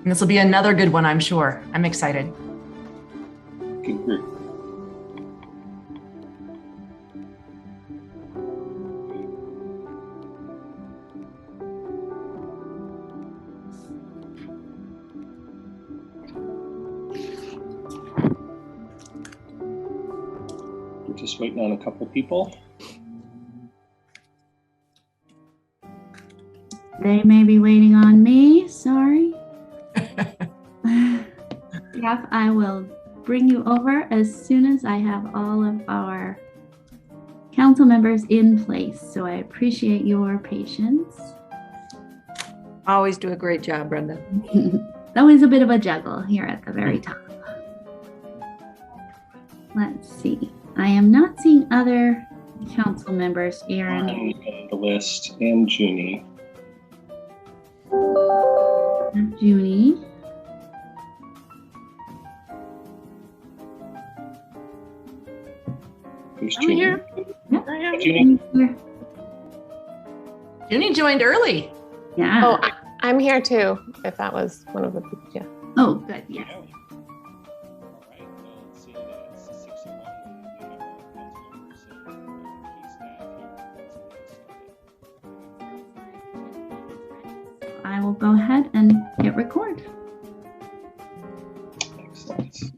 And this will be another good one, I'm sure. I'm excited. Good group. We're just waiting on a couple people. They may be waiting on me. Sorry. Yep, I will bring you over as soon as I have all of our council members in place. So I appreciate your patience. Always do a great job, Brenda. Always a bit of a juggle here at the very top. Let's see. I am not seeing other council members, Aaron. On the list, and Junie. Junie. There's I'm Junie. here. Yep. I am. Junie. Junie joined early. Yeah. Oh, I'm here too, if that was one of the people. Yeah. Oh, good. Yes. All right. Well, let's see. It's 6:01. We have our council members and key staff here. I will go ahead and hit record. Excellent.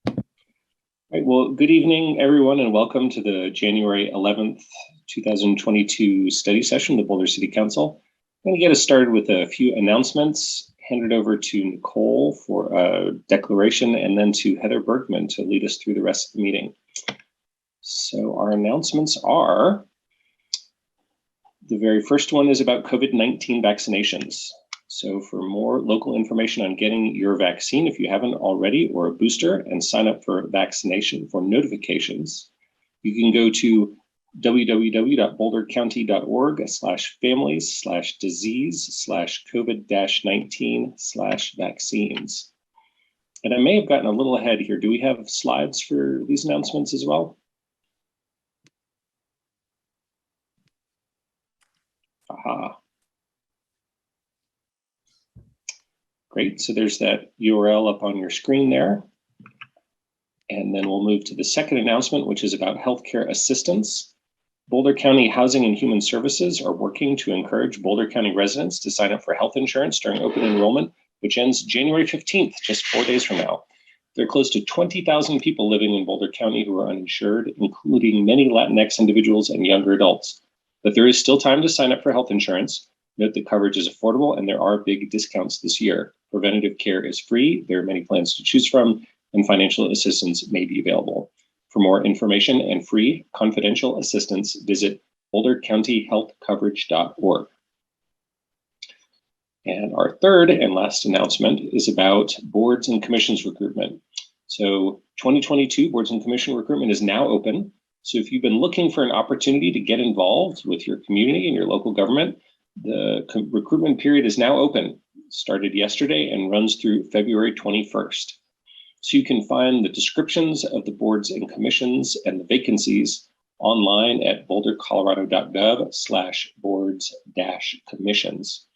All right, well, good evening, everyone, and welcome to the January 11th, 2022 study session of the Boulder City Council. I'm going to get us started with a few announcements, hand it over to Nicole for a declaration, and then to Heather Bergman to lead us through the rest of the meeting. So our announcements are, the very first one is about COVID-19 vaccinations. So for more local information on getting your vaccine, if you haven't already, or a booster, and sign up for vaccination for notifications, you can go to www.bouldercounty.org/families/disease/COVID-19/vaccines. And I may have gotten a little ahead here. Do we have slides for these announcements as well? Aha. Great, so there's that URL up on your screen there. And then we'll move to the second announcement, which is about healthcare assistance. Boulder County Housing and Human Services are working to encourage Boulder County residents to sign up for health insurance during open enrollment, which ends January 15th, just 4 days from now. There are close to 20,000 people living in Boulder County who are uninsured, including many Latinx individuals and younger adults. But there is still time to sign up for health insurance. Note that coverage is affordable and there are big discounts this year. Preventative care is free. There are many plans to choose from, and financial assistance may be available. For more information and free confidential assistance, visit bouldercountyhealthcoverage.org. And our third and last announcement is about boards and commissions recruitment. So 2022 boards and commission recruitment is now open. So if you've been looking for an opportunity to get involved with your community and your local government, the recruitment period is now open. Started yesterday and runs through February 21st. So you can find the descriptions of the boards and commissions and the vacancies online at bouldercolorado.gov/boards-commissions.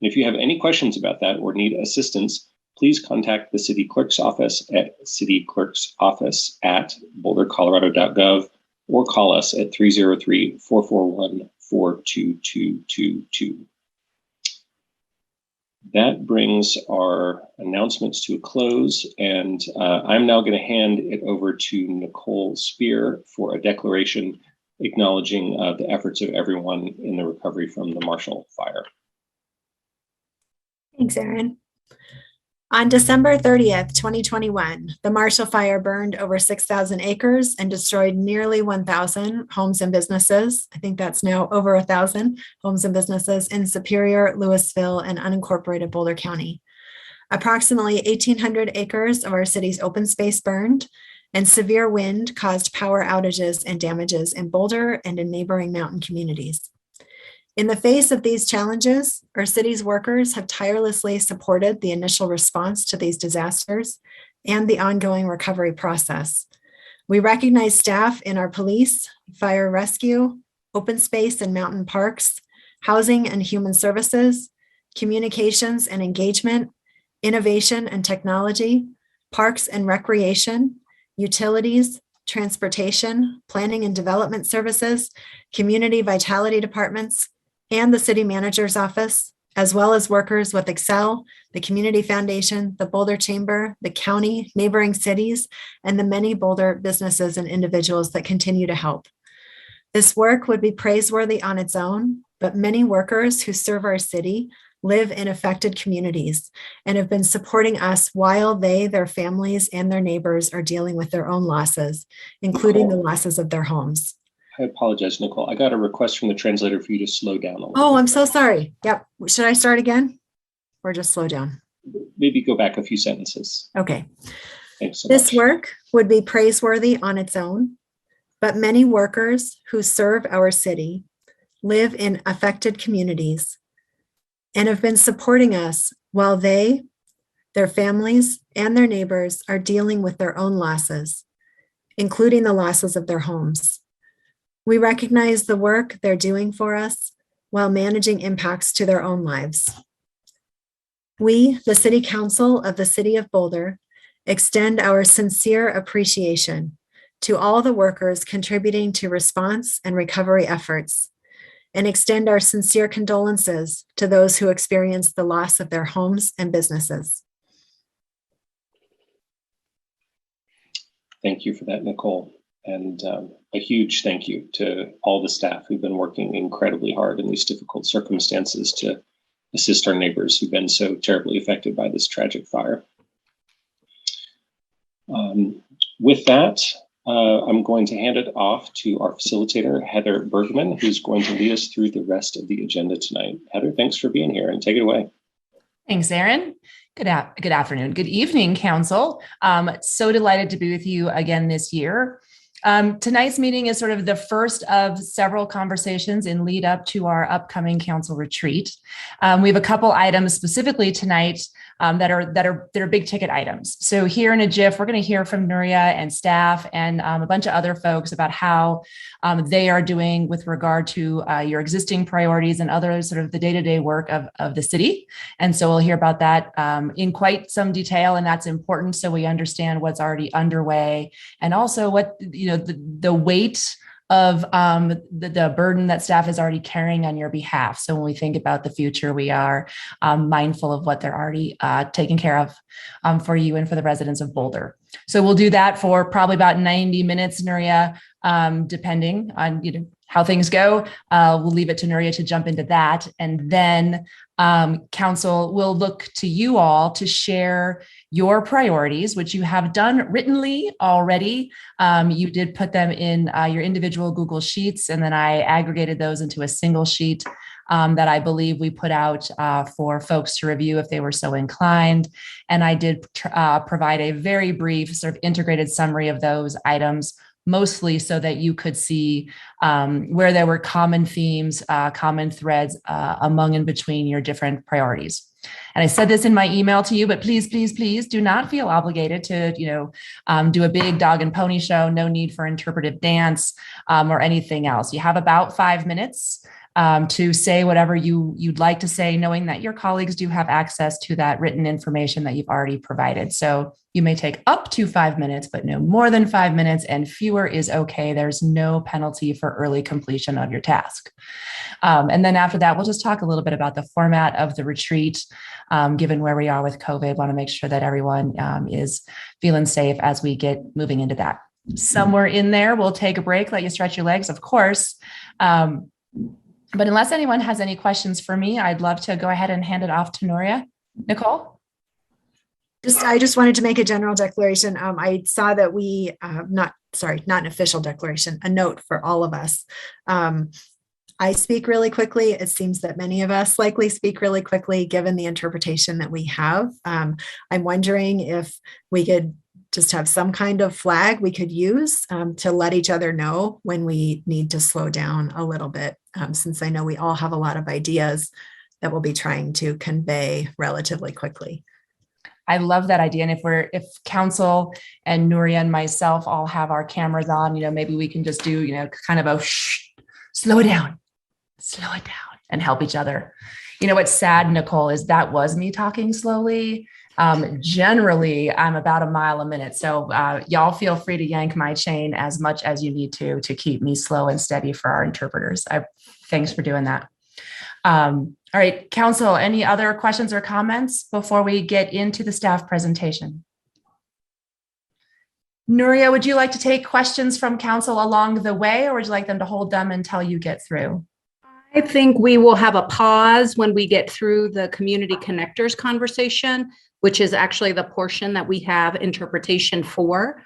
And if you have any questions about that or need assistance, please contact the city clerk's office at cityclerksoffice@bouldercolorado.gov or call us at 303-441-42222. That brings our announcements to a close, and I'm now going to hand it over to Nicole Spear for a declaration acknowledging the efforts of everyone in the recovery from the Marshall Fire. Thanks, Aaron. On December 30th, 2021, the Marshall Fire burned over 6,000 acres and destroyed nearly 1,000 homes and businesses. I think that's now over 1,000 homes and businesses in Superior, Louisville, and unincorporated Boulder County. Approximately 1,800 acres of our city's open space burned, and severe wind caused power outages and damages in Boulder and in neighboring mountain communities. In the face of these challenges, our city's workers have tirelessly supported the initial response to these disasters and the ongoing recovery process. We recognize staff in our police, fire rescue, open space and mountain parks, housing and human services, communications and engagement, innovation and technology, parks and recreation, utilities, transportation, planning and development services, community vitality departments, and the city manager's office, as well as workers with Excel, the Community Foundation, the Boulder Chamber, the county, neighboring cities, and the many Boulder businesses and individuals that continue to help. This work would be praiseworthy on its own, but many workers who serve our city live in affected communities and have been supporting us while they, their families, and their neighbors are dealing with their own losses, including the losses of their homes. I apologize, Nicole. I got a request from the translator for you to slow down a little Oh, bit. I'm so sorry. Yep. Should I start again or just slow down? Maybe go back a few sentences. Okay. Thanks so This much. work would be praiseworthy on its own, but many workers who serve our city live in affected communities and have been supporting us while they, their families, and their neighbors are dealing with their own losses, including the losses of their homes. We recognize the work they're doing for us while managing impacts to their own lives. We, the City Council of the City of Boulder, extend our sincere appreciation to all the workers contributing to response and recovery efforts, and extend our sincere condolences to those who experienced the loss of their homes and businesses. Thank you for that, Nicole. And a huge thank you to all the staff who've been working incredibly hard in these difficult circumstances to assist our neighbors who've been so terribly affected by this tragic fire. With that, I'm going to hand it off to our facilitator, Heather Bergman, who's going to lead us through the rest of the agenda tonight. Heather, thanks for being here and take it away. Thanks, Aaron. Good afternoon. Good evening, Council. So delighted to be with you again this year. Tonight's meeting is sort of the first of several conversations in lead up to our upcoming council retreat. We have a couple items specifically tonight that are big ticket items. So here in a jiff, we're going to hear from Nuria and staff and a bunch of other folks about how they are doing with regard to your existing priorities and other sort of the day-to-day work of the city. And so we'll hear about that in quite some detail, and that's important so we understand what's already underway and also what, the weight of the burden that staff is already carrying on your behalf. So when we think about the future, we are mindful of what they're already taking care of for you and for the residents of Boulder. So we'll do that for probably about 90 minutes, Nuria, depending on how things go. We'll leave it to Nuria to jump into that. And then Council will look to you all to share your priorities, which you have done writtenly already. You did put them in your individual Google Sheets, and then I aggregated those into a single sheet that I believe we put out for folks to review if they were so inclined. And I did provide a very brief sort of integrated summary of those items, mostly so that you could see where there were common themes, common threads among and between your different priorities. And I said this in my email to you, but please, please, please do not feel obligated to, do a big dog and pony show. No need for interpretive dance or anything else. You have about 5 minutes to say whatever you'd like to say, knowing that your colleagues do have access to that written information that you've already provided. So you may take up to 5 minutes, but no more than 5 minutes, and fewer is okay. There's no penalty for early completion of your task. And then after that, we'll just talk a little bit about the format of the retreat. Given where we are with COVID, want to make sure that everyone is feeling safe as we get moving into that. Somewhere in there, we'll take a break, let you stretch your legs, of course. But unless anyone has any questions for me, I'd love to go ahead and hand it off to Nuria. Nicole? I just wanted to make a general declaration. I saw that we, not an official declaration, a note for all of us. I speak really quickly. It seems that many of us likely speak really quickly given the interpretation that we have. I'm wondering if we could just have some kind of flag we could use to let each other know when we need to slow down a little bit, since I know we all have a lot of ideas that we'll be trying to convey relatively quickly. I love that idea. And if Council and Nuria and myself all have our cameras on, maybe we can just do, kind of a shh, slow it down, and help each other. You know, what's sad, Nicole, is that was me talking slowly. Generally, I'm about a mile a minute. So y'all feel free to yank my chain as much as you need to keep me slow and steady for our interpreters. Thanks for doing that. All right, Council, any other questions or comments before we get into the staff presentation? Nuria, would you like to take questions from Council along the way, or would you like them to hold them until you get through? I think we will have a pause when we get through the community connectors conversation, which is actually the portion that we have interpretation for.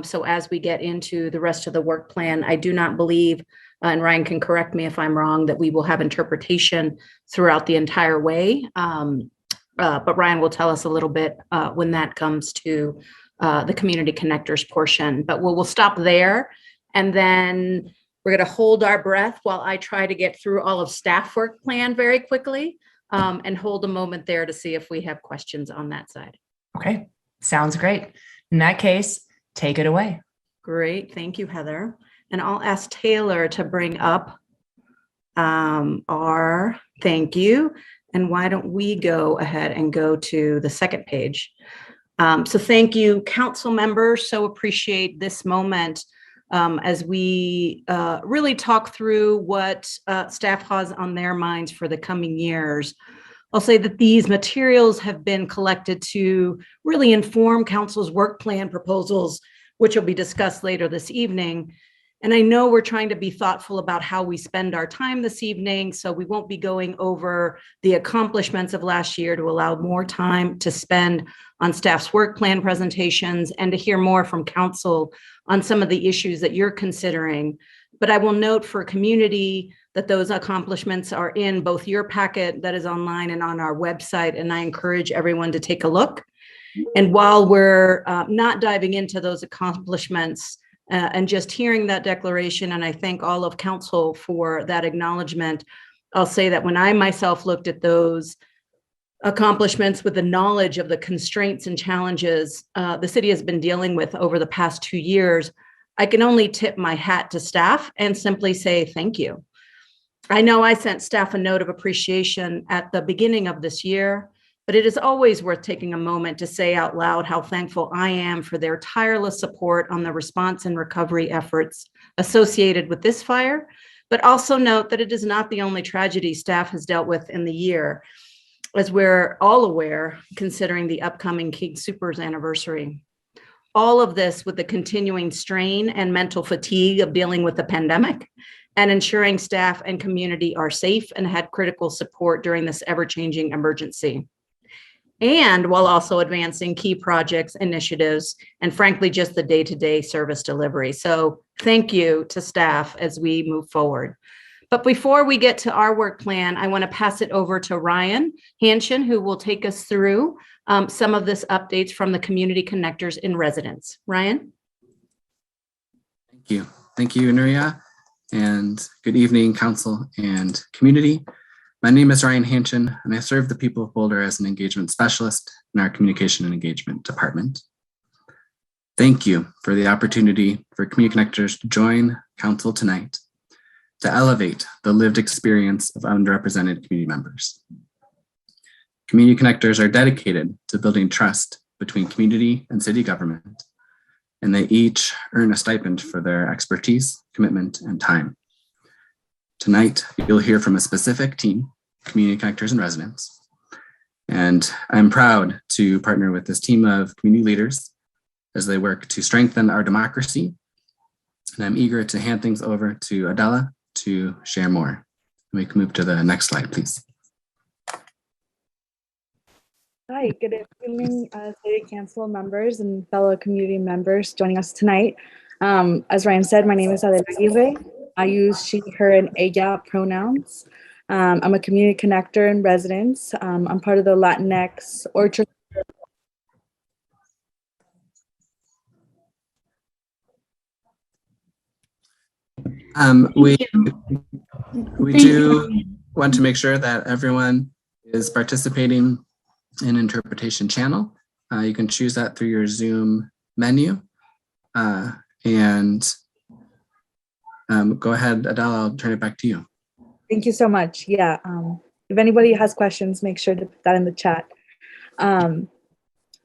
So as we get into the rest of the work plan, I do not believe, and Ryan can correct me if I'm wrong, that we will have interpretation throughout the entire way. But Ryan will tell us a little bit when that comes to the community connectors portion. But we'll stop there, and then we're going to hold our breath while I try to get through all of staff work plan very quickly, and hold a moment there to see if we have questions on that side. Okay, sounds great. In that case, take it away. Great, thank you, Heather. And I'll ask Taylor to bring up our thank you. And why don't we go ahead and go to the second page. So thank you, council members. So appreciate this moment as we really talk through what staff has on their minds for the coming years. I'll say that these materials have been collected to really inform council's work plan proposals, which will be discussed later this evening. And I know we're trying to be thoughtful about how we spend our time this evening, so we won't be going over the accomplishments of last year to allow more time to spend on staff's work plan presentations and to hear more from council on some of the issues that you're considering. But I will note for community that those accomplishments are in both your packet that is online and on our website, and I encourage everyone to take a look. And while we're not diving into those accomplishments, and just hearing that declaration, and I thank all of council for that acknowledgement, I'll say that when I myself looked at those accomplishments with the knowledge of the constraints and challenges the city has been dealing with over the past 2 years, I can only tip my hat to staff and simply say thank you. I know I sent staff a note of appreciation at the beginning of this year, but it is always worth taking a moment to say out loud how thankful I am for their tireless support on the response and recovery efforts associated with this fire, but also note that it is not the only tragedy staff has dealt with in the year, as we're all aware, considering the upcoming King Soopers anniversary. All of this with the continuing strain and mental fatigue of dealing with the pandemic and ensuring staff and community are safe and had critical support during this ever-changing emergency. And while also advancing key projects, initiatives, and frankly, just the day-to-day service delivery. So thank you to staff as we move forward. But before we get to our work plan, I want to pass it over to Ryan Hanshin, who will take us through some of this updates from the community connectors in residence. Ryan? Thank you. Thank you, Nuria, and good evening, council and community. My name is Ryan Hanshin, and I serve the people of Boulder as an engagement specialist in our communication and engagement department. Thank you for the opportunity for community connectors to join council tonight to elevate the lived experience of underrepresented community members. Community connectors are dedicated to building trust between community and city government, and they each earn a stipend for their expertise, commitment, and time. Tonight, you'll hear from a specific team, community connectors and residents, and I'm proud to partner with this team of community leaders as they work to strengthen our democracy, and I'm eager to hand things over to Adela to share more. We can move to the next slide, please. Hi, good evening, City Council members and fellow community members joining us tonight. As Ryan said, my name is Adela Aguirre. I use she, her, and ella pronouns. I'm a community connector in residence. I'm part of the Latinx Orchard. We do want to make sure that everyone is participating in interpretation channel. You can choose that through your Zoom menu. And go ahead, Adele, I'll turn it back to you. Thank you so much. Yeah, if anybody has questions, make sure to put that in the chat.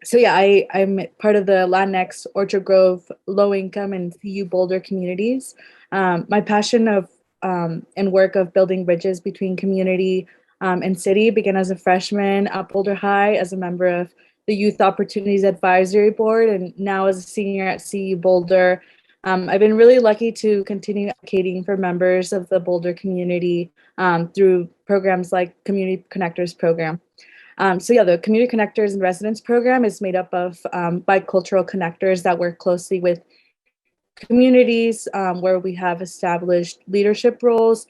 So yeah, I'm part of the Latinx, Orchard Grove, low income, and CU Boulder communities. My passion of and work of building bridges between community and city began as a freshman at Boulder High as a member of the Youth Opportunities Advisory Board, and now as a senior at CU Boulder. I've been really lucky to continue advocating for members of the Boulder community through programs like Community Connectors program. So yeah, the Community Connectors and Residents program is made up of bicultural connectors that work closely with communities where we have established leadership roles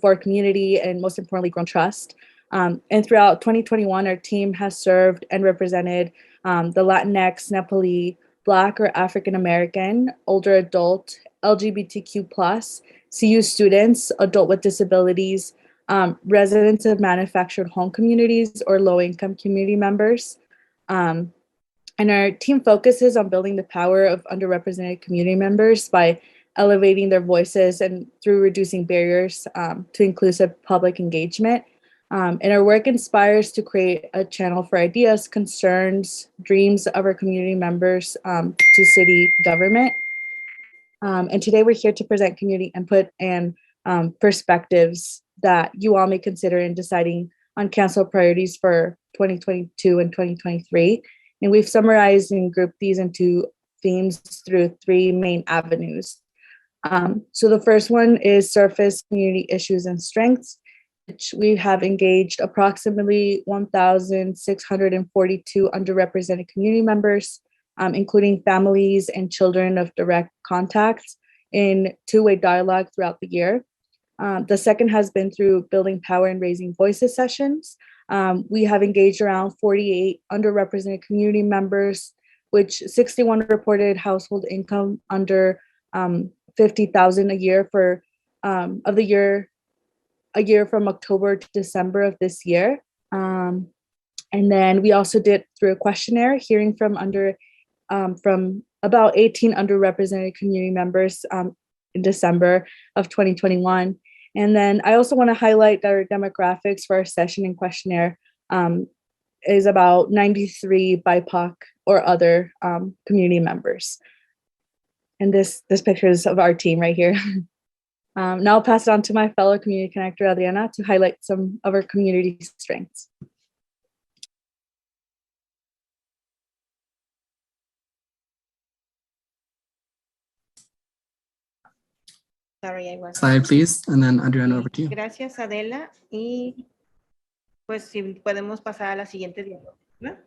for community and most importantly, grown trust. And throughout 2021, our team has served and represented the Latinx, Nepali, Black or African American, older adult, LGBTQ+, CU students, adult with disabilities, residents of manufactured home communities or low-income community members. And our team focuses on building the power of underrepresented community members by elevating their voices and through reducing barriers to inclusive public engagement. And our work inspires to create a channel for ideas, concerns, dreams of our community members to city government. And today we're here to present community input and perspectives that you all may consider in deciding on council priorities for 2022 and 2023. And we've summarized and grouped these into themes through 3 main avenues. So the first one is surface community issues and strengths, which we have engaged approximately 1,642 underrepresented community members, including families and children of direct contacts in two-way dialogue throughout the year. The second has been through building power and raising voices sessions. We have engaged around 48 underrepresented community members, which 61 reported household income under 50,000 a year for a year from October to December of this year. And then we also did through a questionnaire, hearing from about 18 underrepresented community members in December of 2021. And then I also want to highlight that our demographics for our session and questionnaire is about 93 BIPOC or other community members. And this picture is of our team right here. Now I'll pass it on to my fellow community connector, Adriana, to highlight some of our community strengths. Sorry, I was. Slide, please, and then Adriana, over to you. Gracias, Adela. Y pues si podemos pasar a la siguiente diapositiva.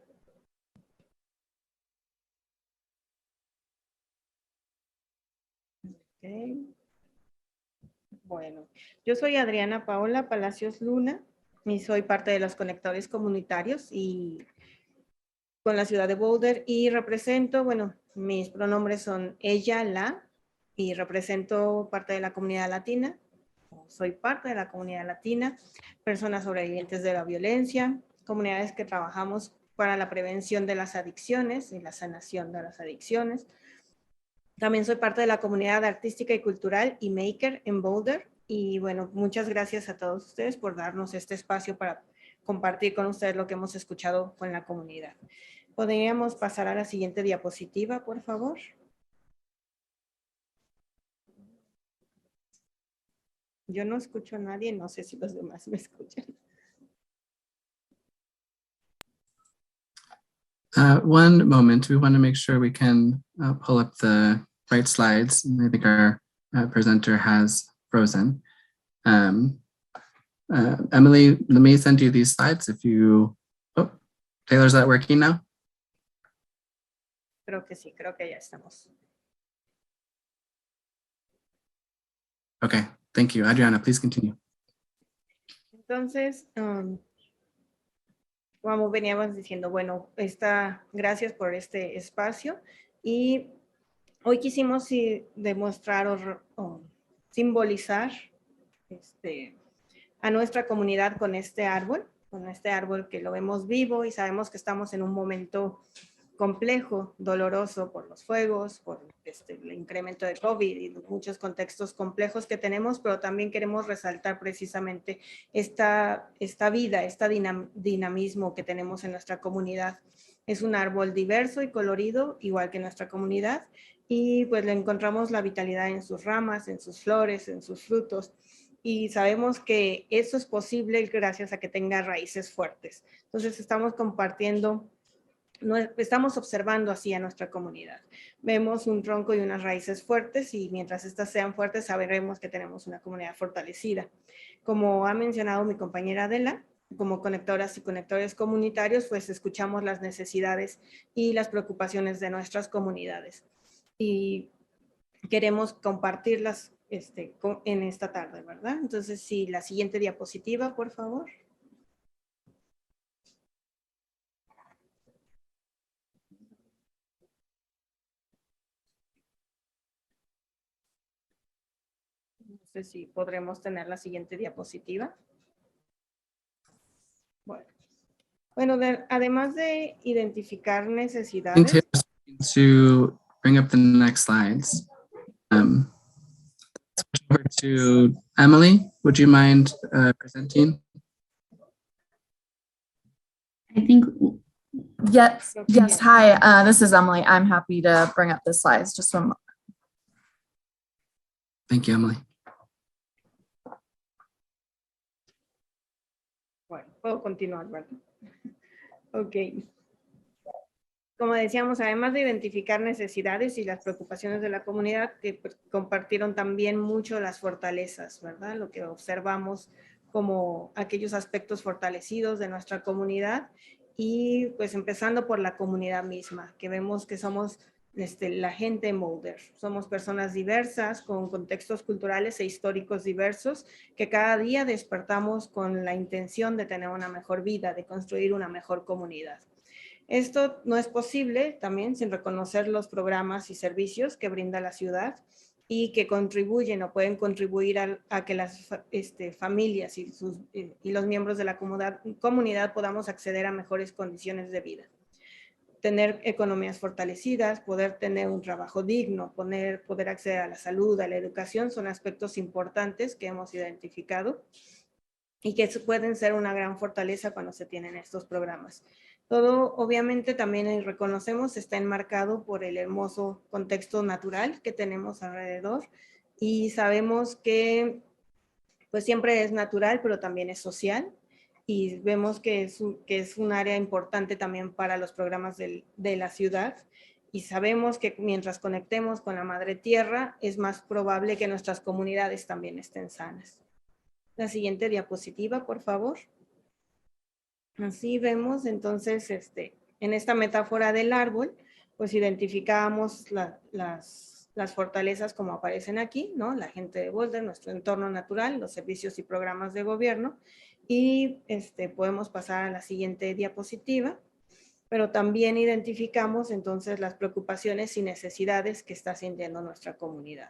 Okay. Bueno, yo soy Adriana Paola Palacios Luna y soy parte de los conectores comunitarios y con la ciudad de Boulder y represento, bueno, mis pronombres son ella, la, y represento parte de la comunidad latina. Soy parte de la comunidad latina, personas sobrevivientes de la violencia, comunidades que trabajamos para la prevención de las adicciones y la sanación de las adicciones. También soy parte de la comunidad artística y cultural y maker en Boulder. Y bueno, muchas gracias a todos ustedes por darnos este espacio para compartir con ustedes lo que hemos escuchado con la comunidad. ¿Podríamos pasar a la siguiente diapositiva, por favor? Yo no escucho a nadie, no sé si los demás me escuchan. One moment, we want to make sure we can pull up the right slides. I think our presenter has frozen. Emily, let me send you these slides if you, oh, Taylor, is that working now? Creo que sí, creo que ya estamos. Okay, thank you. Adriana, please continue. Entonces, como veníamos diciendo, bueno, gracias por este espacio y hoy quisimos demostrar o simbolizar a nuestra comunidad con este árbol que lo vemos vivo y sabemos que estamos en un momento complejo, doloroso por los fuegos, por el incremento de COVID y muchos contextos complejos que tenemos, pero también queremos resaltar precisamente esta vida, este dinamismo que tenemos en nuestra comunidad. Es un árbol diverso y colorido, igual que nuestra comunidad, y pues le encontramos la vitalidad en sus ramas, en sus flores, en sus frutos, y sabemos que eso es posible gracias a que tenga raíces fuertes. Entonces estamos compartiendo, estamos observando así a nuestra comunidad. Vemos un tronco y unas raíces fuertes, y mientras estas sean fuertes sabremos que tenemos una comunidad fortalecida. Como ha mencionado mi compañera Adela, como conectoras y conectores comunitarios, pues escuchamos las necesidades y las preocupaciones de nuestras comunidades y queremos compartirlas en esta tarde, ¿verdad? Entonces, sí, la siguiente diapositiva, por favor. No sé si podremos tener la siguiente diapositiva. Bueno, además de identificar necesidades. To bring up the next slides. Over to Emily, would you mind presenting? I think Yes. Hi, this is Emily. I'm happy to bring up the slides. Just one moment. Thank you, Emily. Bueno, puedo continuar, ¿verdad? Ok. Como decíamos, además de identificar necesidades y las preocupaciones de la comunidad, que pues, compartieron también mucho las fortalezas, ¿verdad? Lo que observamos como aquellos aspectos fortalecidos de nuestra comunidad, y pues empezando por la comunidad misma, que vemos que somos la gente en Boulder. Somos personas diversas, con contextos culturales e históricos diversos, que cada día despertamos con la intención de tener una mejor vida, de construir una mejor comunidad. Esto no es posible también sin reconocer los programas y servicios que brinda la ciudad y que contribuyen o pueden contribuir a que las familias y los miembros de la comunidad podamos acceder a mejores condiciones de vida. Tener economías fortalecidas, poder tener un trabajo digno, poder acceder a la salud, a la educación, son aspectos importantes que hemos identificado y que pueden ser una gran fortaleza cuando se tienen estos programas. Todo, obviamente, también reconocemos, está enmarcado por el hermoso contexto natural que tenemos alrededor, y sabemos que pues siempre es natural, pero también es social, y vemos que es un área importante también para los programas de la ciudad, y sabemos que mientras conectemos con la madre tierra, es más probable que nuestras comunidades también estén sanas. La siguiente diapositiva, por favor. Así vemos entonces, en esta metáfora del árbol, pues identificamos las fortalezas como aparecen aquí, ¿no? La gente de Boulder, nuestro entorno natural, los servicios y programas de gobierno, y podemos pasar a la siguiente diapositiva, pero también identificamos entonces las preocupaciones y necesidades que está sintiendo nuestra comunidad.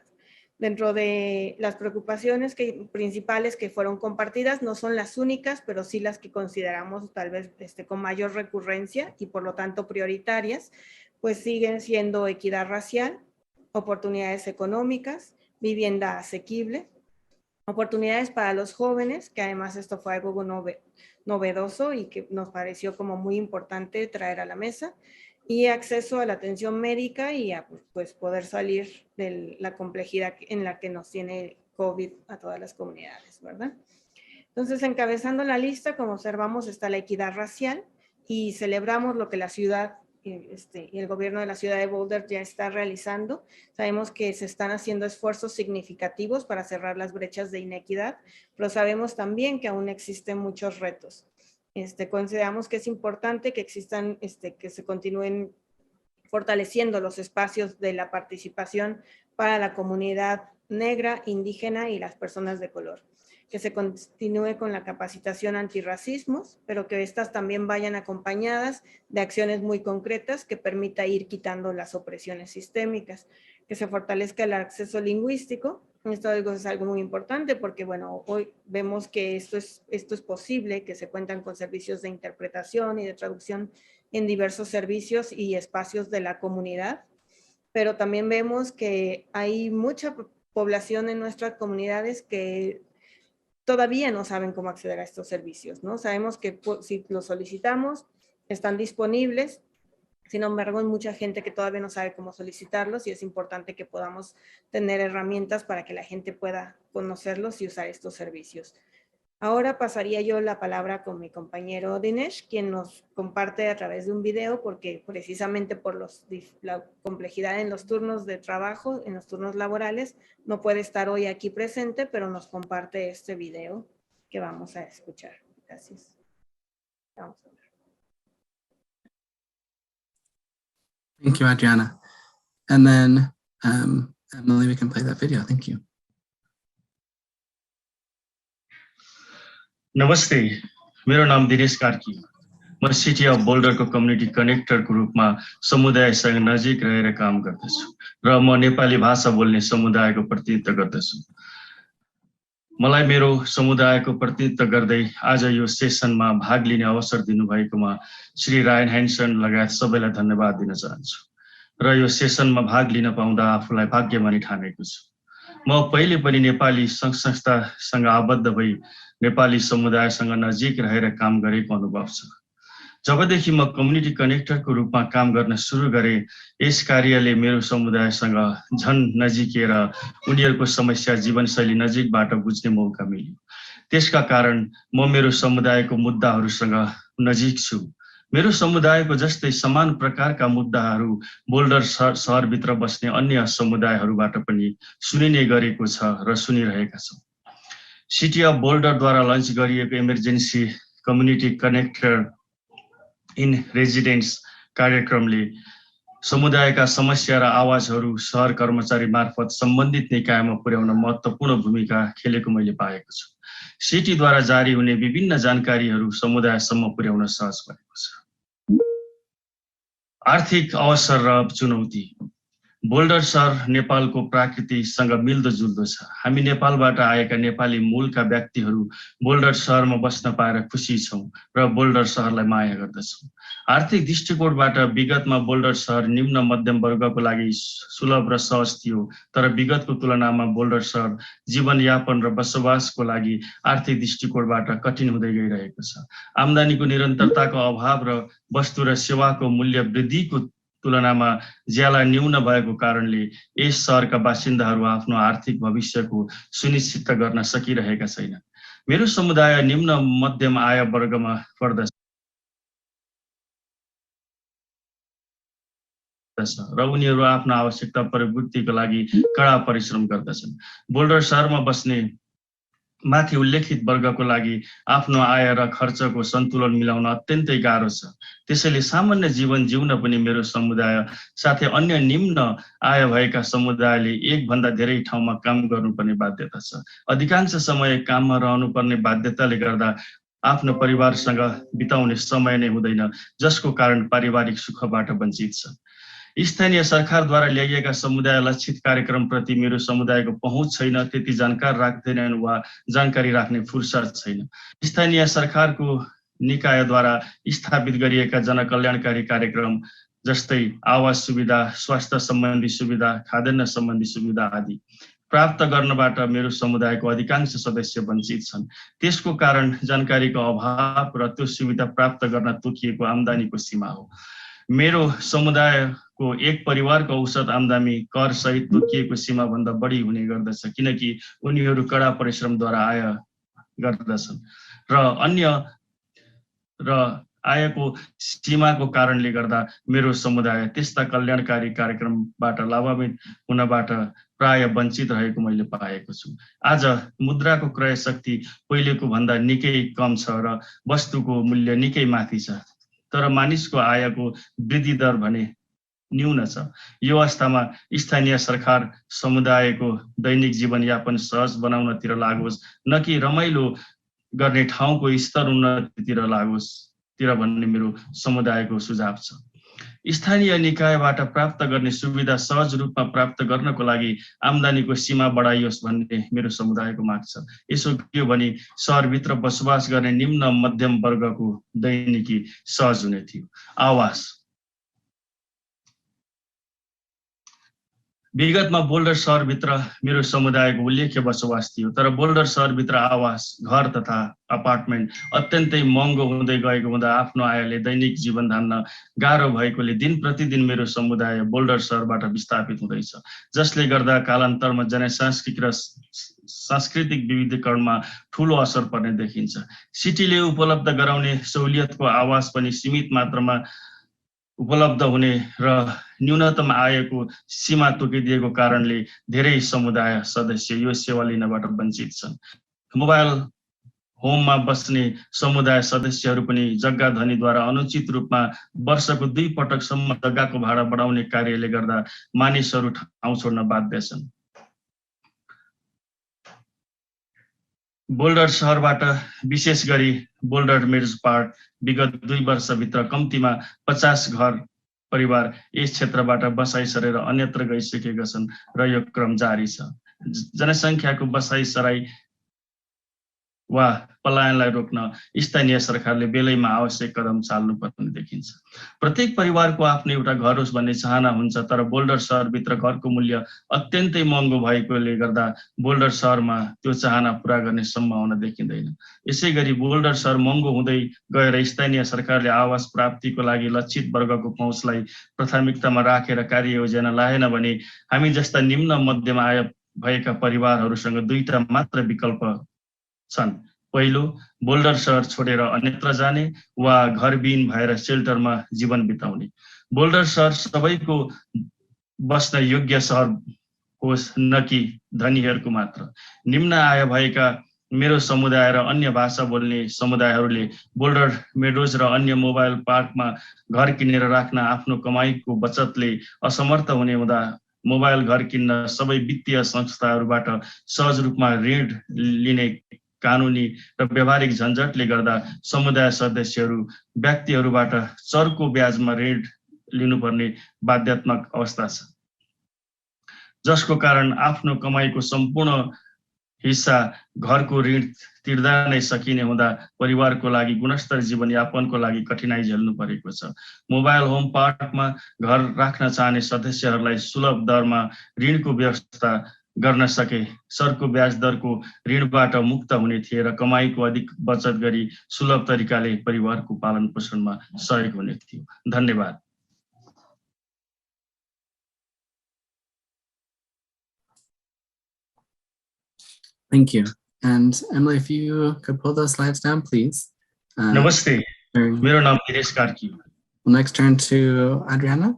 Dentro de las preocupaciones principales que fueron compartidas, no son las únicas, pero sí las que consideramos tal vez con mayor recurrencia y por lo tanto prioritarias, pues siguen siendo equidad racial, oportunidades económicas, vivienda asequible, oportunidades para los jóvenes, que además esto fue algo novedoso y que nos pareció como muy importante traer a la mesa, y acceso a la atención médica y a pues, poder salir de la complejidad en la que nos tiene COVID a todas las comunidades, ¿verdad? Entonces, encabezando la lista, como observamos, está la equidad racial, y celebramos lo que la ciudad y el gobierno de la ciudad de Boulder ya está realizando. Sabemos que se están haciendo esfuerzos significativos para cerrar las brechas de inequidad, pero sabemos también que aún existen muchos retos. Consideramos que es importante que existan, que se continúen fortaleciendo los espacios de la participación para la comunidad negra, indígena y las personas de color. Que se continúe con la capacitación antirracismos, pero que estas también vayan acompañadas de acciones muy concretas que permita ir quitando las opresiones sistémicas. Que se fortalezca el acceso lingüístico. Esto es algo muy importante porque, bueno, hoy vemos que esto es posible, que se cuentan con servicios de interpretación y de traducción en diversos servicios y espacios de la comunidad, pero también vemos que hay mucha población en nuestras comunidades que todavía no saben cómo acceder a estos servicios, ¿no? Sabemos que si los solicitamos, están disponibles. Sin embargo, hay mucha gente que todavía no sabe cómo solicitarlos y es importante que podamos tener herramientas para que la gente pueda conocerlos y usar estos servicios. Ahora pasaría yo la palabra con mi compañero Dinesh, quien nos comparte a través de un video, porque precisamente por la complejidad en los turnos de trabajo, en los turnos laborales, no puede estar hoy aquí presente, pero nos comparte este video que vamos a escuchar. Gracias. Vamos a ver. Thank you, Adriana. And then, Emily, we can play that video. Thank you. नमस्ते, मेरो नाम दिनेश कार्की। म city of बोल्डरको community कनेक्टरको रूपमा समुदायसँग नजिक रहेर काम गर्दछु र म नेपाली भाषा बोल्ने समुदायको प्रतिनिधित्व गर्दछु। मलाई मेरो समुदायको प्रतिनिधित्व गर्दै आज यो सेसनमा भाग लिने अवसर दिनुभएकोमा श्री रायन ह्यान्सन लगायत सबैलाई धन्यवाद दिन चाहन्छु र यो सेसनमा भाग लिन पाउँदा आफूलाई भाग्यमानी ठानेको छु। म पहिले पनि नेपाली संस्थासँग आबद्ध भई नेपाली समुदायसँग नजिक रहेर काम गरेको अनुभव छ। जबदेखि म कम्युनिटी कनेक्टरको रूपमा काम गर्न सुरु गरेँ, यस कार्यले मेरो समुदायसँग झन नजिकिएर उनीहरूको समस्या जीवनशैली नजिकबाट बुझ्ने मौका मिल्यो। त्यसका कारण म मेरो समुदायको मुद्दाहरूसँग नजिक छु। मेरो समुदायको जस्तै समान प्रकारका मुद्दाहरू बोल्डर सहरभित्र बस्ने अन्य समुदायहरूबाट पनि सुनिने गरेको छ र सुनिरहेका छौँ। सिटी अफ बोल्डरद्वारा लन्च गरिएको इमर्जेन्सी कम्युनिटी कनेक्टर इन रेजिडेन्स कार्यक्रमले समुदायका समस्या र आवाजहरू सहर कर्मचारी मार्फत सम्बन्धित निकायमा पुर्याउन महत्त्वपूर्ण भूमिका खेलेको मैले पाएको छु। सिटीद्वारा जारी हुने विभिन्न जानकारीहरू समुदायसम्म पुर्याउन सहज भएको छ। आर्थिक अवसर र चुनौती। बोल्डर सहर नेपालको प्रकृतिसँग मिल्दोजुल्दो छ। हामी नेपालबाट आएका नेपाली मूलका व्यक्तिहरू बोल्डर सहरमा बस्न पाएर खुसी छौँ र बोल्डर सहरलाई माया गर्दछौँ। आर्थिक दृष्टिकोणबाट विगतमा बोल्डर सहर निम्न मध्यम वर्गको लागि सुलभ र सहज थियो, तर विगतको तुलनामा बोल्डर सहर जीवनयापन र बसोबासको लागि आर्थिक दृष्टिकोणबाट कठिन हुँदै गइरहेको छ। आम्दानीको निरन्तरताको अभाव र वस्तु र सेवाको मूल्य वृद्धिको तुलनामा ज्याला न्यून भएको कारणले यस सहरका बासिन्दाहरू आफ्नो आर्थिक भविष्यको सुनिश्चित गर्न सकिरहेका छैनन्। मेरो समुदाय निम्न मध्यम आय वर्गमा पर्दछ र उनीहरू आफ्नो आवश्यकता परिपूर्तिको लागि कडा परिश्रम गर्दछन्। बोल्डर सहरमा बस्ने माथि उल्लेखित वर्गको लागि आफ्नो आय र खर्चको सन्तुलन मिलाउन अत्यन्तै गाह्रो छ। त्यसैले सामान्य जीवन जिउन पनि मेरो समुदाय साथै अन्य निम्न आय भएका समुदायले एक भन्दा धेरै ठाउँमा काम गर्नुपर्ने बाध्यता छ। अधिकांश समय काममा रहनुपर्ने बाध्यताले गर्दा आफ्नो परिवारसँग बिताउने समय नै हुँदैन, जसको कारण पारिवारिक सुखबाट वञ्चित छ। स्थानीय सरकारद्वारा ल्याइएका समुदाय लक्षित कार्यक्रमप्रति मेरो समुदायको पहुँच छैन, त्यति जानकार राख्दैनन् वा जानकारी राख्ने फुर्सद छैन। स्थानीय सरकारको निकायद्वारा स्थापित गरिएका जनकल्याणकारी कार्यक्रम जस्तै आवास सुविधा, स्वास्थ्य सम्बन्धी सुविधा, खाद्यान्न सम्बन्धी सुविधा आदि प्राप्त गर्नबाट मेरो समुदायको अधिकांश सदस्य वञ्चित छन्। त्यसको कारण जानकारीको अभाव र त्यो सुविधा प्राप्त गर्न तोकिएको आम्दानीको सीमा हो। मेरो समुदायको एक परिवारको औसत आम्दानी कर सहित तोकिएको सीमाभन्दा बढी हुने गर्दछ, किनकि उनीहरू कडा परिश्रमद्वारा आय गर्दछन् र आयको सीमाको कारणले गर्दा मेरो समुदाय त्यस्ता कल्याणकारी कार्यक्रमबाट लाभान्वित हुनबाट प्राय वञ्चित रहेको मैले पाएको छु। आज मुद्राको क्रय शक्ति पहिलेको भन्दा निकै कम छ र वस्तुको मूल्य निकै माथि छ, तर मानिसको आयको वृद्धि दर भने न्यून छ। यो अवस्थामा स्थानीय सरकार समुदायको दैनिक जीवनयापन सहज बनाउनतिर लागोस्, न कि रमाइलो गर्ने ठाउँको स्तर उन्नतितिर लागोस् भन्ने मेरो समुदायको सुझाव छ। स्थानीय निकायबाट प्राप्त गर्ने सुविधा सहज रूपमा प्राप्त गर्नको लागि आम्दानीको सीमा बढाइयोस् भन्ने मेरो समुदायको माग छ। यसो के भने सहरभित्र बसोबास गर्ने निम्न मध्यम वर्गको दैनिकी सहज हुने थियो। आवास विगतमा बोल्डर सहरभित्र मेरो समुदायको उल्लेख्य बसोबास थियो, तर बोल्डर सहरभित्र आवास, घर तथा अपार्टमेन्ट अत्यन्तै महँगो हुँदै गएको हुँदा आफ्नो आयले दैनिक जीवन धान्न गाह्रो भएकोले दिन प्रतिदिन मेरो समुदाय बोल्डर सहरबाट विस्थापित हुँदैछ, जसले गर्दा कालान्तरमा जनसांस्कृतिक र सांस्कृतिक विविधीकरणमा ठूलो असर पर्ने देखिन्छ। सिटीले उपलब्ध गराउने सहुलियतको आवास पनि सीमित मात्रामा उपलब्ध हुने र न्यूनतम आयको सीमा तोकिदिएको कारणले धेरै समुदाय सदस्य यो सेवा लिनबाट वञ्चित छन्। मोबाइल होममा बस्ने समुदाय सदस्यहरू पनि जग्गा धनीद्वारा अनुचित रूपमा वर्षको 2 पटकसम्म जग्गाको भाडा बढाउने कार्यले गर्दा मानिसहरू ठाउँ छोड्न बाध्य छन्। बोल्डर सहरबाट विशेष गरी बोल्डर मिड्स पार्क विगत 2 वर्षभित्र कम्तीमा 50 घर परिवार यस क्षेत्रबाट बसाइ सरेर अन्यत्र गइसकेका छन् र यो क्रम जारी छ। जनसङ्ख्याको बसाइ सराई वा पलायनलाई रोक्न स्थानीय सरकारले बेलैमा आवश्यक कदम चाल्नुपर्ने देखिन्छ। प्रत्येक परिवारको आफ्नो एउटा घर होस् भन्ने चाहना हुन्छ, तर बोल्डर सहरभित्र घरको मूल्य अत्यन्तै महँगो भएकोले गर्दा बोल्डर सहरमा त्यो चाहना पूरा गर्ने सम्भावना देखिँदैन। यसै गरी बोल्डर सहर महँगो हुँदै गएर स्थानीय सरकारले आवास प्राप्तिको लागि लक्षित वर्गको पहुँचलाई प्राथमिकतामा राखेर कार्ययोजना लाएन भने हामी जस्ता निम्न मध्यम आय भएका परिवारहरूसँग 2टा मात्र विकल्प छन्। पहिलो, बोल्डर सहर छोडेर अन्यत्र जाने वा घरविहीन भएर सेल्टरमा जीवन बिताउने। बोल्डर सहर सबैको बस्न योग्य सहर होस्, न कि धनीहरूको मात्र। निम्न आय भएका मेरो समुदाय र अन्य भाषा बोल्ने समुदायहरूले बोल्डर मेडोज र अन्य मोबाइल पार्कमा घर किनेर राख्न आफ्नो कमाईको बचतले असमर्थ हुने हुँदा मोबाइल घर किन्न सबै वित्तीय संस्थाहरूबाट सहज रूपमा ऋण लिने कानुनी र व्यवहारिक झन्झटले गर्दा समुदाय सदस्यहरू व्यक्तिहरूबाट चर्को ब्याजमा ऋण लिनुपर्ने बाध्यात्मक अवस्था छ, जसको कारण आफ्नो कमाईको सम्पूर्ण हिस्सा घरको ऋण तिर्दा नै सकिने हुँदा परिवारको लागि गुणस्तर जीवनयापनको लागि कठिनाई झेल्नु परेको छ। मोबाइल होम पार्कमा घर राख्न चाहने सदस्यहरूलाई सुलभ दरमा ऋणको व्यवस्था गर्न सके सरको ब्याज दरको ऋणबाट मुक्त हुने थिए र कमाईको अधिक बचत गरी सुलभ तरिकाले परिवारको पालन पोषणमा सहयोग हुने थियो। धन्यवाद। Thank you. And Emily, if you could pull those slides down, please. Namaste. Mero naam Dinesh Karki. We'll next turn to Adriana,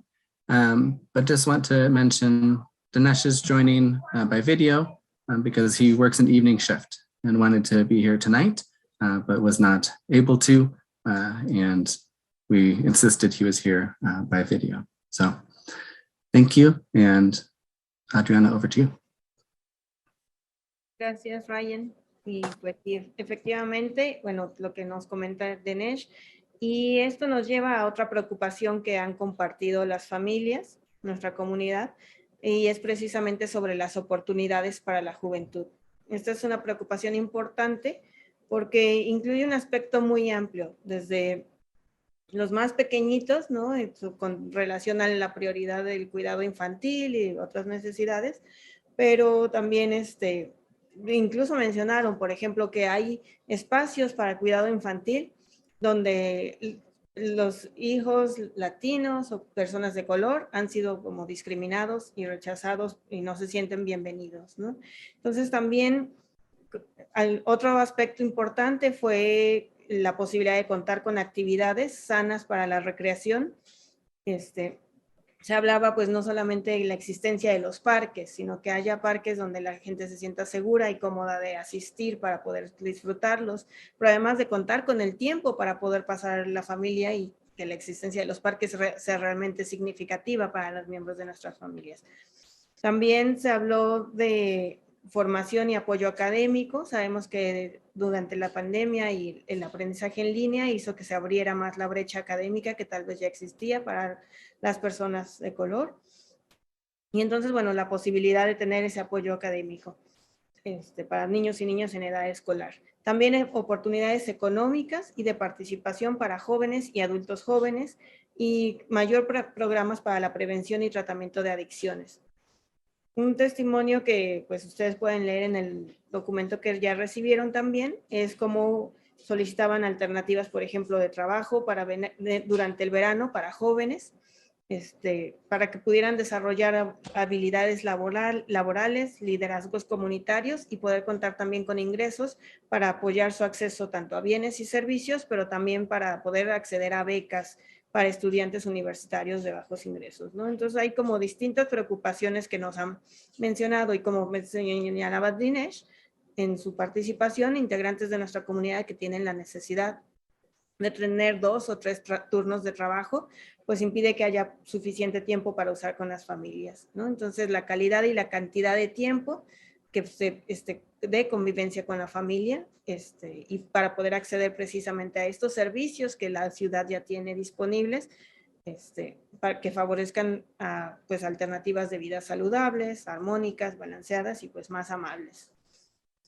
but just want to mention Dinesh is joining by video because he works an evening shift and wanted to be here tonight, but was not able to, and we insisted he was here by video. So thank you, and Adriana, over to you. Gracias, Ryan. Y pues efectivamente, bueno, lo que nos comenta Dinesh, y esto nos lleva a otra preocupación que han compartido las familias, nuestra comunidad, y es precisamente sobre las oportunidades para la juventud. Esta es una preocupación importante porque incluye un aspecto muy amplio, desde los más pequeñitos, ¿no? Con relación a la prioridad del cuidado infantil y otras necesidades, pero también incluso mencionaron, por ejemplo, que hay espacios para cuidado infantil donde los hijos latinos o personas de color han sido como discriminados y rechazados y no se sienten bienvenidos, ¿no? Entonces también otro aspecto importante fue la posibilidad de contar con actividades sanas para la recreación. Se hablaba pues no solamente de la existencia de los parques, sino que haya parques donde la gente se sienta segura y cómoda de asistir para poder disfrutarlos, pero además de contar con el tiempo para poder pasar la familia y que la existencia de los parques sea realmente significativa para los miembros de nuestras familias. También se habló de formación y apoyo académico. Sabemos que durante la pandemia y el aprendizaje en línea hizo que se abriera más la brecha académica que tal vez ya existía para las personas de color. Y entonces, bueno, la posibilidad de tener ese apoyo académico para niños y niñas en edad escolar. También hay oportunidades económicas y de participación para jóvenes y adultos jóvenes y mayor programas para la prevención y tratamiento de adicciones. Un testimonio que pues ustedes pueden leer en el documento que ya recibieron también es cómo solicitaban alternativas, por ejemplo, de trabajo durante el verano para jóvenes, para que pudieran desarrollar habilidades laborales, liderazgos comunitarios y poder contar también con ingresos para apoyar su acceso tanto a bienes y servicios, pero también para poder acceder a becas para estudiantes universitarios de bajos ingresos, ¿no? Entonces hay como distintas preocupaciones que nos han mencionado y como me señalaba Dinesh en su participación, integrantes de nuestra comunidad que tienen la necesidad de tener 2 o 3 turnos de trabajo, pues impide que haya suficiente tiempo para usar con las familias, ¿no? Entonces, la calidad y la cantidad de tiempo que se de convivencia con la familia y para poder acceder precisamente a estos servicios que la ciudad ya tiene disponibles, para que favorezcan pues alternativas de vida saludables, armónicas, balanceadas y pues más amables.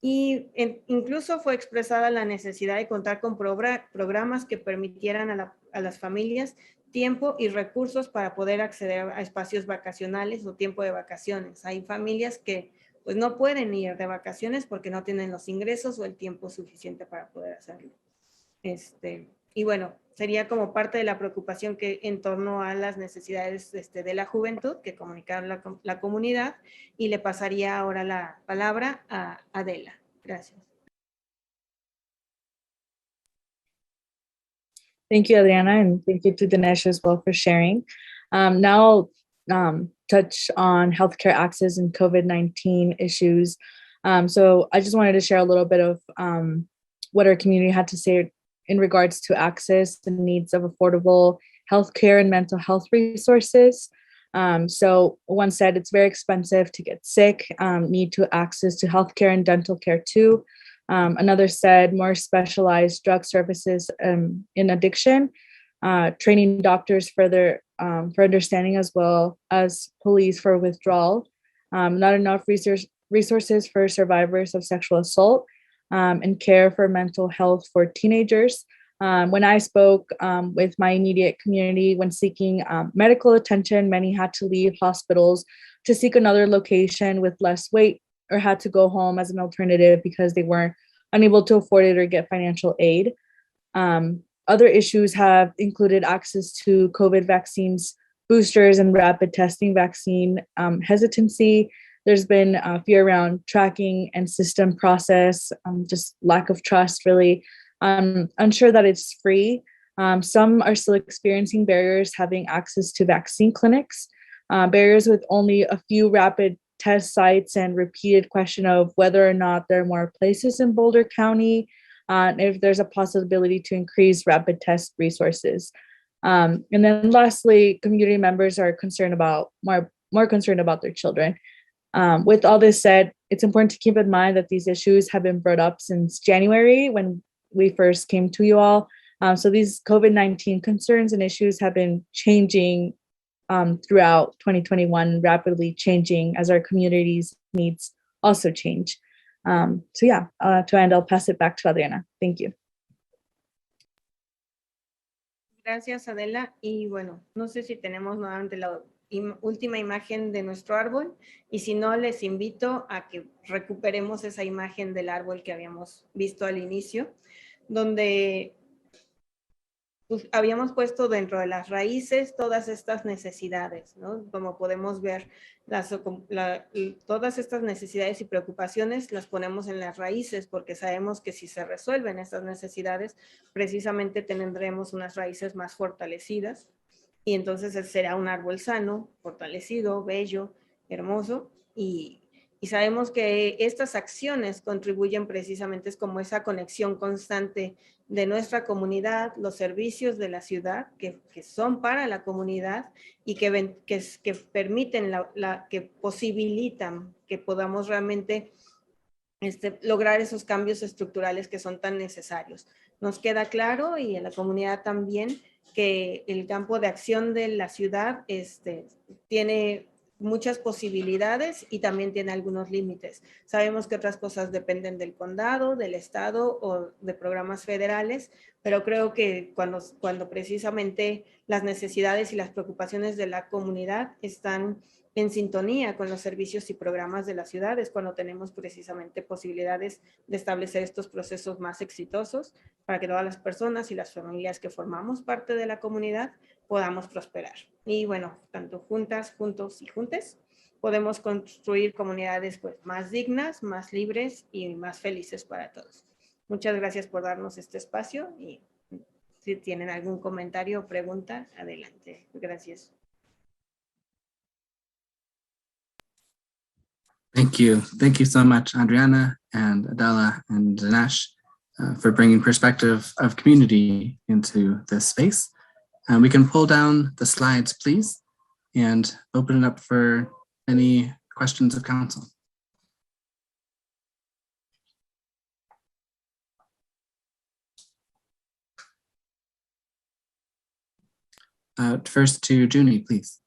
Y incluso fue expresada la necesidad de contar con programas que permitieran a las familias tiempo y recursos para poder acceder a espacios vacacionales o tiempo de vacaciones. Hay familias que pues no pueden ir de vacaciones porque no tienen los ingresos o el tiempo suficiente para poder hacerlo. Y bueno, sería como parte de la preocupación que en torno a las necesidades de la juventud que comunicaron la comunidad, y le pasaría ahora la palabra a Adela. Gracias. Thank you, Adriana, and thank you to Dinesh as well for sharing. Now I'll touch on healthcare access and COVID-19 issues. So I just wanted to share a little bit of what our community had to say in regards to access and needs of affordable healthcare and mental health resources. So one said it's very expensive to get sick, need to access to healthcare and dental care too. Another said more specialized drug services in addiction, training doctors for understanding as well as police for withdrawal, not enough resources for survivors of sexual assault, and care for mental health for teenagers. When I spoke with my immediate community when seeking medical attention, many had to leave hospitals to seek another location with less weight or had to go home as an alternative because they weren't unable to afford it or get financial aid. Other issues have included access to COVID vaccines, boosters, and rapid testing vaccine hesitancy. There's been fear around tracking and system process, just lack of trust, really. Unsure that it's free. Some are still experiencing barriers having access to vaccine clinics, barriers with only a few rapid test sites and repeated question of whether or not there are more places in Boulder County, if there's a possibility to increase rapid test resources. And then lastly, community members are concerned about more concerned about their children. With all this said, it's important to keep in mind that these issues have been brought up since January when we first came to you all. So these COVID-19 concerns and issues have been changing throughout 2021, rapidly changing as our community's needs also change. So yeah, to end, I'll pass it back to Adriana. Thank you. Gracias, Adela. Y bueno, no sé si tenemos nuevamente la última imagen de nuestro árbol, y si no, les invito a que recuperemos esa imagen del árbol que habíamos visto al inicio, donde pues, habíamos puesto dentro de las raíces todas estas necesidades, ¿no? Como podemos ver, todas estas necesidades y preocupaciones las ponemos en las raíces porque sabemos que si se resuelven estas necesidades, precisamente tendremos unas raíces más fortalecidas y entonces será un árbol sano, fortalecido, bello, hermoso y Y sabemos que estas acciones contribuyen precisamente, es como esa conexión constante de nuestra comunidad, los servicios de la ciudad que son para la comunidad y que permiten, que posibilitan que podamos realmente lograr esos cambios estructurales que son tan necesarios. Nos queda claro, y en la comunidad también, que el campo de acción de la ciudad tiene muchas posibilidades y también tiene algunos límites. Sabemos que otras cosas dependen del condado, del estado o de programas federales, pero creo que cuando precisamente las necesidades y las preocupaciones de la comunidad están en sintonía con los servicios y programas de las ciudades, cuando tenemos precisamente posibilidades de establecer estos procesos más exitosos para que todas las personas y las familias que formamos parte de la comunidad podamos prosperar. Y bueno, tanto juntas, juntos y juntes, podemos construir comunidades pues, más dignas, más libres y más felices para todos. Muchas gracias por darnos este espacio y si tienen algún comentario o pregunta, adelante. Gracias. Thank you. Thank you so much, Adriana and Adela and Dinesh, for bringing perspective of community into this space. We can pull down the slides, please, and open it up for any questions of council. First to Junie, please.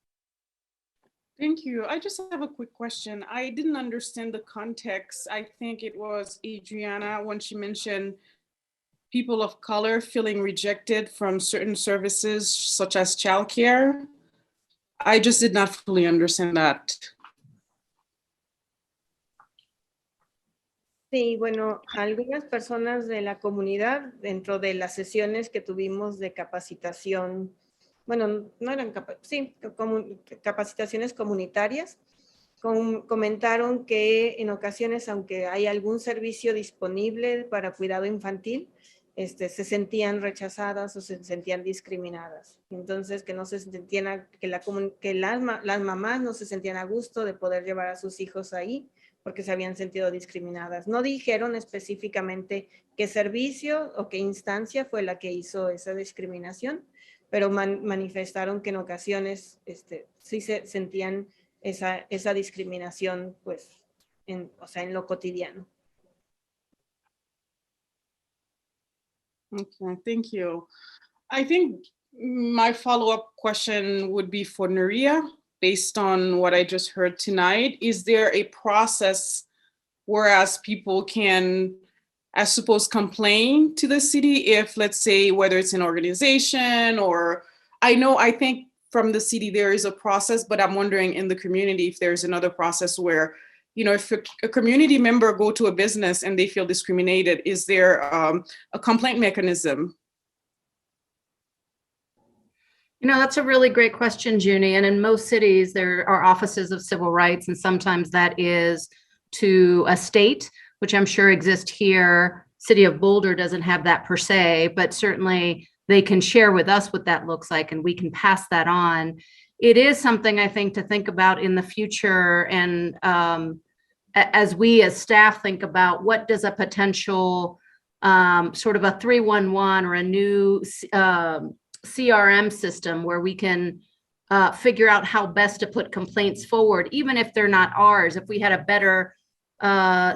Thank you. I just have a quick question. I didn't understand the context. I think it was Adriana when she mentioned people of color feeling rejected from certain services such as childcare. I just did not fully understand that. Sí, bueno, algunas personas de la comunidad dentro de las sesiones que tuvimos de capacitación, bueno, no eran capacitaciones comunitarias, comentaron que en ocasiones, aunque hay algún servicio disponible para cuidado infantil, se sentían rechazadas o se sentían discriminadas. Entonces, que no se sentían, que las mamás no se sentían a gusto de poder llevar a sus hijos ahí porque se habían sentido discriminadas. No dijeron específicamente qué servicio o qué instancia fue la que hizo esa discriminación, pero manifestaron que en ocasiones sí se sentían esa discriminación, pues, en lo cotidiano. Okay, thank you. I think my follow-up question would be for Nuria, based on what I just heard tonight. Is there a process whereas people can, I suppose, complain to the city if, let's say, whether it's an organization or, I think from the city there is a process, but I'm wondering in the community if there's another process where, if a community member go to a business and they feel discriminated, is there a complaint mechanism? That's a really great question, Junie. And in most cities, there are offices of civil rights, and sometimes that is to a state, which I'm sure exists here. City of Boulder doesn't have that per se, but certainly they can share with us what that looks like, and we can pass that on. It is something I think to think about in the future, and as we as staff think about what does a potential sort of a 311 or a new CRM system where we can figure out how best to put complaints forward, even if they're not ours. If we had a better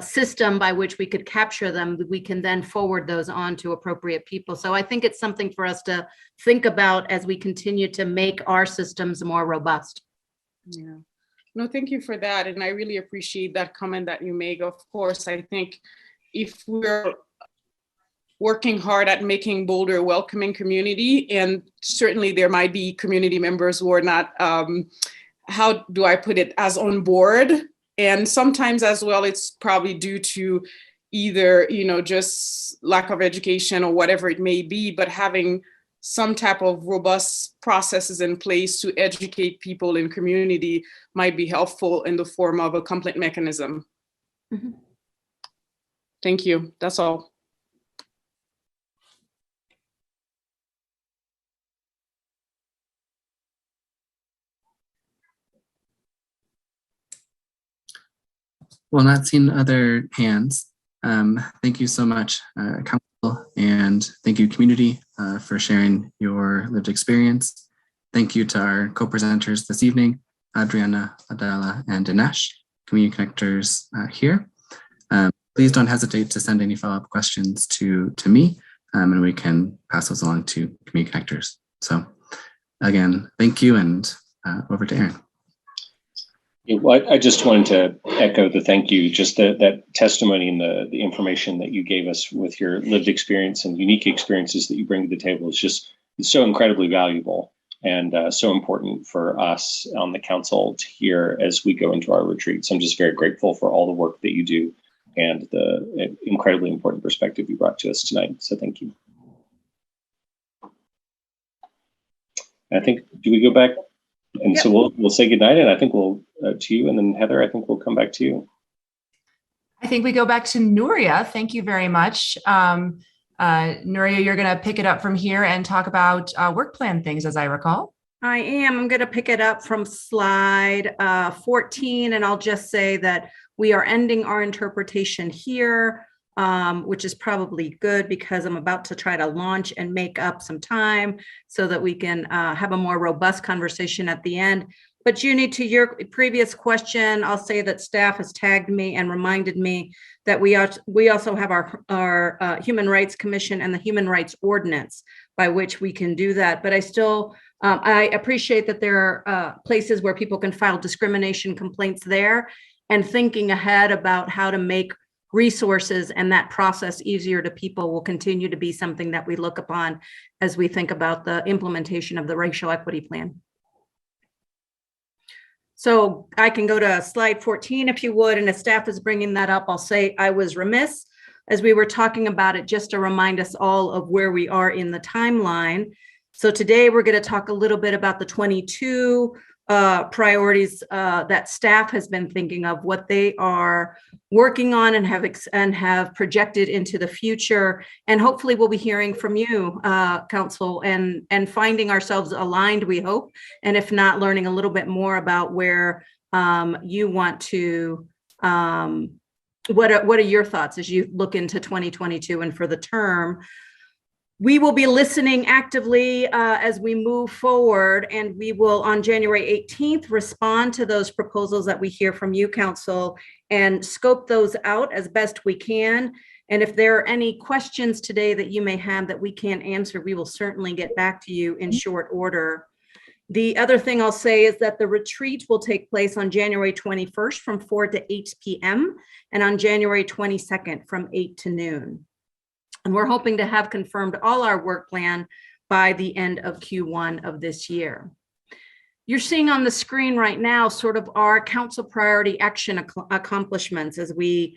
system by which we could capture them, we can then forward those on to appropriate people. So I think it's something for us to think about as we continue to make our systems more robust. Yeah. No, thank you for that. And I really appreciate that comment that you make. Of course, I think if we're working hard at making Boulder a welcoming community, and certainly there might be community members who are not, how do I put it, as on board. And sometimes as well, it's probably due to either, just lack of education or whatever it may be, but having some type of robust processes in place to educate people in community might be helpful in the form of a complaint mechanism. Mm-hmm. Thank you. That's all. Well, not seeing other hands. Thank you so much, Council, and thank you, community, for sharing your lived experience. Thank you to our co-presenters this evening, Adriana, Adela, and Dinesh, community connectors here. Please don't hesitate to send any follow-up questions to me, and we can pass those along to community connectors. So again, thank you, and over to Aaron. Yeah, well, I just wanted to echo the thank you, just that testimony and the information that you gave us with your lived experience and unique experiences that you bring to the table is just so incredibly valuable and so important for us on the council to hear as we go into our retreats. I'm just very grateful for all the work that you do and the incredibly important perspective you brought to us tonight. So thank you. I think, do we go back? And yep. So we'll say goodnight, and I think we'll to you, and then Heather, I think we'll come back to you. I think we go back to Nuria. Thank you very much. Nuria, you're going to pick it up from here and talk about work plan things, as I recall. I am. I'm going to pick it up from slide 14, and I'll just say that we are ending our interpretation here, which is probably good because I'm about to try to launch and make up some time so that we can have a more robust conversation at the end. But Junie, to your previous question, I'll say that staff has tagged me and reminded me that we also have our Human Rights Commission and the Human Rights Ordinance by which we can do that. But I still, I appreciate that there are places where people can file discrimination complaints there, and thinking ahead about how to make resources and that process easier to people will continue to be something that we look upon as we think about the implementation of the racial equity plan. So I can go to slide 14 if you would, and if staff is bringing that up, I'll say I was remiss as we were talking about it, just to remind us all of where we are in the timeline. So today we're going to talk a little bit about the 22 priorities that staff has been thinking of, what they are working on and have projected into the future. And hopefully we'll be hearing from you, Council, and finding ourselves aligned, we hope. And if not, learning a little bit more about where you want to, what are your thoughts as you look into 2022 and for the term. We will be listening actively as we move forward, and we will on January 18th respond to those proposals that we hear from you, Council, and scope those out as best we can. And if there are any questions today that you may have that we can't answer, we will certainly get back to you in short order. The other thing I'll say is that the retreat will take place on January 21st from 4 to 8 p.m. and on January 22nd from 8 to noon. And we're hoping to have confirmed all our work plan by the end of Q1 of this year. You're seeing on the screen right now sort of our council priority action accomplishments as we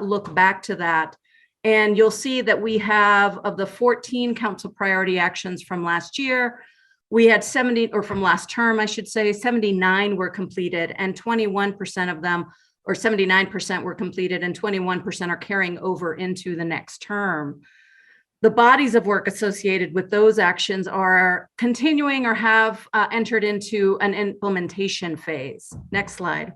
look back to that. And you'll see that we have, of the 14 council priority actions from last year, we had 70, or from last term, I should say, 79 were completed, and 21% of them, or 79% were completed, and 21% are carrying over into the next term. The bodies of work associated with those actions are continuing or have entered into an implementation phase. Next slide.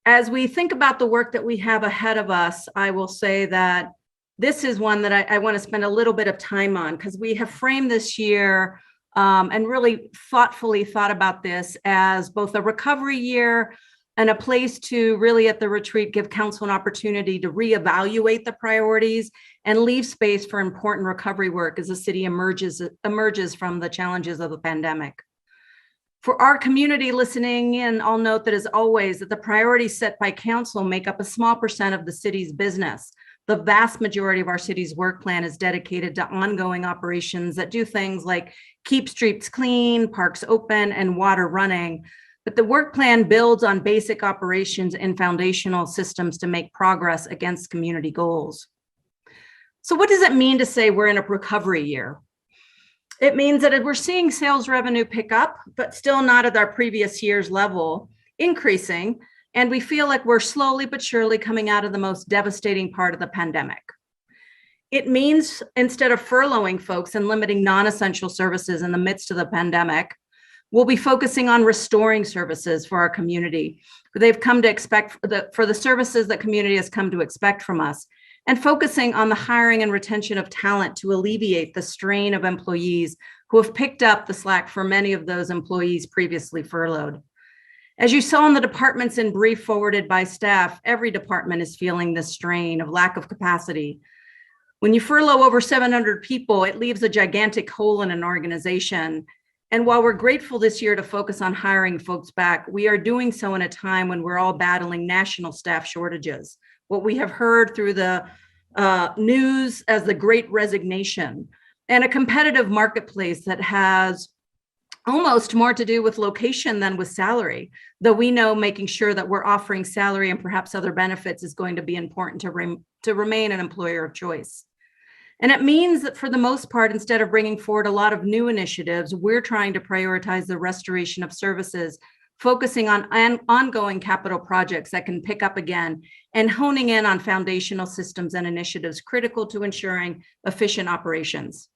As we think about the work that we have ahead of us, I will say that this is one that I want to spend a little bit of time on, because we have framed this year and really thoughtfully thought about this as both a recovery year and a place to really at the retreat give council an opportunity to reevaluate the priorities and leave space for important recovery work as the city emerges from the challenges of the pandemic. For our community listening in, I'll note that as always that the priorities set by council make up a small percent of the city's business. The vast majority of our city's work plan is dedicated to ongoing operations that do things like keep streets clean, parks open, and water running. But the work plan builds on basic operations and foundational systems to make progress against community goals. So what does it mean to say we're in a recovery year? It means that we're seeing sales revenue pick up, but still not at our previous year's level, increasing. And we feel like we're slowly but surely coming out of the most devastating part of the pandemic. It means instead of furloughing folks and limiting non-essential services in the midst of the pandemic, We'll be focusing on restoring services for our community. They've come to expect for the services that community has come to expect from us, and focusing on the hiring and retention of talent to alleviate the strain of employees who have picked up the slack for many of those employees previously furloughed. As you saw in the departments in brief forwarded by staff, every department is feeling this strain of lack of capacity. When you furlough over 700 people, it leaves a gigantic hole in an organization. And while we're grateful this year to focus on hiring folks back, we are doing so in a time when we're all battling national staff shortages. What we have heard through the news as the Great Resignation, and a competitive marketplace that has almost more to do with location than with salary, though we know making sure that we're offering salary and perhaps other benefits is going to be important to remain an employer of choice. And it means that for the most part, instead of bringing forward a lot of new initiatives, we're trying to prioritize the restoration of services, focusing on ongoing capital projects that can pick up again, and honing in on foundational systems and initiatives critical to ensuring efficient operations.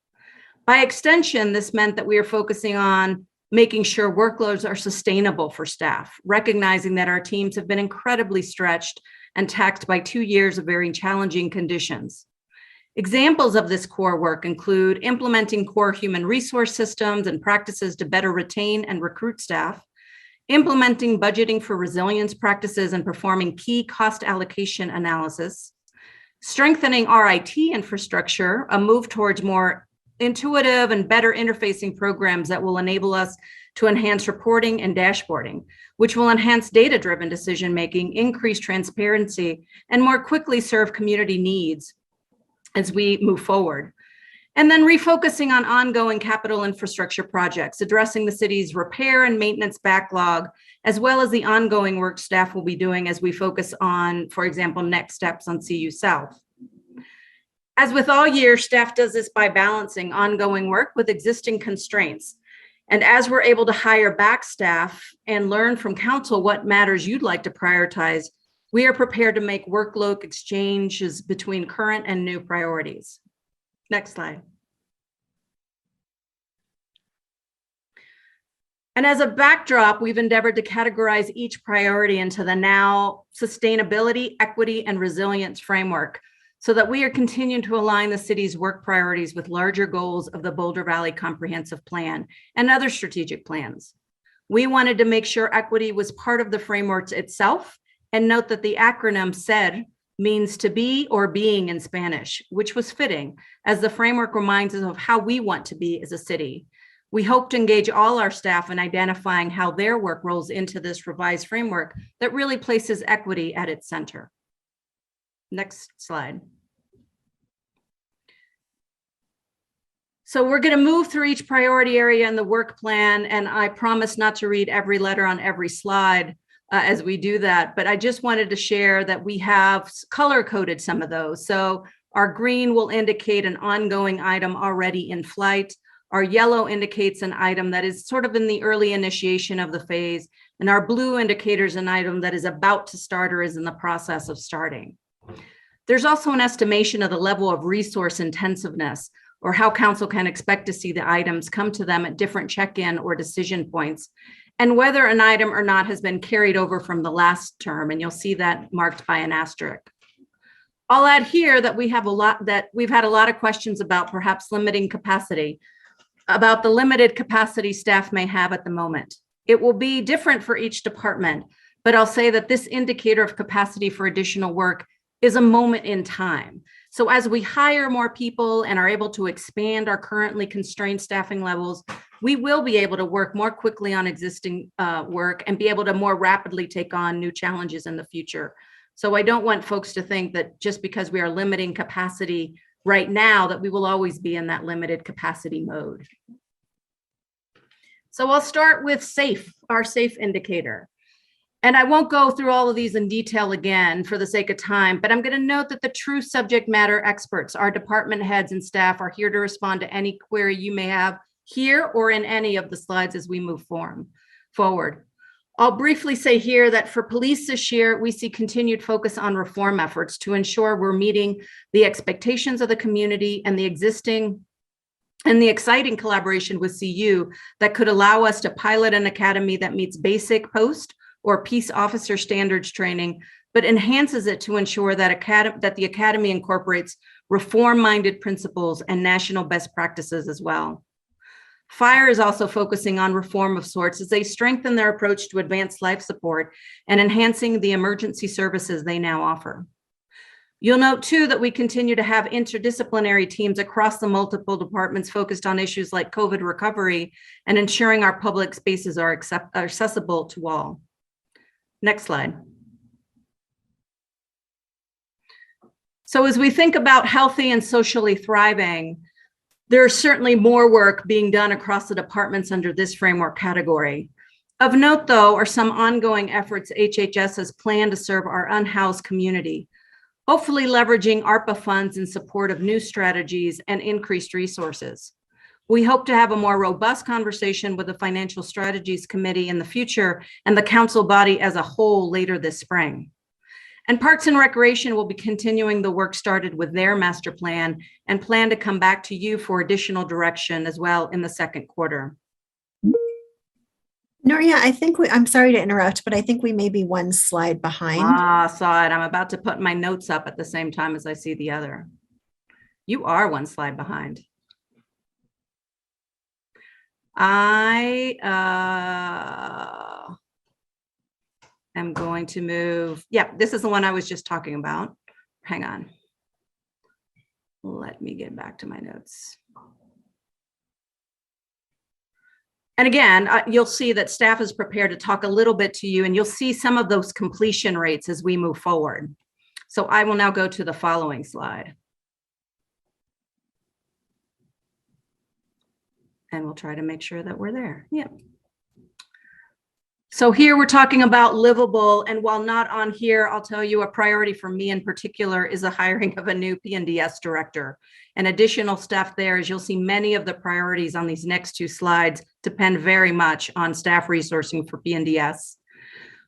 By extension, this meant that we are focusing on making sure workloads are sustainable for staff, recognizing that our teams have been incredibly stretched and taxed by 2 years of very challenging conditions. Examples of this core work include implementing core human resource systems and practices to better retain and recruit staff, implementing budgeting for resilience practices and performing key cost allocation analysis, strengthening our IT infrastructure, a move towards more intuitive and better interfacing programs that will enable us to enhance reporting and dashboarding, which will enhance data-driven decision-making, increase transparency, and more quickly serve community needs as we move forward. And then refocusing on ongoing capital infrastructure projects, addressing the city's repair and maintenance backlog, as well as the ongoing work staff will be doing as we focus on, for example, next steps on CU South. As with all years, staff does this by balancing ongoing work with existing constraints. And as we're able to hire back staff and learn from council what matters you'd like to prioritize, we are prepared to make workload exchanges between current and new priorities. Next slide. And as a backdrop, we've endeavored to categorize each priority into the now sustainability, equity, and resilience framework so that we are continuing to align the city's work priorities with larger goals of the Boulder Valley Comprehensive Plan and other strategic plans. We wanted to make sure equity was part of the framework itself, and note that the acronym SED means to be or being in Spanish, which was fitting as the framework reminds us of how we want to be as a city. We hope to engage all our staff in identifying how their work rolls into this revised framework that really places equity at its center. Next slide. So we're going to move through each priority area in the work plan, and I promise not to read every letter on every slide as we do that, but I just wanted to share that we have color-coded some of those. So our green will indicate an ongoing item already in flight. Our yellow indicates an item that is sort of in the early initiation of the phase, and our blue indicates an item that is about to start or is in the process of starting. There's also an estimation of the level of resource intensiveness, or how council can expect to see the items come to them at different check-in or decision points, and whether an item or not has been carried over from the last term, and you'll see that marked by an asterisk. I'll add here that we've had a lot of questions about perhaps limiting capacity, about the limited capacity staff may have at the moment. It will be different for each department, but I'll say that this indicator of capacity for additional work is a moment in time. So as we hire more people and are able to expand our currently constrained staffing levels, we will be able to work more quickly on existing work and be able to more rapidly take on new challenges in the future. So I don't want folks to think that just because we are limiting capacity right now, that we will always be in that limited capacity mode. So I'll start with SAFE, our SAFE indicator. And I won't go through all of these in detail again for the sake of time, but I'm going to note that the true subject matter experts, our department heads and staff, are here to respond to any query you may have here or in any of the slides as we move forward. I'll briefly say here that for police this year, we see continued focus on reform efforts to ensure we're meeting the expectations of the community and the existing and the exciting collaboration with CU that could allow us to pilot an academy that meets basic post or peace officer standards training, but enhances it to ensure that the academy incorporates reform-minded principles and national best practices as well. Fire is also focusing on reform of sorts as they strengthen their approach to advanced life support and enhancing the emergency services they now offer. You'll note too that we continue to have interdisciplinary teams across the multiple departments focused on issues like COVID recovery and ensuring our public spaces are accessible to all. Next slide. So as we think about healthy and socially thriving, there's certainly more work being done across the departments under this framework category. Of note, though, are some ongoing efforts HHS has planned to serve our unhoused community, hopefully leveraging ARPA funds in support of new strategies and increased resources. We hope to have a more robust conversation with the Financial Strategies Committee in the future and the council body as a whole later this spring. And Parks and Recreation will be continuing the work started with their master plan and plan to come back to you for additional direction as well in the second quarter. Nuria, I think I'm sorry to interrupt, but I think we may be one slide behind. Saw it. I'm about to put my notes up at the same time as I see the other. You are one slide behind. I am going to move. Yeah, this is the one I was just talking about. Hang on. Let me get back to my notes. And again, you'll see that staff is prepared to talk a little bit to you, and you'll see some of those completion rates as we move forward. So I will now go to the following slide. And we'll try to make sure that we're there. Yep. So here we're talking about livable, and while not on here, I'll tell you a priority for me in particular is the hiring of a new P&DS director. And additional staff there, as you'll see, many of the priorities on these next two slides depend very much on staff resourcing for P&DS.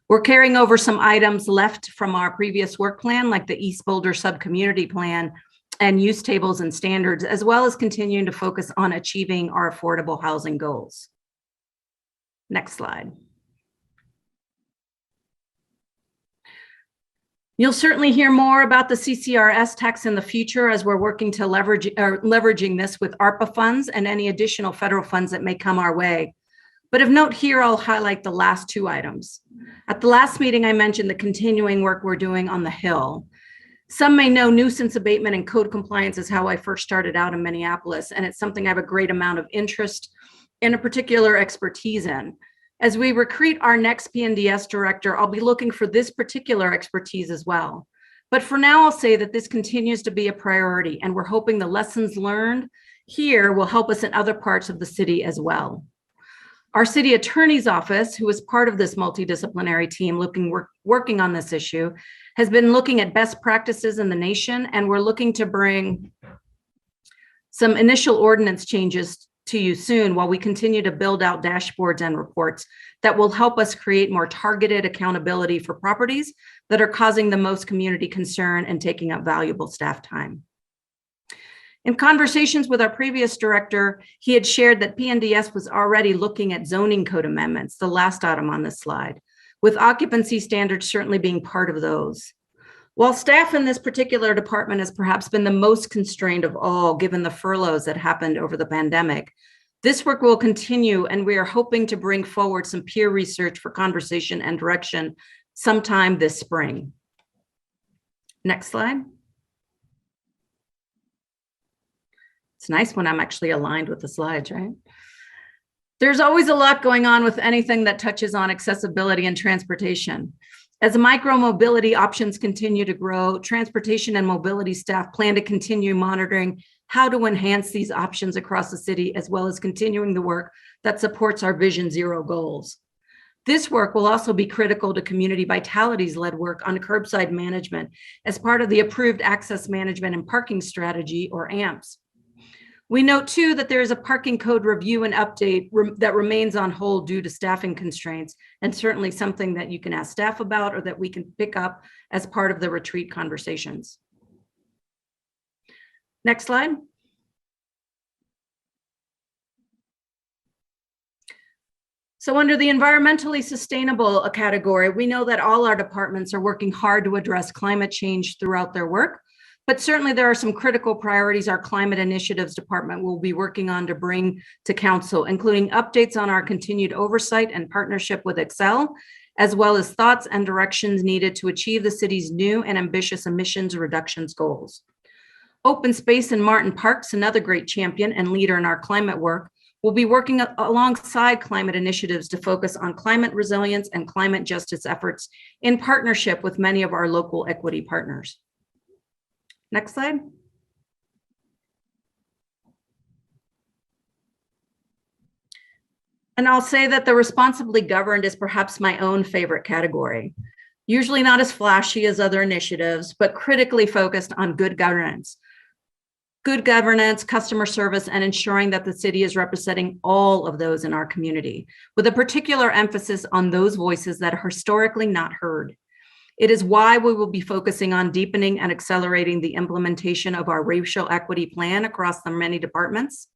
We're carrying over some items left from our previous work plan, like the East Boulder Subcommunity Plan and use tables and standards, as well as continuing to focus on achieving our affordable housing goals. Next slide. You'll certainly hear more about the CCRS tax in the future as we're working to leveraging this with ARPA funds and any additional federal funds that may come our way. But of note here, I'll highlight the last two items. At the last meeting, I mentioned the continuing work we're doing on the Hill. Some may know nuisance abatement and code compliance is how I first started out in Minneapolis, and it's something I have a great amount of interest and a particular expertise in. As we recruit our next P&DS director, I'll be looking for this particular expertise as well. But for now, I'll say that this continues to be a priority, and we're hoping the lessons learned here will help us in other parts of the city as well. Our city attorney's office, who is part of this multidisciplinary team working on this issue, has been looking at best practices in the nation, and we're looking to bring some initial ordinance changes to you soon while we continue to build out dashboards and reports that will help us create more targeted accountability for properties that are causing the most community concern and taking up valuable staff time. In conversations with our previous director, he had shared that P&DS was already looking at zoning code amendments, the last item on this slide, with occupancy standards certainly being part of those. While staff in this particular department has perhaps been the most constrained of all, given the furloughs that happened over the pandemic, this work will continue, and we are hoping to bring forward some peer research for conversation and direction sometime this spring. Next slide. It's nice when I'm actually aligned with the slides, right? There's always a lot going on with anything that touches on accessibility and transportation. As micro-mobility options continue to grow, transportation and mobility staff plan to continue monitoring how to enhance these options across the city, as well as continuing the work that supports our Vision Zero goals. This work will also be critical to Community Vitality's led work on curbside management as part of the approved access management and parking strategy, or AMPS. We note too that there is a parking code review and update that remains on hold due to staffing constraints, and certainly something that you can ask staff about or that we can pick up as part of the retreat conversations. Next slide. So under the environmentally sustainable category, we know that all our departments are working hard to address climate change throughout their work, but certainly there are some critical priorities our climate initiatives department will be working on to bring to council, including updates on our continued oversight and partnership with Excel, as well as thoughts and directions needed to achieve the city's new and ambitious emissions reductions goals. Open Space and Martin Parks, another great champion and leader in our climate work, will be working alongside climate initiatives to focus on climate resilience and climate justice efforts in partnership with many of our local equity partners. Next slide. And I'll say that the responsibly governed is perhaps my own favorite category. Usually not as flashy as other initiatives, but critically focused on good governance. Good governance, customer service, and ensuring that the city is representing all of those in our community, with a particular emphasis on those voices that are historically not heard. It is why we will be focusing on deepening and accelerating the implementation of our racial equity plan across the many departments.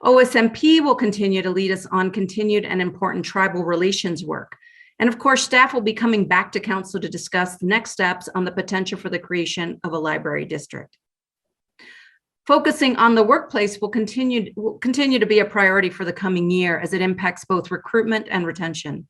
OSMP will continue to lead us on continued and important tribal relations work. And of course, staff will be coming back to council to discuss the next steps on the potential for the creation of a library district. Focusing on the workplace will continue to be a priority for the coming year as it impacts both recruitment and retention.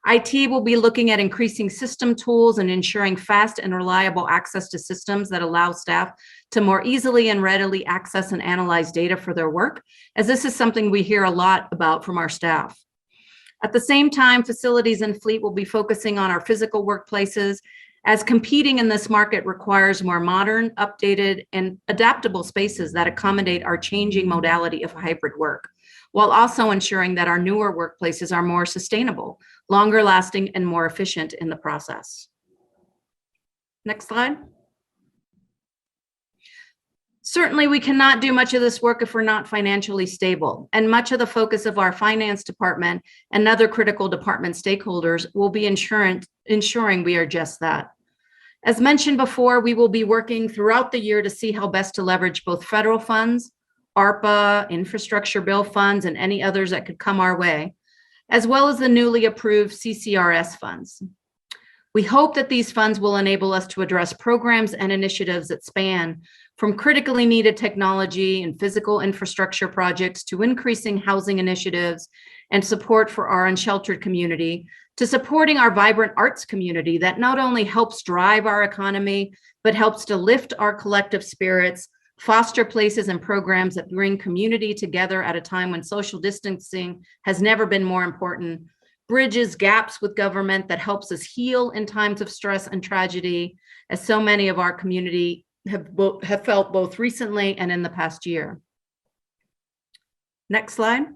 IT will be looking at increasing system tools and ensuring fast and reliable access to systems that allow staff to more easily and readily access and analyze data for their work, as this is something we hear a lot about from our staff. At the same time, facilities and fleet will be focusing on our physical workplaces, as competing in this market requires more modern, updated, and adaptable spaces that accommodate our changing modality of hybrid work, while also ensuring that our newer workplaces are more sustainable, longer lasting, and more efficient in the process. Next slide. Certainly, we cannot do much of this work if we're not financially stable, and much of the focus of our finance department and other critical department stakeholders will be ensuring we are just that. As mentioned before, we will be working throughout the year to see how best to leverage both federal funds, ARPA, infrastructure bill funds, and any others that could come our way, as well as the newly approved CCRS funds. We hope that these funds will enable us to address programs and initiatives that span from critically needed technology and physical infrastructure projects to increasing housing initiatives and support for our unsheltered community, to supporting our vibrant arts community that not only helps drive our economy, but helps to lift our collective spirits, foster places and programs that bring community together at a time when social distancing has never been more important, bridges gaps with government that helps us heal in times of stress and tragedy, as so many of our community have felt both recently and in the past year. Next slide.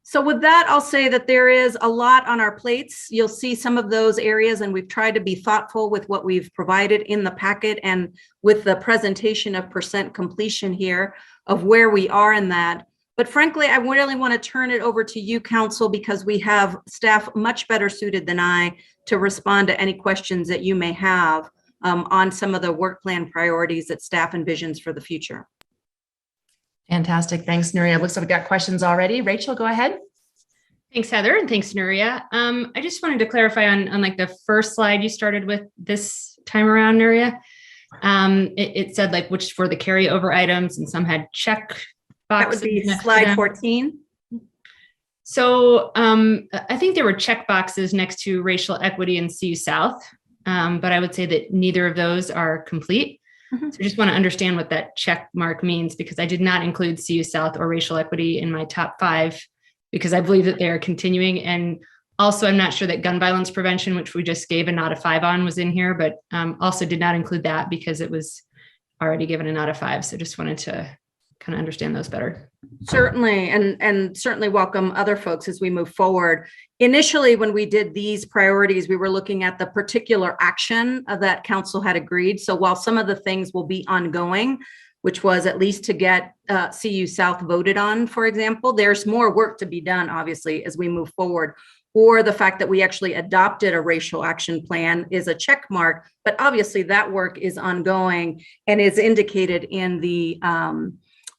So with that, I'll say that there is a lot on our plates. You'll see some of those areas, and we've tried to be thoughtful with what we've provided in the packet and with the presentation of percent completion here of where we are in that. But frankly, I really want to turn it over to you, Council, because we have staff much better suited than I to respond to any questions that you may have on some of the work plan priorities that staff envisions for the future. Fantastic. Thanks, Nuria. Looks like we've got questions already. Rachel, go ahead. Thanks, Heather, and thanks, Nuria. I just wanted to clarify on like the first slide you started with this time around, Nuria. It said like which were the carryover items, and some had check boxes. That would be slide 14. So I think there were check boxes next to racial equity and CU South, but I would say that neither of those are complete. So I just want to understand what that check mark means, because I did not include CU South or racial equity in my top 5, because I believe that they are continuing. And also, I'm not sure that gun violence prevention, which we just gave a not a 5 on, was in here, but also did not include that because it was already given a not a 5. So just wanted to kind of understand those better. Certainly, and certainly welcome other folks as we move forward. Initially, when we did these priorities, we were looking at the particular action that council had agreed. So while some of the things will be ongoing, which was at least to get CU South voted on, for example, there's more work to be done, obviously, as we move forward. Or the fact that we actually adopted a racial action plan is a check mark, but obviously that work is ongoing and is indicated in the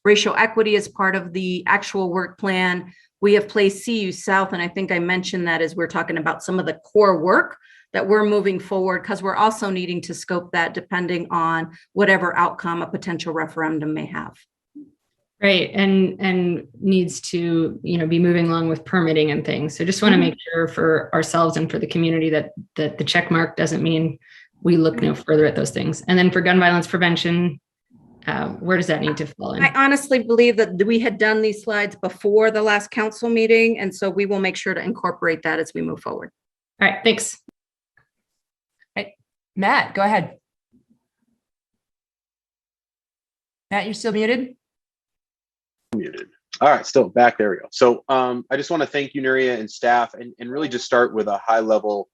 racial equity as part of the actual work plan. we have placed CU South, and I think I mentioned that as we're talking about some of the core work that we're moving forward, because we're also needing to scope that depending on whatever outcome a potential referendum may have. Right, and needs to be moving along with permitting and things. So just want to make sure for ourselves and for the community that the check mark doesn't mean we look no further at those things. And then for gun violence prevention, where does that need to fall in? I honestly believe that we had done these slides before the last council meeting, and so we will make sure to incorporate that as we move forward. All right, thanks. All right, Matt, go ahead. Matt, you're still muted. Muted. All right, still back. There we go. So I just want to thank you, Nuria, and staff, and really just start with a high level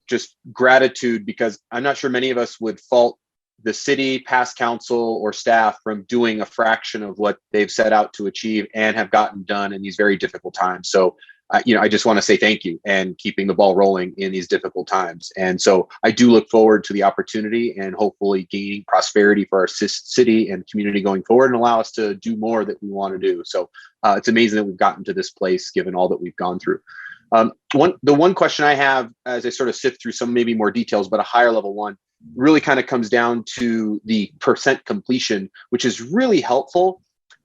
just gratitude, because I'm not sure many of us would fault the city, past council, or staff from doing a fraction of what they've set out to achieve and have gotten done in these very difficult times. So I just want to say thank you and keeping the ball rolling in these difficult times. And so I do look forward to the opportunity and hopefully gaining prosperity for our city and community going forward and allow us to do more that we want to do. So it's amazing that we've gotten to this place given all that we've gone through. The one question I have as I sort of sift through some maybe more details, but a higher level one, really kind of comes down to the percent completion, which is really helpful.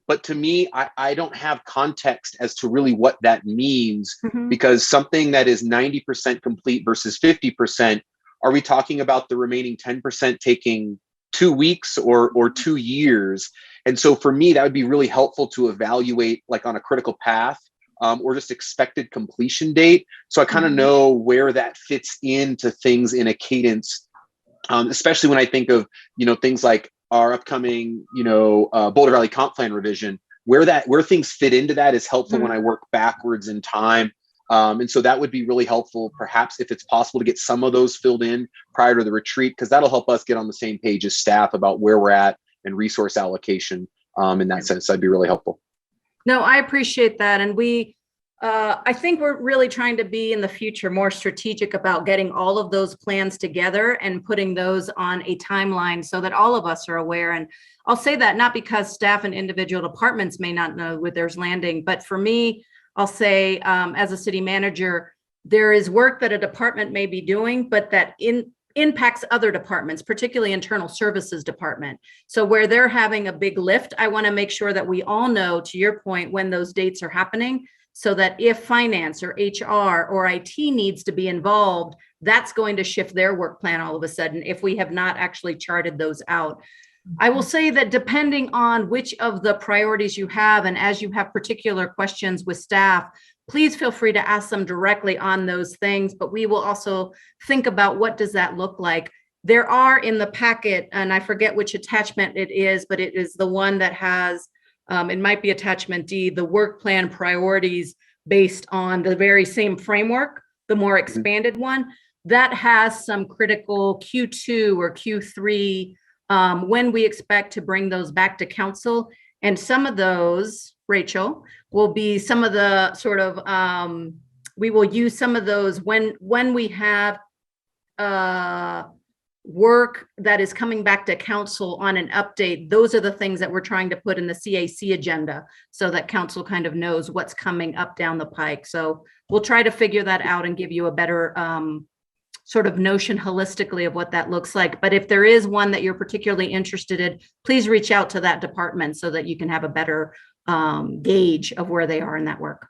But to me, I don't have context as to really what that means, because something that is 90% complete versus 50%, are we talking about the remaining 10% taking 2 weeks or 2 years? And so for me, that would be really helpful to evaluate, like on a critical path or just expected completion date. So I kind of know where that fits into things in a cadence, especially when I think of, things like our upcoming, Boulder Valley Comp Plan revision, where things fit into that is helpful when I work backwards in time. And so that would be really helpful, perhaps if it's possible to get some of those filled in prior to the retreat, because that'll help us get on the same page as staff about where we're at and resource allocation. In that sense, that'd be really helpful. No, I appreciate that. And I think we're really trying to be in the future more strategic about getting all of those plans together and putting those on a timeline so that all of us are aware. And I'll say that not because staff and individual departments may not know where there's landing, but for me, I'll say as a city manager, there is work that a department may be doing, but that impacts other departments, particularly internal services department. So where they're having a big lift, I want to make sure that we all know, to your point, when those dates are happening, so that if finance or HR or IT needs to be involved, that's going to shift their work plan all of a sudden if we have not actually charted those out. I will say that depending on which of the priorities you have, and as you have particular questions with staff, please feel free to ask them directly on those things, but we will also think about what does that look like. There are in the packet, and I forget which attachment it is, but it is the one that has, it might be attachment D, the work plan priorities based on the very same framework, the more expanded one, that has some critical Q2 or Q3 when we expect to bring those back to council. And some of those, Rachel, will be some of the sort of, we will use some of those when we have work that is coming back to council on an update. Those are the things that we're trying to put in the CAC agenda so that council kind of knows what's coming up down the pike. So we'll try to figure that out and give you a better sort of notion holistically of what that looks like. But if there is one that you're particularly interested in, please reach out to that department so that you can have a better gauge of where they are in that work.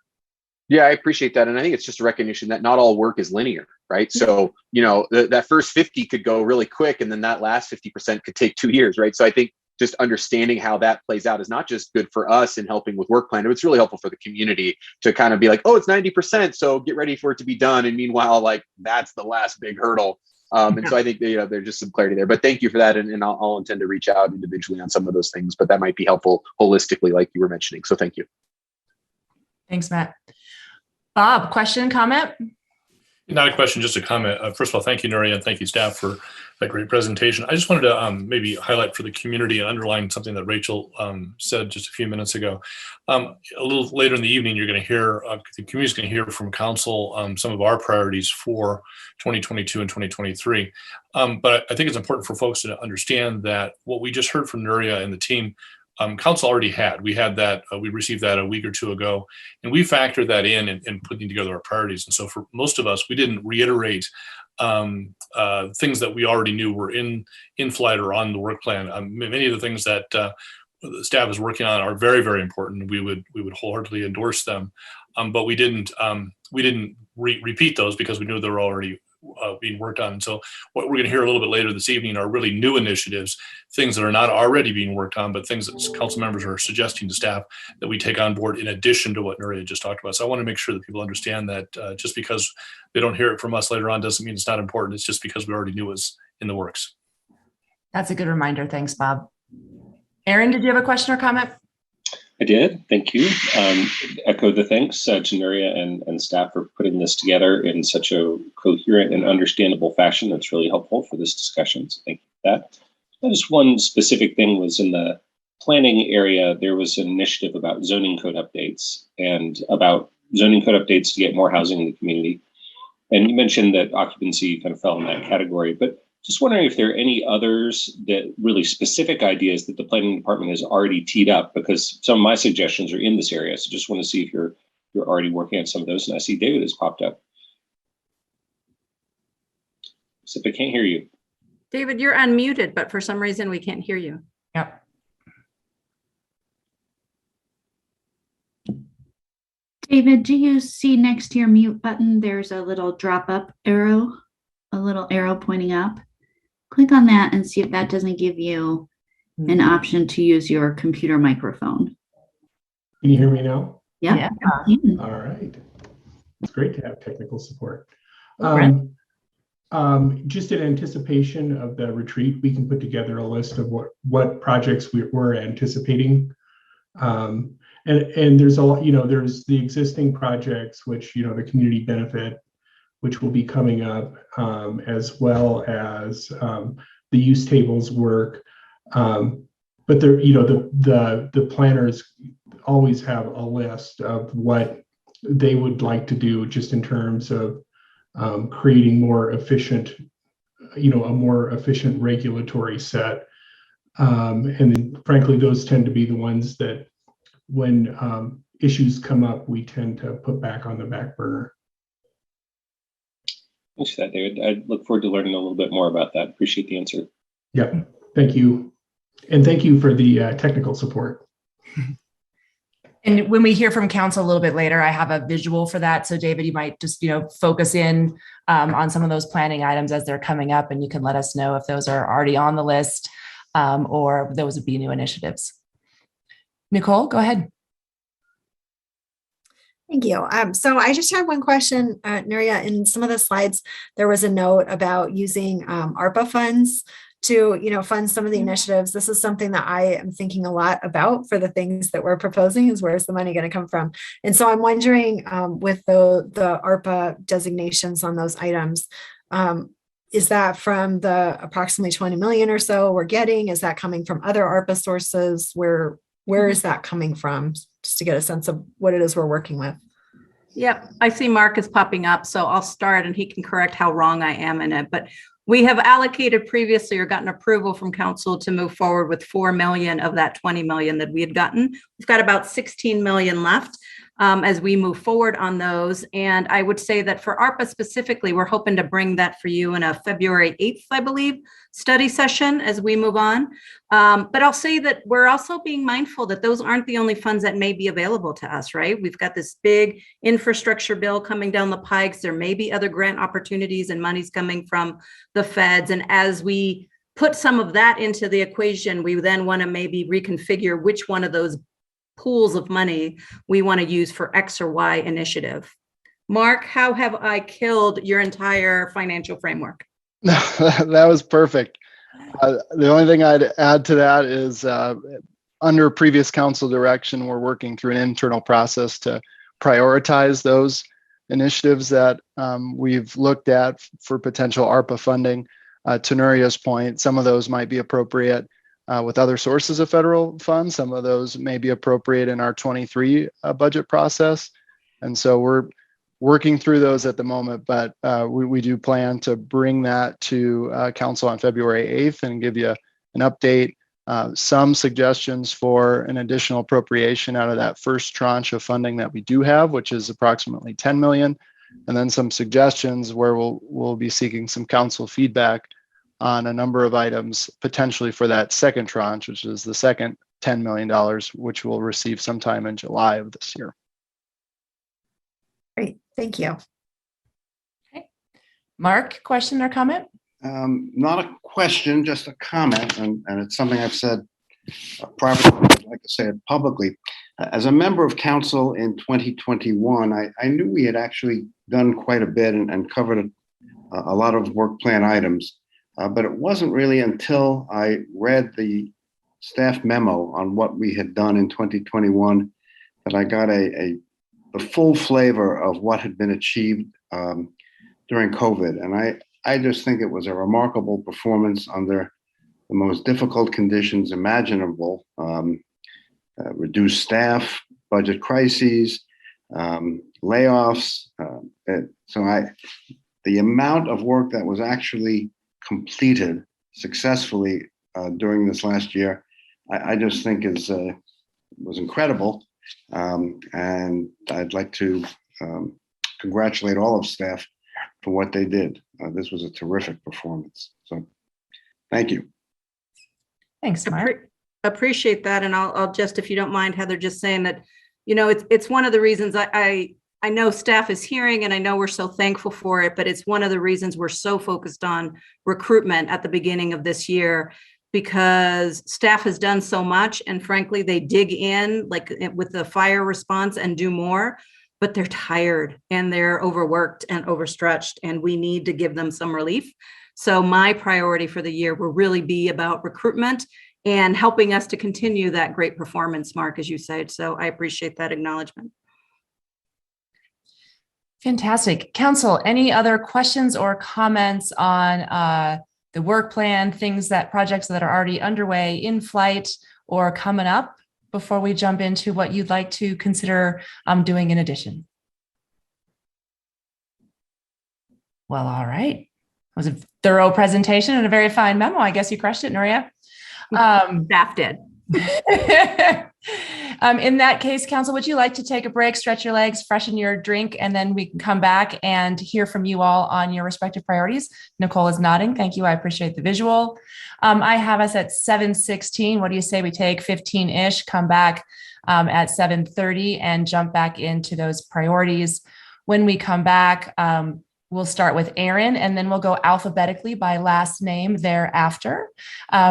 Yeah, I appreciate that. And I think it's just a recognition that not all work is linear, right? So, that first 50 could go really quick, and then that last 50% could take 2 years, right? So I think just understanding how that plays out is not just good for us in helping with work plan, it's really helpful for the community to kind of be like, oh, it's 90%, so get ready for it to be done. And meanwhile, like, that's the last big hurdle. And so I think, there's just some clarity there. But thank you for that. And I'll intend to reach out individually on some of those things, but that might be helpful holistically, like you were mentioning. So thank you. Thanks, Matt. Bob, question, comment? Not a question, just a comment. First of all, thank you, Nuria, and thank you, staff, for that great presentation. I just wanted to maybe highlight for the community and underline something that Rachel said just a few minutes ago. A little later in the evening, you're going to hear, the community's going to hear from council some of our priorities for 2022 and 2023. But I think it's important for folks to understand that what we just heard from Nuria and the team council already had. We had that, we received that a week or two ago, and we factored that in putting together our priorities. And so for most of us, we didn't reiterate things that we already knew were in flight or on the work plan. Many of the things that the staff is working on are very, very important. We would wholeheartedly endorse them, but we didn't repeat those because we knew they were already being worked on. And so what we're going to hear a little bit later this evening are really new initiatives, things that are not already being worked on, but things that council members are suggesting to staff that we take on board in addition to what Nuria just talked about. So I want to make sure that people understand that just because they don't hear it from us later on doesn't mean it's not important. It's just because we already knew it was in the works. That's a good reminder. Thanks, Bob. Aaron, did you have a question or comment? I did. Thank you. Echo the thanks to Nuria and staff for putting this together in such a coherent and understandable fashion. That's really helpful for this discussion. So thank you for that. Just one specific thing was in the planning area, there was an initiative about zoning code updates to get more housing in the community. And you mentioned that occupancy kind of fell in that category, but just wondering if there are any others that really specific ideas that the planning department has already teed up, because some of my suggestions are in this area. So just want to see if you're already working on some of those. And I see David has popped up. Except I can't hear you. David, you're unmuted, but for some reason we can't hear you. Yep. David, do you see next to your mute button, there's a little drop up arrow, a little arrow pointing up? Click on that and see if that doesn't give you an option to use your computer microphone. Can you hear me now? Yeah. All right. It's great to have technical support. Just in anticipation of the retreat, we can put together a list of what projects we're anticipating. And there's a lot, there's the existing projects, which, the community benefit, which will be coming up, as well as the use tables work. But there, the planners always have a list of what they would like to do, just in terms of creating more efficient, a more efficient regulatory set. And then, frankly, those tend to be the ones that, when issues come up, we tend to put back on the back burner. Thanks for that, David. I look forward to learning a little bit more about that. Appreciate the answer. Yep. Thank you. And thank you for the technical support. And when we hear from council a little bit later, I have a visual for that. So David, you might just, focus in on some of those planning items as they're coming up, and you can let us know if those are already on the list or those would be new initiatives. Nicole, go ahead. Thank you. So I just had one question, Nuria. In some of the slides, there was a note about using ARPA funds to, fund some of the initiatives. This is something that I am thinking a lot about for the things that we're proposing, is where's the money going to come from? And so I'm wondering, with the ARPA designations on those items, is that from the approximately 20 million or so we're getting? Is that coming from other ARPA sources? Where is that coming from? Just to get a sense of what it is we're working with. Yep, I see Mark is popping up, so I'll start and he can correct how wrong I am in it. But we have allocated previously or gotten approval from council to move forward with 4 million of that 20 million that we had gotten. We've got about 16 million left as we move forward on those. And I would say that for ARPA specifically, we're hoping to bring that for you in a February 8th, I believe, study session as we move on. But I'll say that we're also being mindful that those aren't the only funds that may be available to us, right? We've got this big infrastructure bill coming down the pikes. There may be other grant opportunities and monies coming from the feds. And as we put some of that into the equation, we then want to maybe reconfigure which one of those pools of money we want to use for X or Y initiative. Mark, how have I killed your entire financial framework? That was perfect. The only thing I'd add to that is under previous council direction, we're working through an internal process to prioritize those initiatives that we've looked at for potential ARPA funding. To Nuria's point, some of those might be appropriate with other sources of federal funds. Some of those may be appropriate in our 23 budget process. And so we're working through those at the moment, but we do plan to bring that to council on February 8th and give you an update some suggestions for an additional appropriation out of that first tranche of funding that we do have, which is approximately 10 million, and then some suggestions where we'll be seeking some council feedback on a number of items potentially for that second tranche, which is the second $10 million, which we'll receive sometime in July of this year. Great, thank you. Okay. Mark, question or comment? Not a question, just a comment, and it's something I've said privately, I'd like to say it publicly. As a member of council in 2021, I knew we had actually done quite a bit and covered a lot of work plan items, but it wasn't really until I read the staff memo on what we had done in 2021 that I got the full flavor of what had been achieved during COVID. And I just think it was a remarkable performance under the most difficult conditions imaginable, reduced staff, budget crises, layoffs. The amount of work that was actually completed successfully during this last year, I just think was incredible. And I'd like to congratulate all of staff for what they did. This was a terrific performance. So thank you. Thanks, Mark. Appreciate that. And I'll just, if you don't mind, Heather, just saying that, you know, it's one of the reasons I know staff is hearing, and I know we're so thankful for it, but it's one of the reasons we're so focused on recruitment at the beginning of this year, because staff has done so much, and frankly, they dig in like with the fire response and do more, but they're tired and they're overworked and overstretched, and we need to give them some relief. So my priority for the year will really be about recruitment and helping us to continue that great performance, Mark, as you said. So I appreciate that acknowledgement. Fantastic. Council, any other questions or comments on the work plan, projects that are already underway, in flight, or coming up before we jump into what you'd like to consider doing in addition? Well, all right. It was a thorough presentation and a very fine memo. I guess you crushed it, Nuria. Staff did. In that case, Council, would you like to take a break, stretch your legs, freshen your drink, and then we can come back and hear from you all on your respective priorities? Nicole is nodding. Thank you. I appreciate the visual. I have us at 7:16. What do you say we take 15-ish, come back at 7:30 and jump back into those priorities? When we come back, we'll start with Aaron, and then we'll go alphabetically by last name thereafter.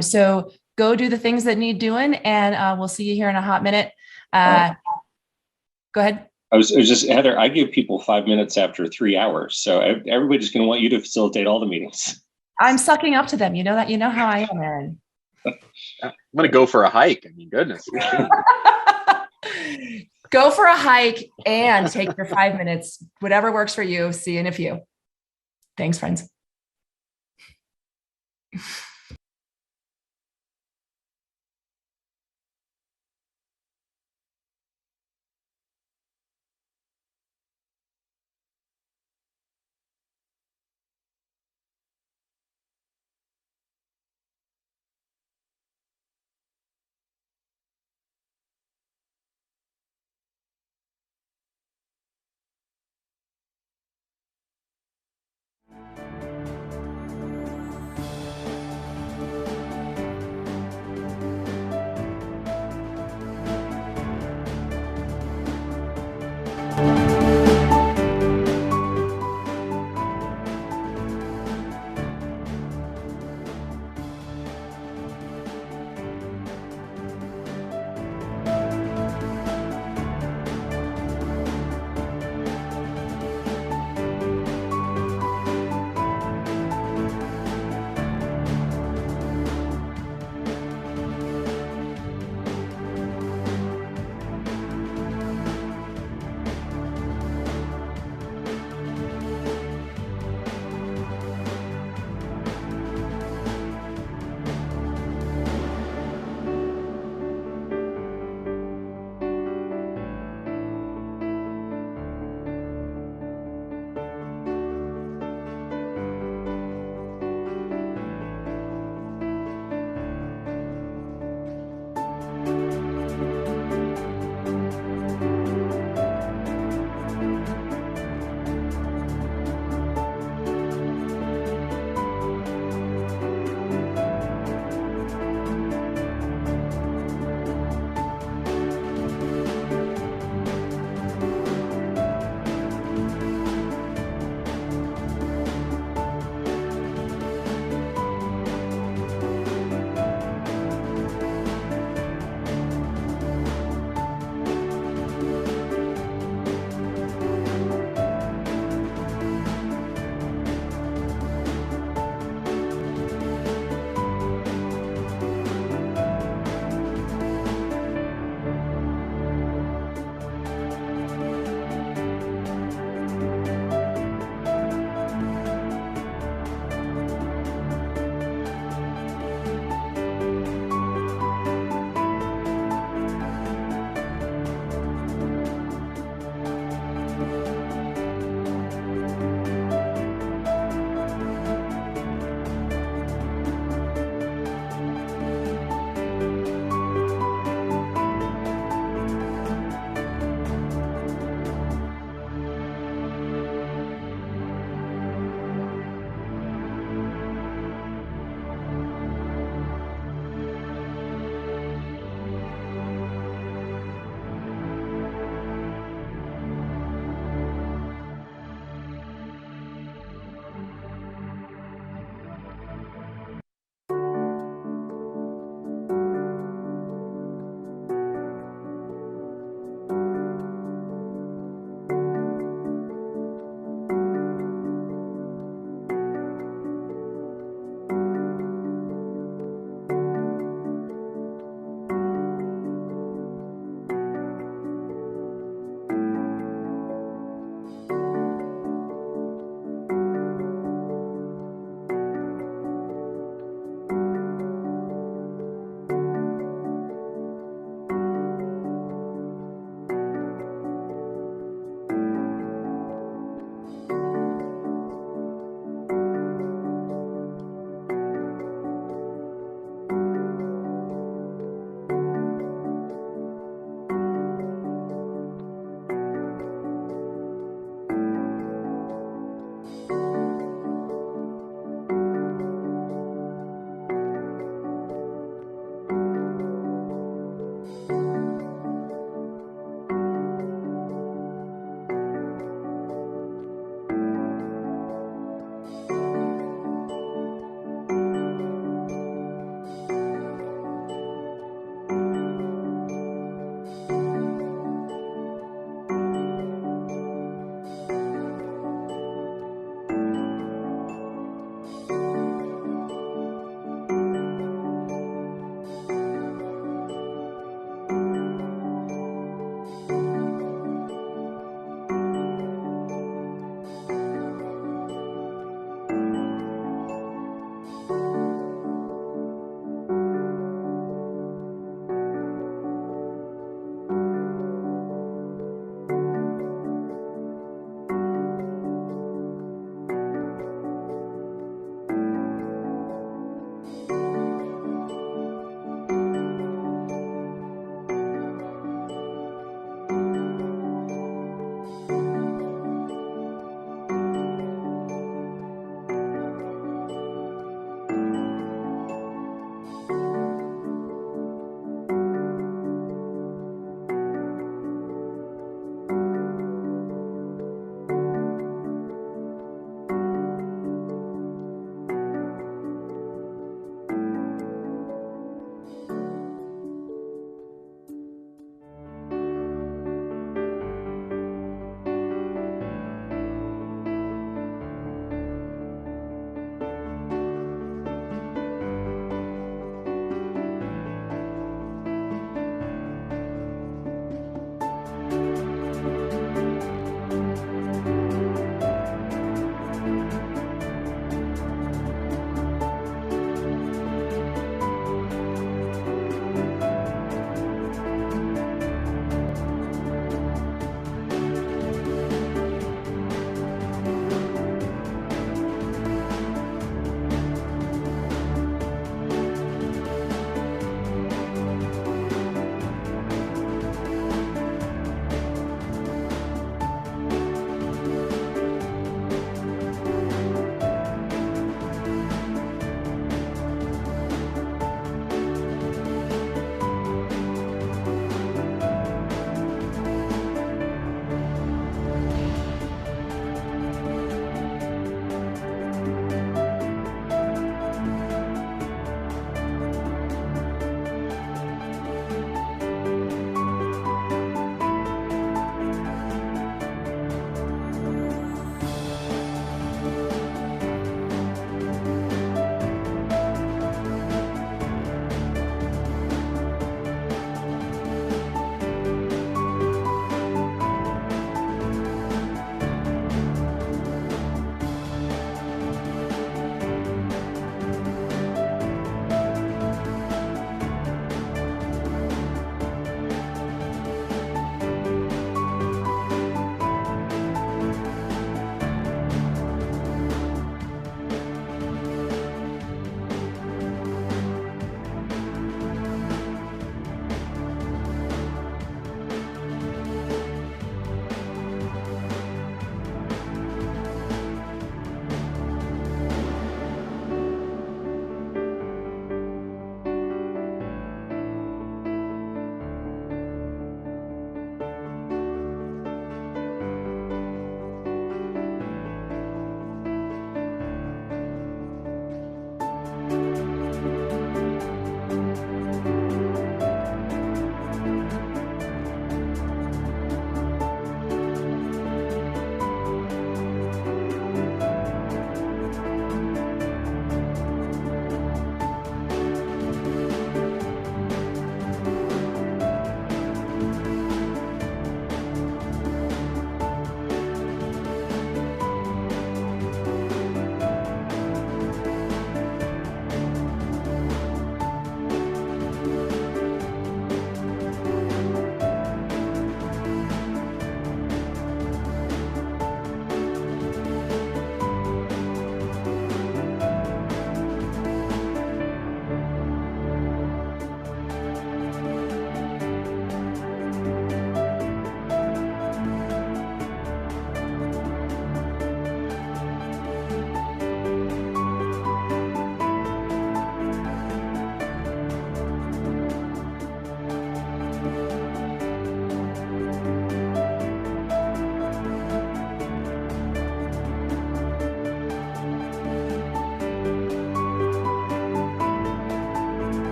So go do the things that need doing, and we'll see you here in a hot minute. Go ahead. I was just, Heather, I give people 5 minutes after 3 hours. So everybody's going to want you to facilitate all the meetings. I'm sucking up to them. You know that. You know how I am, Aaron. I'm going to go for a hike. I mean, goodness. Go for a hike and take your 5 minutes, whatever works for you. See you in a few. Thanks, friends.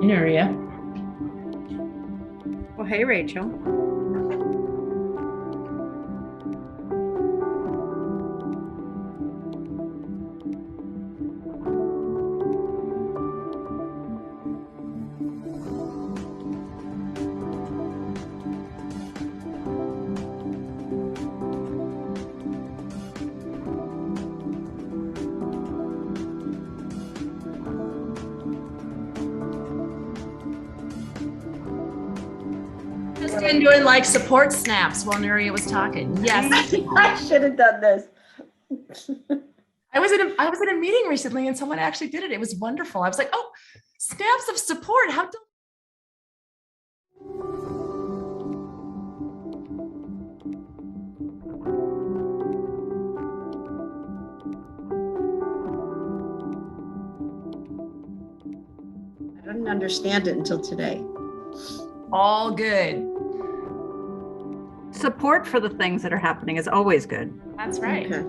Nuria. Well, hey, Rachel. Just been doing like support snaps while Nuria was talking. Yes. I should have done this. I was in a meeting recently and someone actually did it. It was wonderful. I was like, oh, snaps of support. How I didn't understand it until today. all good. Support for the things that are happening is always good. That's right. Okay.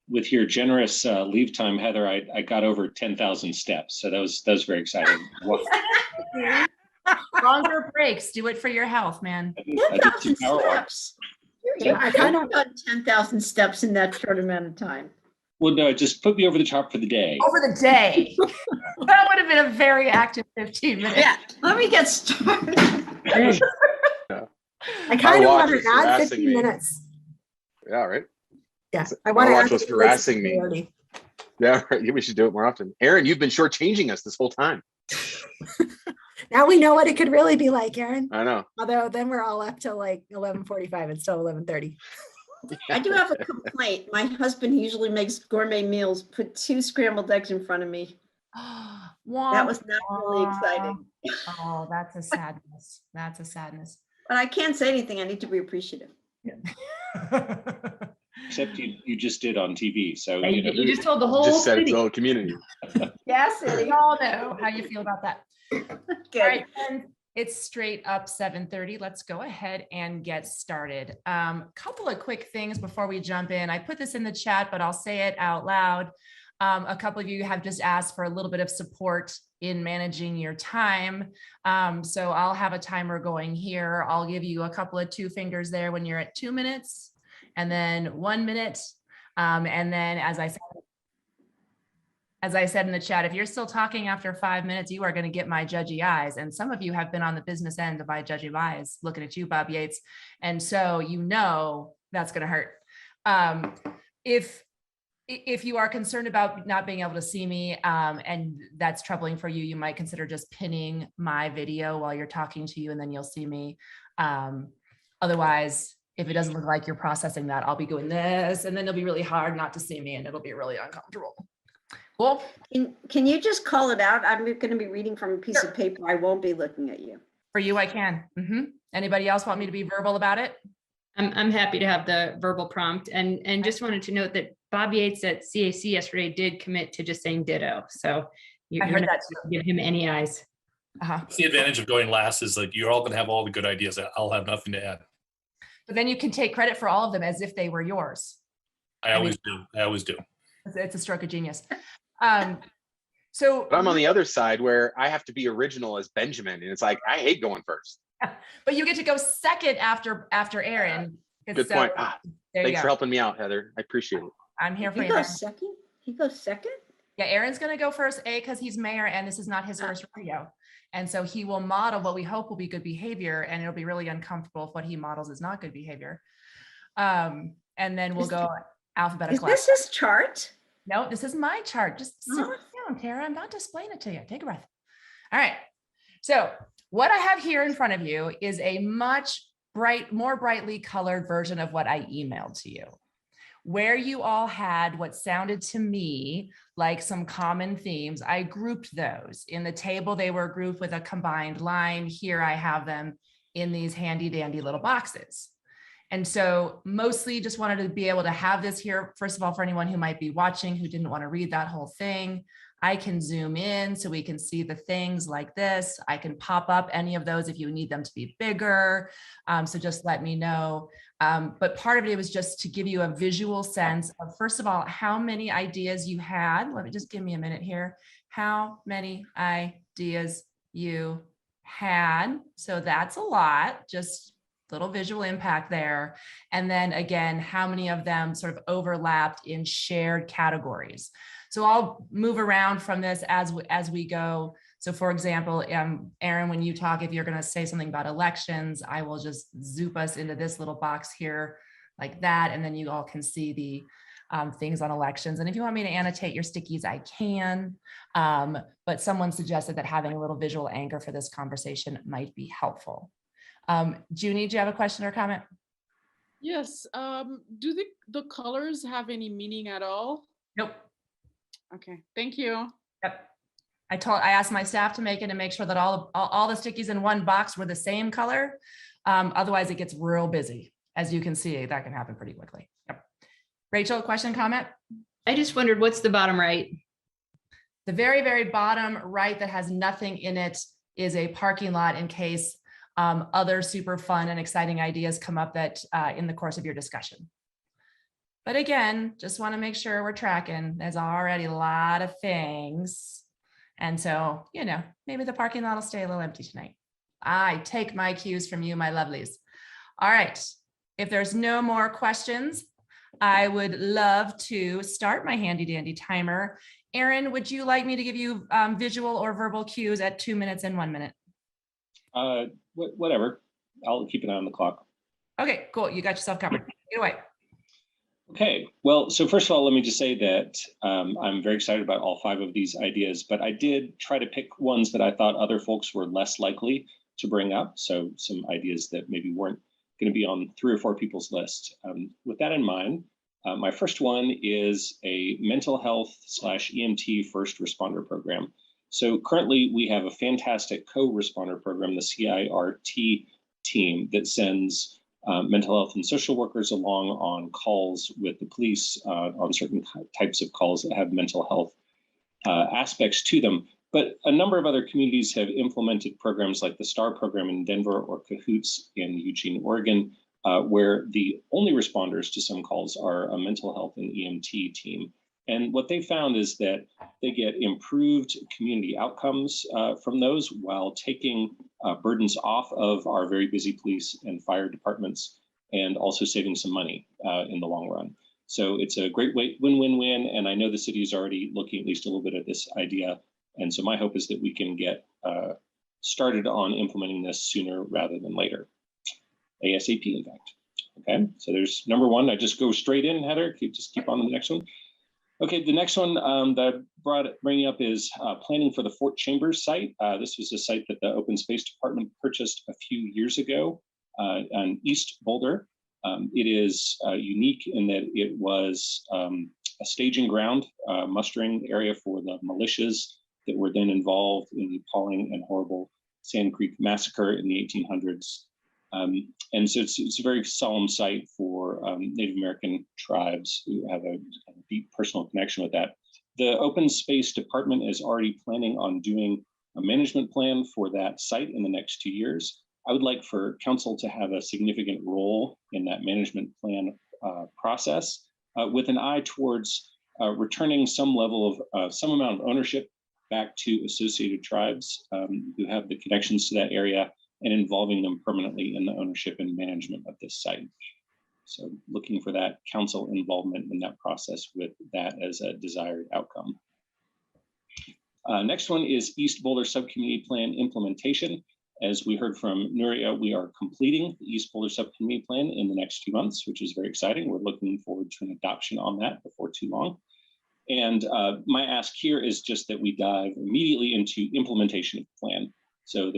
With your generous leave time, Heather, I got over 10,000 steps. So that was very exciting. Longer breaks. Do it for your health, man. I did 2 power walks. I kind of done 10,000 steps in that short amount of time. Well, no, just put me over the top for the day. Over the day. That would have been a very active 15 minutes. Yeah, let me get started. I kind of want to was add harassing 15 me. minutes. Yeah, right. Yeah, I want to watch add was 15 minutes harassing me. already. Yeah, right. Yeah, we should do it more often. Aaron, you've been shortchanging us this whole time. Now we know what it could really be like, Aaron. I know. Although then we're all up till like 11:45 and still 11:30. I do have a complaint. My husband usually makes gourmet meals, put 2 scrambled eggs in front of me. That was not really exciting. Oh, that's a sadness. That's a sadness. But I can't say anything. I need to be appreciative. Except you just did on TV. So Yeah, you know, you just told the whole Just said its city. own community. Yes, we all know how you feel about that. Good. All right, friends, it's straight up 7:30. Let's go ahead and get started. Couple of quick things before we jump in. I put this in the chat, but I'll say it out loud. A couple of you have just asked for a little bit of support in managing your time. So I'll have a timer going here. I'll give you a couple of 2 fingers there when you're at 2 minutes, and then 1 minute. And then as I said in the chat, if you're still talking after 5 minutes, you are going to get my judgy eyes. And some of you have been on the business end of my judgy eyes looking at you, Bob Yates. And so you know that's going to hurt. If you are concerned about not being able to see me and that's troubling for you, you might consider just pinning my video while you're talking to you, and then you'll see me. Otherwise, if it doesn't look like you're processing that, I'll be doing this, and then it'll be really hard not to see me, and it'll be really uncomfortable. Cool. Can you just call it out? I'm going to be reading from a piece of paper. I won't be looking at you. For you, I can. Anybody else want me to be verbal about it? I'm happy to have the verbal prompt, and just wanted to note that Bob Yates at CAC yesterday did commit to just saying ditto. So you're heard not that going to give him any eyes. That's the advantage of going last is like you're all going to have all the good ideas. I'll have nothing to add. But then you can take credit for all of them as if they were yours. I always do. It's a stroke of genius. But I'm on the other side where I have to be original as Benjamin, and it's like I hate going first. But you get to go second after Aaron. Good point. Thanks for go. helping me out, Heather. I appreciate it. I'm here for He you. goes man. second? He goes second? Yeah, Aaron's going to go first, because he's mayor and this is not his first rodeo. And so he will model what we hope will be good behavior, and it'll be really uncomfortable if what he models is not good behavior. And then we'll go alphabetical. Is this his chart? No, this is my chart. Just sit down, Tara. I'm not displaying it to you. Take a breath. All right. So what I have here in front of you is a much more brightly colored version of what I emailed to you, where you all had what sounded to me like some common themes. I grouped those. In the table, they were grouped with a combined line. Here I have them in these handy dandy little boxes. And so mostly just wanted to be able to have this here. First of all, for anyone who might be watching who didn't want to read that whole thing, I can zoom in so we can see the things like this. I can pop up any of those if you need them to be bigger. So just let me know. But part of it was just to give you a visual sense of, first of all, how many ideas you had. Let me just give me a minute here. How many ideas you had. So that's a lot, just little visual impact there. And then again, how many of them sort of overlapped in shared categories. So I'll move around from this as we go. So for example, Aaron, when you talk, if you're going to say something about elections, I will just zoop us into this little box here like that. And then you all can see the things on elections. And if you want me to annotate your stickies, I can. But someone suggested that having a little visual anchor for this conversation might be helpful. Junie, do you have a question or comment? Yes. Do the colors have any meaning at all? Nope. Okay, thank you. Yep. I asked my staff to make it and make sure that all the stickies in one box were the same color. Otherwise it gets real busy. As you can see, that can happen pretty quickly. Yep. Rachel, question, comment? I just wondered, what's the bottom right? The very, very bottom right that has nothing in it is a parking lot in case other super fun and exciting ideas come up that in the course of your discussion. But again, just want to make sure we're tracking. There's already a lot of things. And so, you know, maybe the parking lot will stay a little empty tonight. I take my cues from you, my lovelies. All right. If there's no more questions, I would love to start my handy dandy timer. Aaron, would you like me to give you visual or verbal cues at 2 minutes and 1 minute? Whatever. I'll keep an eye on the clock. Okay, cool. You got yourself covered. Get away. Okay, well, so first of all, let me just say that I'm very excited about all 5 of these ideas, but I did try to pick ones that I thought other folks were less likely to bring up. So some ideas that maybe weren't going to be on 3 or 4 people's list. With that in mind, my first one is a mental health / EMT first responder program. So currently we have a fantastic co-responder program, the CIRT team, that sends mental health and social workers along on calls with the police on certain types of calls that have mental health aspects to them. But a number of other communities have implemented programs like the STAR program in Denver or Cahoots in Eugene, Oregon, where the only responders to some calls are a mental health and EMT team. And what they found is that they get improved community outcomes from those while taking burdens off of our very busy police and fire departments and also saving some money in the long run. So it's a great win-win-win. And I know the city is already looking at least a little bit at this idea. And so my hope is that we can get started on implementing this sooner rather than later. ASAP, in fact. Okay, so there's number 1. I just go straight in, Heather. Just keep on to the next one. Okay, the next one that I bringing up is planning for the Fort Chambers site. This was a site that the Open Space Department purchased a few years ago on East Boulder. It is unique in that it was a staging ground, mustering area for the militias that were then involved in the appalling and horrible Sand Creek Massacre in the 1800s. And so it's a very solemn site for Native American tribes who have a deep personal connection with that. The Open Space Department is already planning on doing a management plan for that site in the next 2 years. I would like for council to have a significant role in that management plan process with an eye towards returning some level of some amount of ownership back to associated tribes who have the connections to that area and involving them permanently in the ownership and management of this site. So looking for that council involvement in that process with that as a desired outcome. Next one is East Boulder Subcommunity Plan implementation. As we heard from Nuria, we are completing the East Boulder Subcommunity Plan in the next few months, which is very exciting. We're looking forward to an adoption on that before too long. And my ask here is just that we dive immediately into implementation of the plan. So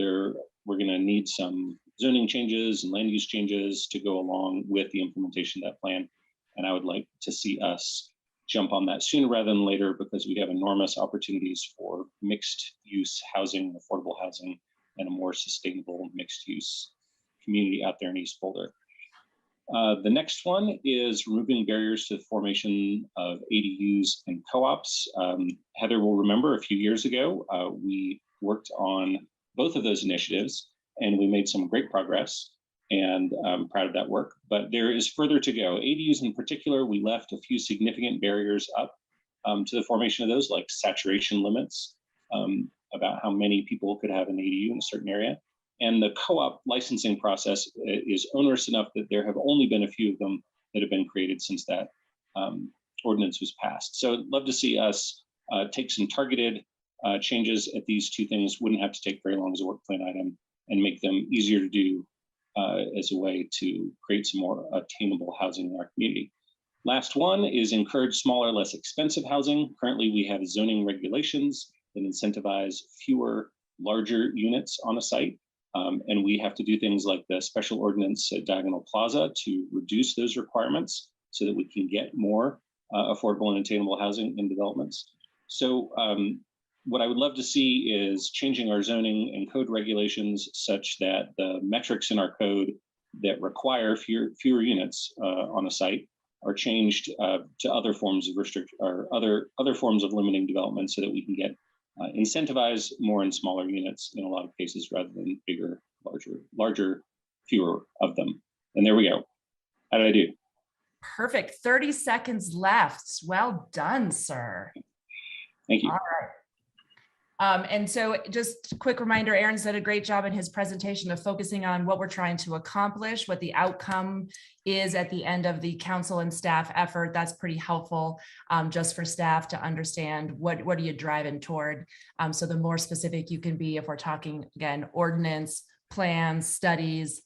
we're going to need some zoning changes and land use changes to go along with the implementation of that plan. And I would like to see us jump on that sooner rather than later because we have enormous opportunities for mixed use housing, affordable housing, and a more sustainable mixed use community out there in East Boulder. The next one is removing barriers to the formation of ADUs and co-ops. Heather will remember a few years ago, we worked on both of those initiatives and we made some great progress. and I'm proud of that work. But there is further to go. ADUs in particular, we left a few significant barriers up to the formation of those, like saturation limits about how many people could have an ADU in a certain area. And the co-op licensing process is onerous enough that there have only been a few of them that have been created since that ordinance was passed. So I'd love to see us take some targeted changes at these two things. Wouldn't have to take very long as a work plan item, and make them easier to do as a way to create some more attainable housing in our community. Last one is encourage smaller, less expensive housing. Currently, we have zoning regulations that incentivize fewer, larger units on a site. And we have to do things like the special ordinance at Diagonal Plaza to reduce those requirements so that we can get more affordable and attainable housing in developments. So what I would love to see is changing our zoning and code regulations such that the metrics in our code that require fewer units on a site are changed to other forms of or other forms of limiting development, so that we can get incentivize more in smaller units in a lot of cases rather than bigger, larger, fewer of them. And there we go. How did I do? Perfect. 30 seconds left. Well done, sir. Thank you. All right. And so just a quick reminder, Aaron did a great job in his presentation of focusing on what we're trying to accomplish, what the outcome is at the end of the council and staff effort. That's pretty helpful just for staff to understand what are you driving toward. So the more specific you can be, if we're talking, again, ordinance, plans, studies,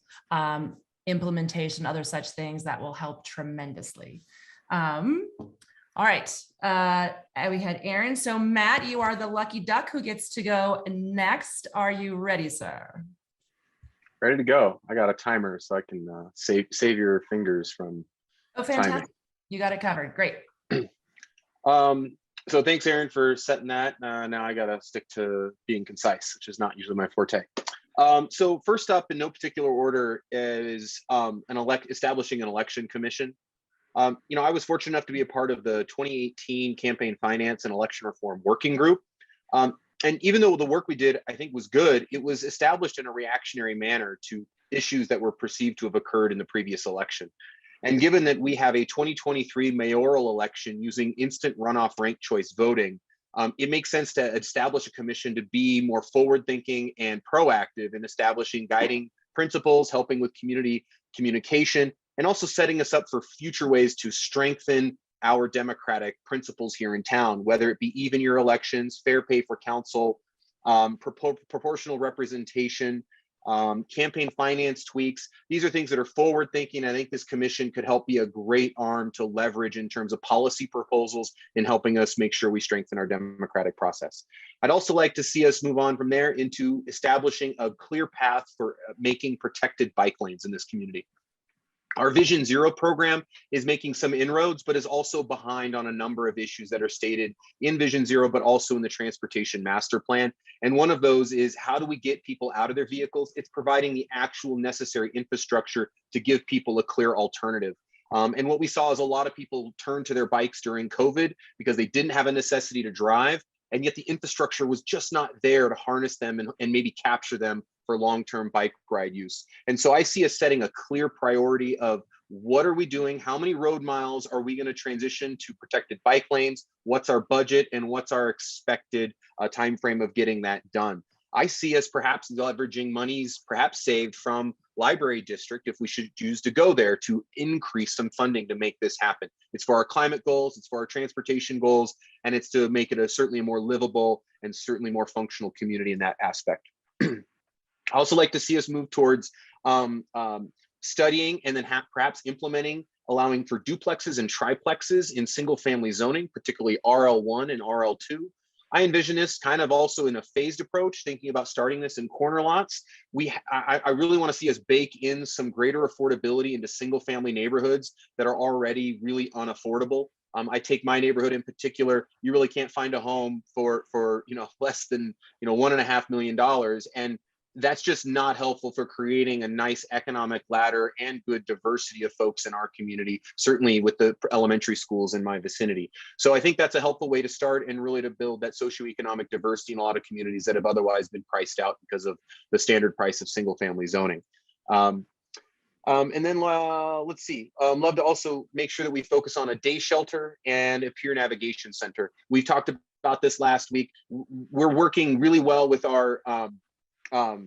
implementation, other such things, that will help tremendously. All right, we had Aaron. So Matt, you are the lucky duck who gets to go next. Are you ready, sir? Ready to go. I got a timer so I can save your fingers from fantastic. timing. You got it covered. Great. So thanks, Aaron, for setting that. Now I got to stick to being concise, which is not usually my forte. So first up, in no particular order, is establishing an election commission. I was fortunate enough to be a part of the 2018 Campaign Finance and Election Reform Working Group. And even though the work we did, I think, was good, it was established in a reactionary manner to issues that were perceived to have occurred in the previous election. And given that we have a 2023 mayoral election using instant runoff ranked choice voting, it makes sense to establish a commission to be more forward-thinking and proactive in establishing guiding principles, helping with community communication, and also setting us up for future ways to strengthen our democratic principles here in town, whether it be even year elections, fair pay for council, proportional representation, campaign finance tweaks. These are things that are forward thinking. I think this commission could help be a great arm to leverage in terms of policy proposals in helping us make sure we strengthen our democratic process. I'd also like to see us move on from there into establishing a clear path for making protected bike lanes in this community. Our Vision Zero program is making some inroads, but is also behind on a number of issues that are stated in Vision Zero, but also in the Transportation Master Plan. And one of those is, how do we get people out of their vehicles? It's providing the actual necessary infrastructure to give people a clear alternative. And what we saw is a lot of people turned to their bikes during COVID because they didn't have a necessity to drive, and yet the infrastructure was just not there to harness them and maybe capture them for long-term bike ride use. And so I see us setting a clear priority of, what are we doing? How many road miles are we going to transition to protected bike lanes? What's our budget, and what's our expected time frame of getting that done? I see us perhaps leveraging monies perhaps saved from library district, if we should choose to go there, to increase some funding to make this happen. It's for our climate goals, it's for our transportation goals, and it's to make it certainly a more livable and certainly more functional community in that aspect. I also like to see us move towards studying and then perhaps implementing, allowing for duplexes and triplexes in single family zoning, particularly RL1 and RL2. I envision this kind of also in a phased approach, thinking about starting this in corner lots. I really want to see us bake in some greater affordability into single family neighborhoods that are already really unaffordable. I take my neighborhood in particular. You really can't find a home for less than $1.5 million, and that's just not helpful for creating a nice economic ladder and good diversity of folks in our community, certainly with the elementary schools in my vicinity. So I think that's a helpful way to start, and really to build that socioeconomic diversity in a lot of communities that have otherwise been priced out because of the standard price of single family zoning. And then let's see, love to also make sure that we focus on a day shelter and a peer navigation center. We talked about this last week. We're working really well with our, now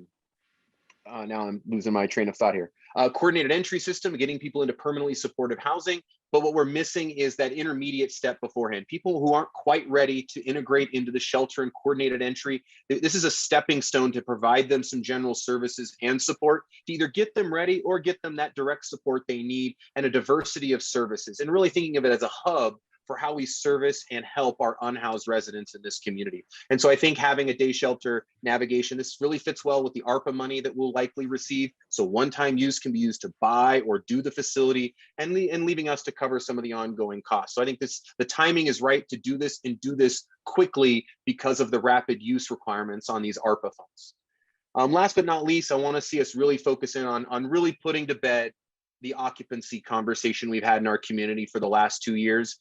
I'm losing my train of thought here. Coordinated entry system, getting people into permanently supportive housing. But what we're missing is that intermediate step beforehand. People who aren't quite ready to integrate into the shelter and coordinated entry, this is a stepping stone to provide them some general services and support to either get them ready or get them that direct support they need and a diversity of services. And really thinking of it as a hub for how we service and help our unhoused residents in this community. And so I think having a day shelter navigation, this really fits well with the ARPA money that we'll likely receive. So one-time use can be used to buy or do the facility and leaving us to cover some of the ongoing costs. So I think the timing is right to do this and do this quickly because of the rapid use requirements on these ARPA funds. Last but not least, I want to see us really focus in on really putting to bed the occupancy conversation we've had in our community for the last 2 years.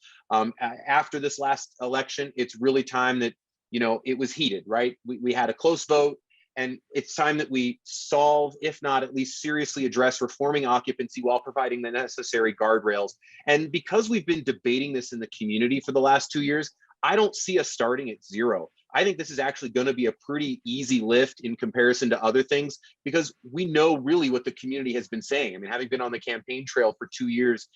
After this last election, it's really time that, it was heated, right? We had a close vote, and it's time that we solve, if not at least seriously address reforming occupancy while providing the necessary guardrails. And because we've been debating this in the community for the last 2 years, I don't see us starting at zero. I think this is actually going to be a pretty easy lift in comparison to other things because we know really what the community has been saying. I mean, having been on the campaign trail for 2 years,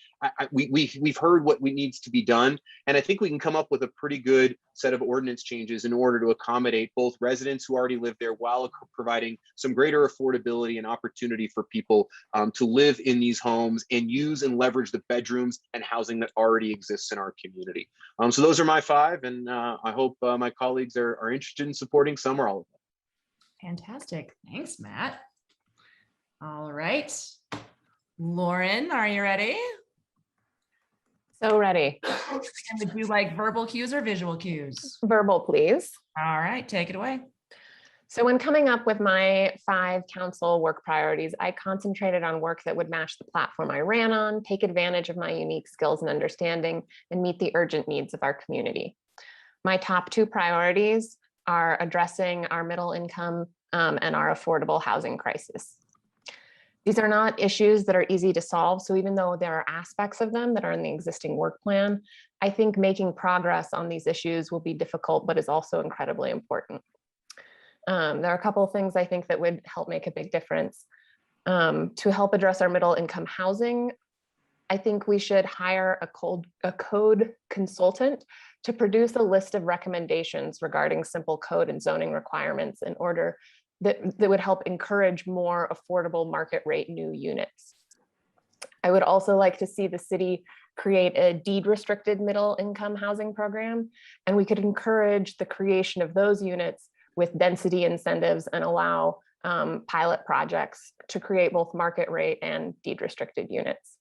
we've heard what needs to be done. And I think we can come up with a pretty good set of ordinance changes in order to accommodate both residents who already live there while providing some greater affordability and opportunity for people to live in these homes and use and leverage the bedrooms and housing that already exists in our community. So those are my 5, and I hope my colleagues are interested in supporting some or all of them. Fantastic. Thanks, Matt. All right. Lauren, are you ready? So ready. And would you like verbal cues or visual cues? Verbal, please. All right, take it away. So when coming up with my 5 council work priorities, I concentrated on work that would match the platform I ran on, take advantage of my unique skills and understanding, and meet the urgent needs of our community. My top 2 priorities are addressing our middle income and our affordable housing crisis. These are not issues that are easy to solve. So even though there are aspects of them that are in the existing work plan, I think making progress on these issues will be difficult, but is also incredibly important. There are a couple of things I think that would help make a big difference. To help address our middle income housing, I think we should hire a code consultant to produce a list of recommendations regarding simple code and zoning requirements in order that would help encourage more affordable market rate new units. I would also like to see the city create a deed restricted middle income housing program, and we could encourage the creation of those units with density incentives and allow pilot projects to create both market rate and deed restricted units.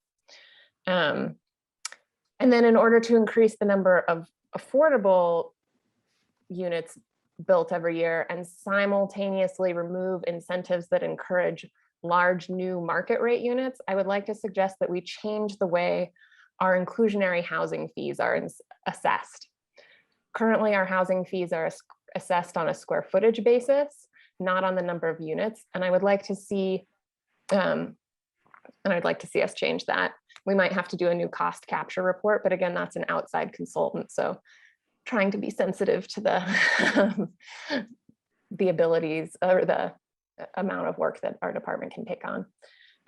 And then in order to increase the number of affordable units built every year and simultaneously remove incentives that encourage large new market rate units, I would like to suggest that we change the way our inclusionary housing fees are assessed. Currently, our housing fees are assessed on a square footage basis, not on the number of units. And I would like to see, us change that. We might have to do a new cost capture report, but again, that's an outside consultant. So trying to be sensitive to the abilities or the amount of work that our department can take on.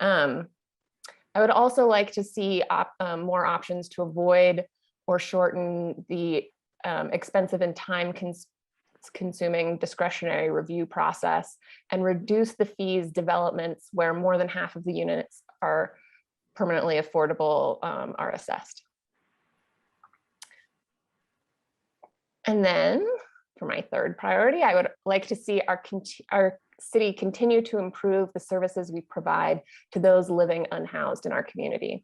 I would also like to see more options to avoid or shorten the expensive and time-consuming discretionary review process and reduce the fees developments where more than half of the units are permanently affordable are assessed. And then for my 3rd priority, I would like to see our city continue to improve the services we provide to those living unhoused in our community.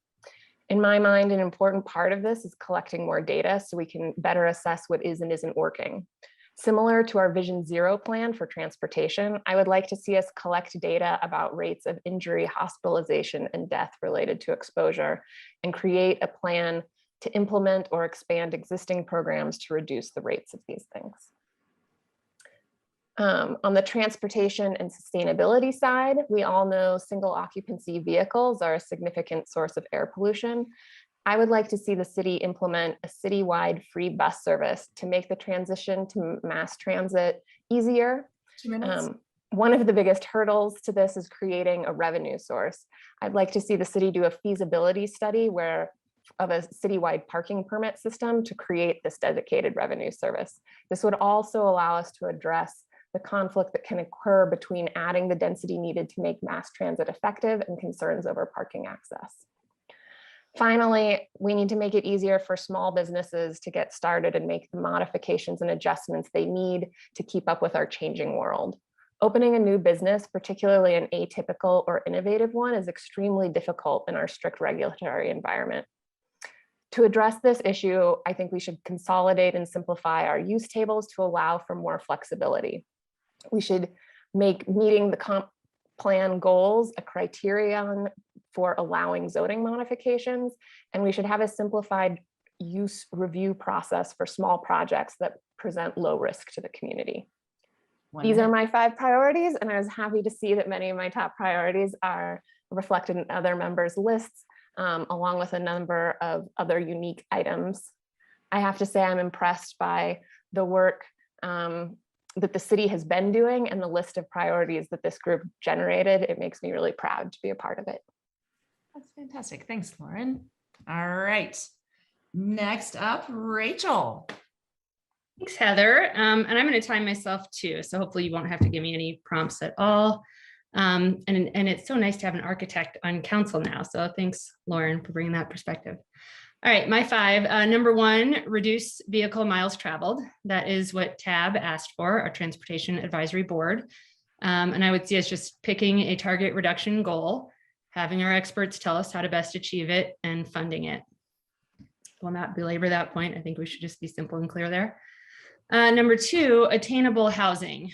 In my mind, an important part of this is collecting more data so we can better assess what is and isn't working. Similar to our Vision Zero plan for transportation, I would like to see us collect data about rates of injury, hospitalization, and death related to exposure and create a plan to implement or expand existing programs to reduce the rates of these things. On the transportation and sustainability side, we all know single occupancy vehicles are a significant source of air pollution. I would like to see the city implement a citywide free bus service to make the transition to mass transit easier. 2 minutes. One of the biggest hurdles to this is creating a revenue source. I'd like to see the city do a feasibility study of a citywide parking permit system to create this dedicated revenue service. This would also allow us to address the conflict that can occur between adding the density needed to make mass transit effective and concerns over parking access. Finally, we need to make it easier for small businesses to get started and make the modifications and adjustments they need to keep up with our changing world. Opening a new business, particularly an atypical or innovative one, is extremely difficult in our strict regulatory environment. To address this issue, I think we should consolidate and simplify our use tables to allow for more flexibility. We should make meeting the comp plan goals a criterion for allowing zoning modifications, and we should have a simplified use review process for small projects that present low risk to the community. These are my 5 priorities, and I was happy to see that many of my top priorities are reflected in other members' lists, along with a number of other unique items. I have to say I'm impressed by the work that the city has been doing and the list of priorities that this group generated. It makes me really proud to be a part of it. That's fantastic. Thanks, Lauren. All right. Next up, Rachel. Thanks, Heather. And I'm going to time myself too, so hopefully you won't have to give me any prompts at all. And it's so nice to have an architect on council now. So thanks, Lauren, for bringing that perspective. All right, my 5. Number 1, reduce vehicle miles traveled. That is what TAB asked for, our Transportation Advisory Board. And I would see us just picking a target reduction goal, having our experts tell us how to best achieve it, and funding it. Will not belabor that point. I think we should just be simple and clear there. Number 2, attainable housing.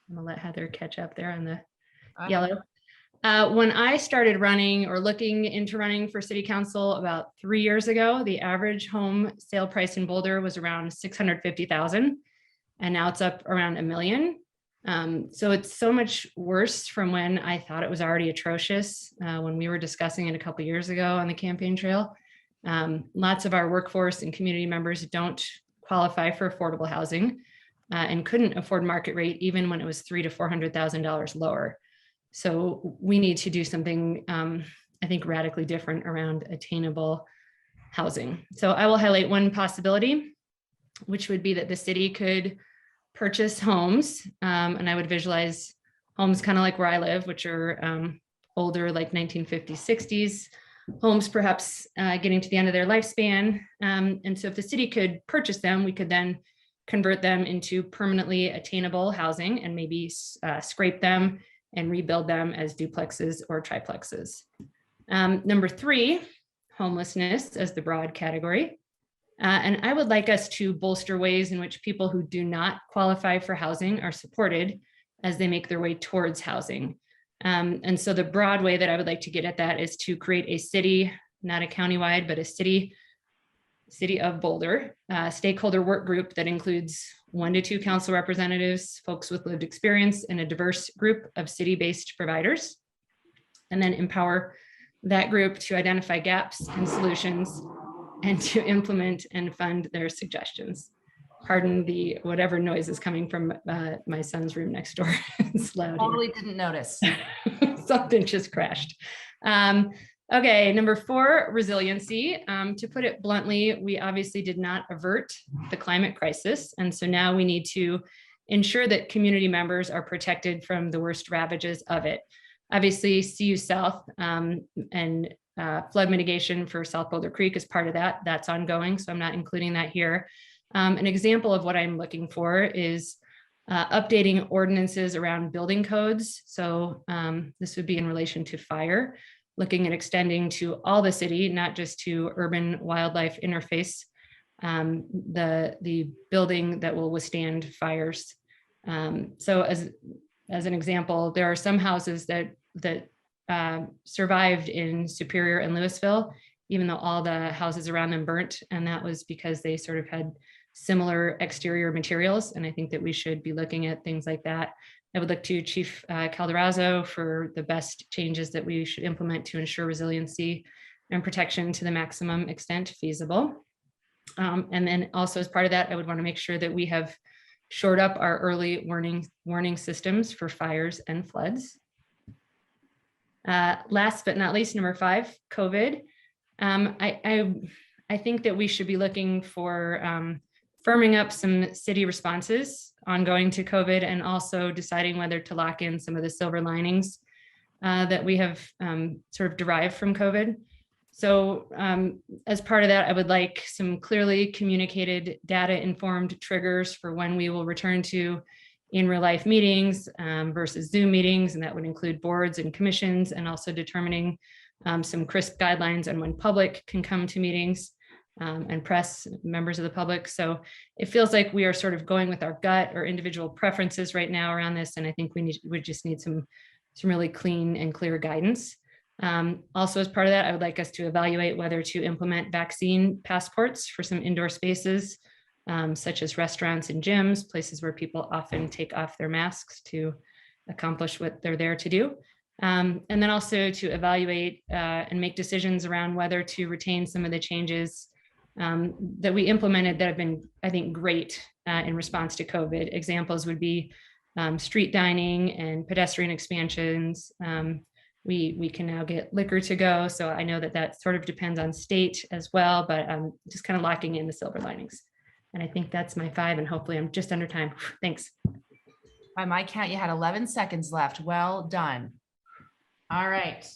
I'm gonna let Heather catch up there on the yellow. When I started running or looking into running for city council about 3 years ago, the average home sale price in Boulder was around $650,000, and now it's up around $1 million. So it's so much worse from when I thought it was already atrocious when we were discussing it a couple years ago on the campaign trail. Lots of our workforce and community members don't qualify for affordable housing and couldn't afford market rate even when it was $300,000 to $400,000 lower. So we need to do something, I think, radically different around attainable housing. So I will highlight one possibility, which would be that the city could purchase homes, and I would visualize homes kind of like where I live, which are older, like 1950s, 60s homes, perhaps getting to the end of their lifespan. And so if the city could purchase them, we could then convert them into permanently attainable housing and maybe scrape them and rebuild them as duplexes or triplexes. Number 3, homelessness as the broad category. And I would like us to bolster ways in which people who do not qualify for housing are supported as they make their way towards housing. And so the broad way that I would like to get at that is to create a city, not a countywide, but a city of Boulder stakeholder work group that includes 1 to 2 council representatives, folks with lived experience, and a diverse group of city-based providers, and then empower that group to identify gaps and solutions and to implement and fund their suggestions. Pardon the whatever noise is coming from my son's room next door. It's loud. Totally didn't notice. Something just crashed. Okay, number 4, resiliency. To put it bluntly, we obviously did not avert the climate crisis. And so now we need to ensure that community members are protected from the worst ravages of it. Obviously, CU South and flood mitigation for South Boulder Creek is part of that. That's ongoing, so I'm not including that here. An example of what I'm looking for is updating ordinances around building codes. So this would be in relation to fire, looking at extending to all the city, not just to urban wildlife interface, the building that will withstand fires. So as an example, there are some houses that survived in Superior and Louisville, even though all the houses around them burnt. And that was because they sort of had similar exterior materials. And I think that we should be looking at things like that. I would look to Chief Calderazzo for the best changes that we should implement to ensure resiliency and protection to the maximum extent feasible. And then also as part of that, I would want to make sure that we have shored up our early warning systems for fires and floods. Last but not least, number 5, COVID. I think that we should be looking for firming up some city responses ongoing to COVID, and also deciding whether to lock in some of the silver linings that we have sort of derived from COVID. So as part of that, I would like some clearly communicated data-informed triggers for when we will return to in real life meetings versus Zoom meetings, and that would include boards and commissions, and also determining some crisp guidelines on when public can come to meetings and press, members of the public. So it feels like we are sort of going with our gut or individual preferences right now around this, and I think we just need some really clean and clear guidance. Also, as part of that, I would like us to evaluate whether to implement vaccine passports for some indoor spaces, such as restaurants and gyms, places where people often take off their masks to accomplish what they're there to do. And then also to evaluate and make decisions around whether to retain some of the changes that we implemented that have been, I think, great in response to COVID. Examples would be street dining and pedestrian expansions. We can now get liquor to go. So I know that that sort of depends on state as well, but just kind of locking in the silver linings. And I think that's my 5, and hopefully I'm just under time. Thanks. By my count, you had 11 seconds left. Well done. All right.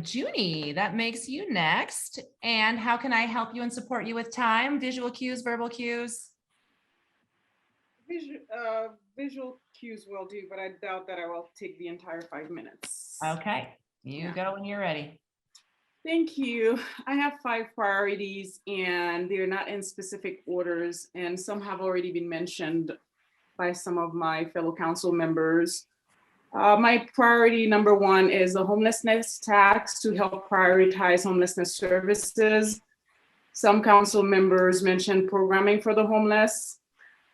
Junie, that makes you next. And how can I help you and support you with time? Visual cues, verbal cues? Visual cues will do, but I doubt that I will take the entire 5 minutes. Okay, you go when you're ready. Thank you. I have 5 priorities, and they're not in specific orders, and some have already been mentioned by some of my fellow council members. My priority number 1 is the homelessness tax to help prioritize homelessness services. Some council members mentioned programming for the homeless.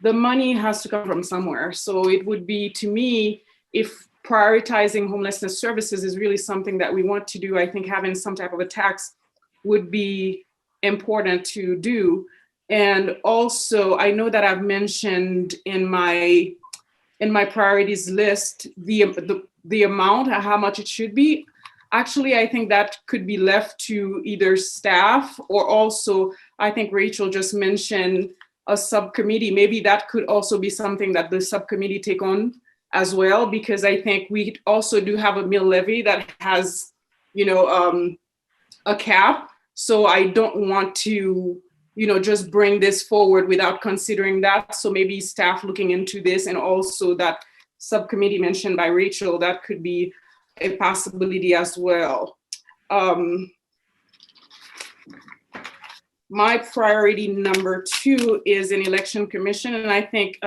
The money has to come from somewhere. So it would be, to me, if prioritizing homelessness services is really something that we want to do, I think having some type of a tax would be important to do. And also, I know that I've mentioned in my priorities list the amount, how much it should be. Actually, I think that could be left to either staff, or also, I think Rachel just mentioned a subcommittee. Maybe that could also be something that the subcommittee take on as well, because I think we also do have a mill levy that has, a cap. So I don't want to, just bring this forward without considering that. So maybe staff looking into this, and also that subcommittee mentioned by Rachel, that could be a possibility as well. My priority number 2 is an election commission. And I think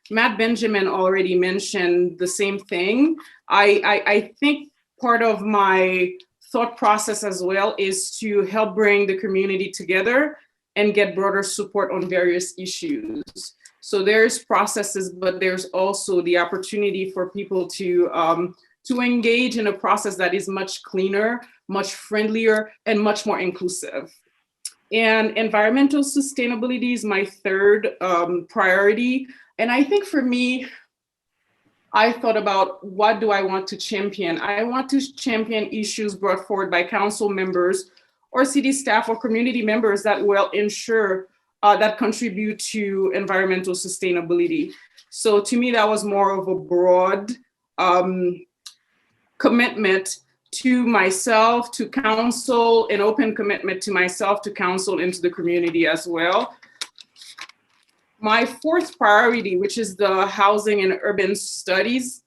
Matt Benjamin already mentioned the same thing. I think part of my thought process as well is to help bring the community together and get broader support on various issues. So there's processes, but there's also the opportunity for people to engage in a process that is much cleaner, much friendlier, and much more inclusive. And environmental sustainability is my 3rd priority. And I think for me, I thought about, what do I want to champion? I want to champion issues brought forward by council members or city staff or community members that will ensure that contribute to environmental sustainability. So to me, that was more of a broad commitment to myself, to council, an open commitment to myself, to council, and to the community as well. My 4th priority, which is the housing and urban studies,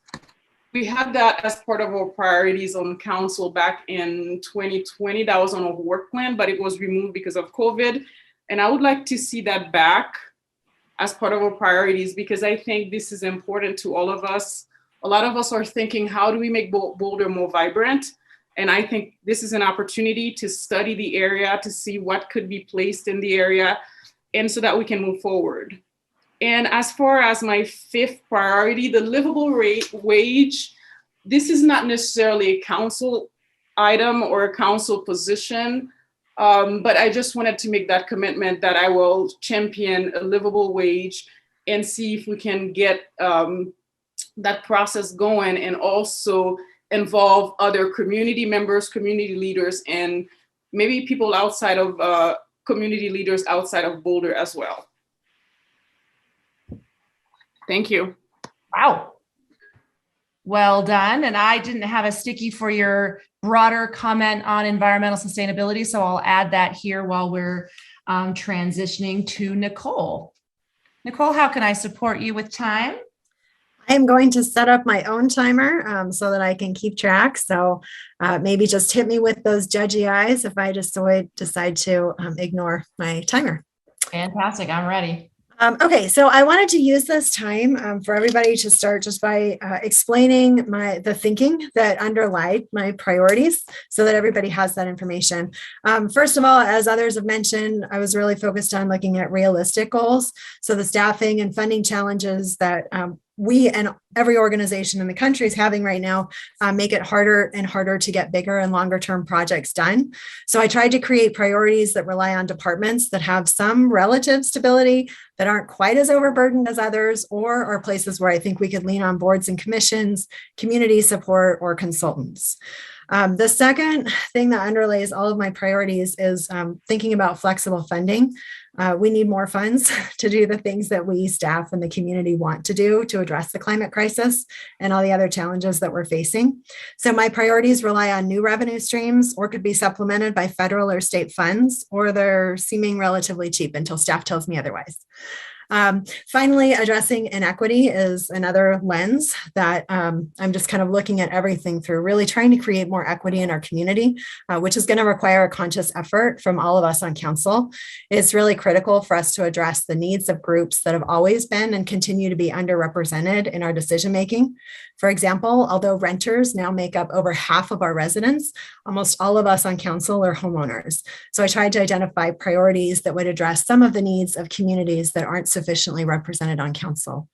we had that as part of our priorities on council back in 2020. That was on a work plan, but it was removed because of COVID. And I would like to see that back as part of our priorities, because I think this is important to all of us. A lot of us are thinking, how do we make Boulder more vibrant? And I think this is an opportunity to study the area, to see what could be placed in the area, and so that we can move forward. And as far as my fifth priority, the livable wage, this is not necessarily a council item or a council position, but I just wanted to make that commitment that I will champion a livable wage and see if we can get that process going, and also involve other community members, community leaders, and maybe people outside of community leaders outside of Boulder as well. Thank you. Wow. Well done. And I didn't have a sticky for your broader comment on environmental sustainability, so I'll add that here while we're transitioning to Nicole. Nicole, how can I support you with time? I am going to set up my own timer so that I can keep track. So maybe just hit me with those judgy eyes if I just decide to ignore my timer. Fantastic. I'm ready. Okay, so I wanted to use this time for everybody to start just by explaining the thinking that underlied my priorities so that everybody has that information. First of all, as others have mentioned, I was really focused on looking at realistic goals. So the staffing and funding challenges that we and every organization in the country is having right now make it harder and harder to get bigger and longer term projects done. So I tried to create priorities that rely on departments that have some relative stability, that aren't quite as overburdened as others, or are places where I think we could lean on boards and commissions, community support, or consultants. The second thing that underlays all of my priorities is thinking about flexible funding. We need more funds to do the things that we, staff, and the community want to do to address the climate crisis and all the other challenges that we're facing. So my priorities rely on new revenue streams, or could be supplemented by federal or state funds, or they're seeming relatively cheap until staff tells me otherwise. Finally, addressing inequity is another lens that I'm just kind of looking at everything through, really trying to create more equity in our community, which is going to require a conscious effort from all of us on council. It's really critical for us to address the needs of groups that have always been and continue to be underrepresented in our decision making. For example, although renters now make up over half of our residents, almost all of us on council are homeowners. So I tried to identify priorities that would address some of the needs of communities that aren't sufficiently represented on council.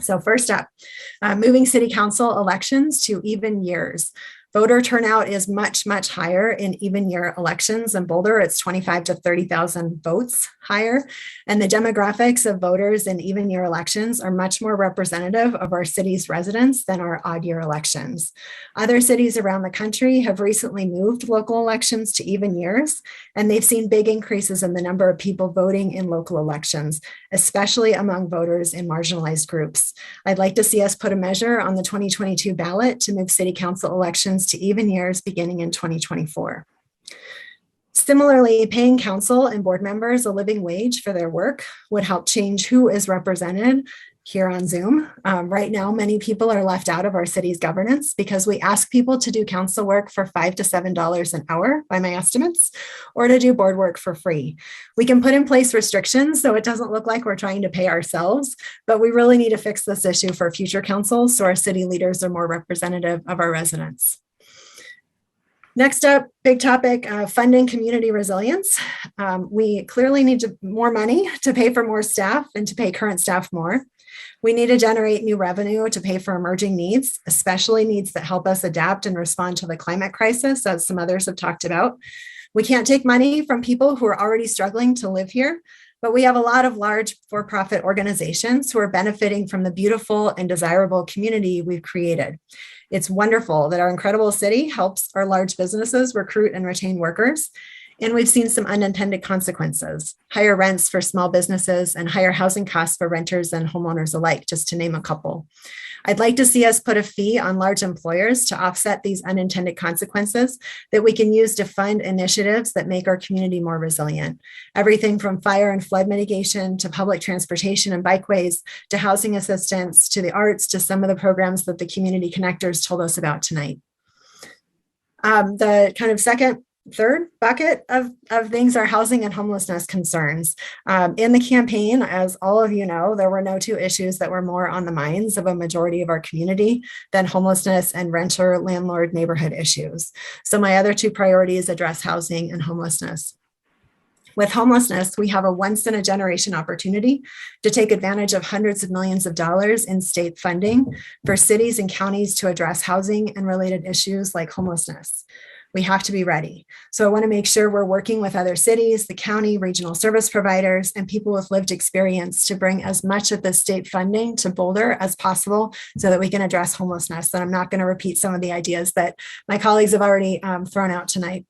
So first up, moving city council elections to even years. Voter turnout is much, much higher in even year elections. In Boulder, it's 25 to 30,000 votes higher. And the demographics of voters in even year elections are much more representative of our city's residents than our odd year elections. Other cities around the country have recently moved local elections to even years, and they've seen big increases in the number of people voting in local elections, especially among voters in marginalized groups. I'd like to see us put a measure on the 2022 ballot to move city council elections to even years beginning in 2024. Similarly, paying council and board members a living wage for their work would help change who is represented here on Zoom. Right now, many people are left out of our city's governance because we ask people to do council work for $5 to $7 an hour by my estimates, or to do board work for free. We can put in place restrictions so it doesn't look like we're trying to pay ourselves, but we really need to fix this issue for future councils so our city leaders are more representative of our residents. Next up, big topic, funding community resilience. We clearly need more money to pay for more staff and to pay current staff more. We need to generate new revenue to pay for emerging needs, especially needs that help us adapt and respond to the climate crisis, as some others have talked about. We can't take money from people who are already struggling to live here, but we have a lot of large for-profit organizations who are benefiting from the beautiful and desirable community we've created. It's wonderful that our incredible city helps our large businesses recruit and retain workers. And we've seen some unintended consequences, higher rents for small businesses and higher housing costs for renters and homeowners alike, just to name a couple. I'd like to see us put a fee on large employers to offset these unintended consequences that we can use to fund initiatives that make our community more resilient. Everything from fire and flood mitigation to public transportation and bikeways to housing assistance to the arts to some of the programs that the community connectors told us about tonight. The kind of third bucket of things are housing and homelessness concerns. In the campaign, as all of you know, there were no two issues that were more on the minds of a majority of our community than homelessness and renter-landlord neighborhood issues. So my other two priorities address housing and homelessness. With homelessness, we have a once in a generation opportunity to take advantage of hundreds of millions of dollars in state funding for cities and counties to address housing and related issues like homelessness. We have to be ready. So I want to make sure we're working with other cities, the county, regional service providers, and people with lived experience to bring as much of the state funding to Boulder as possible so that we can address homelessness. And I'm not going to repeat some of the ideas that my colleagues have already thrown out tonight.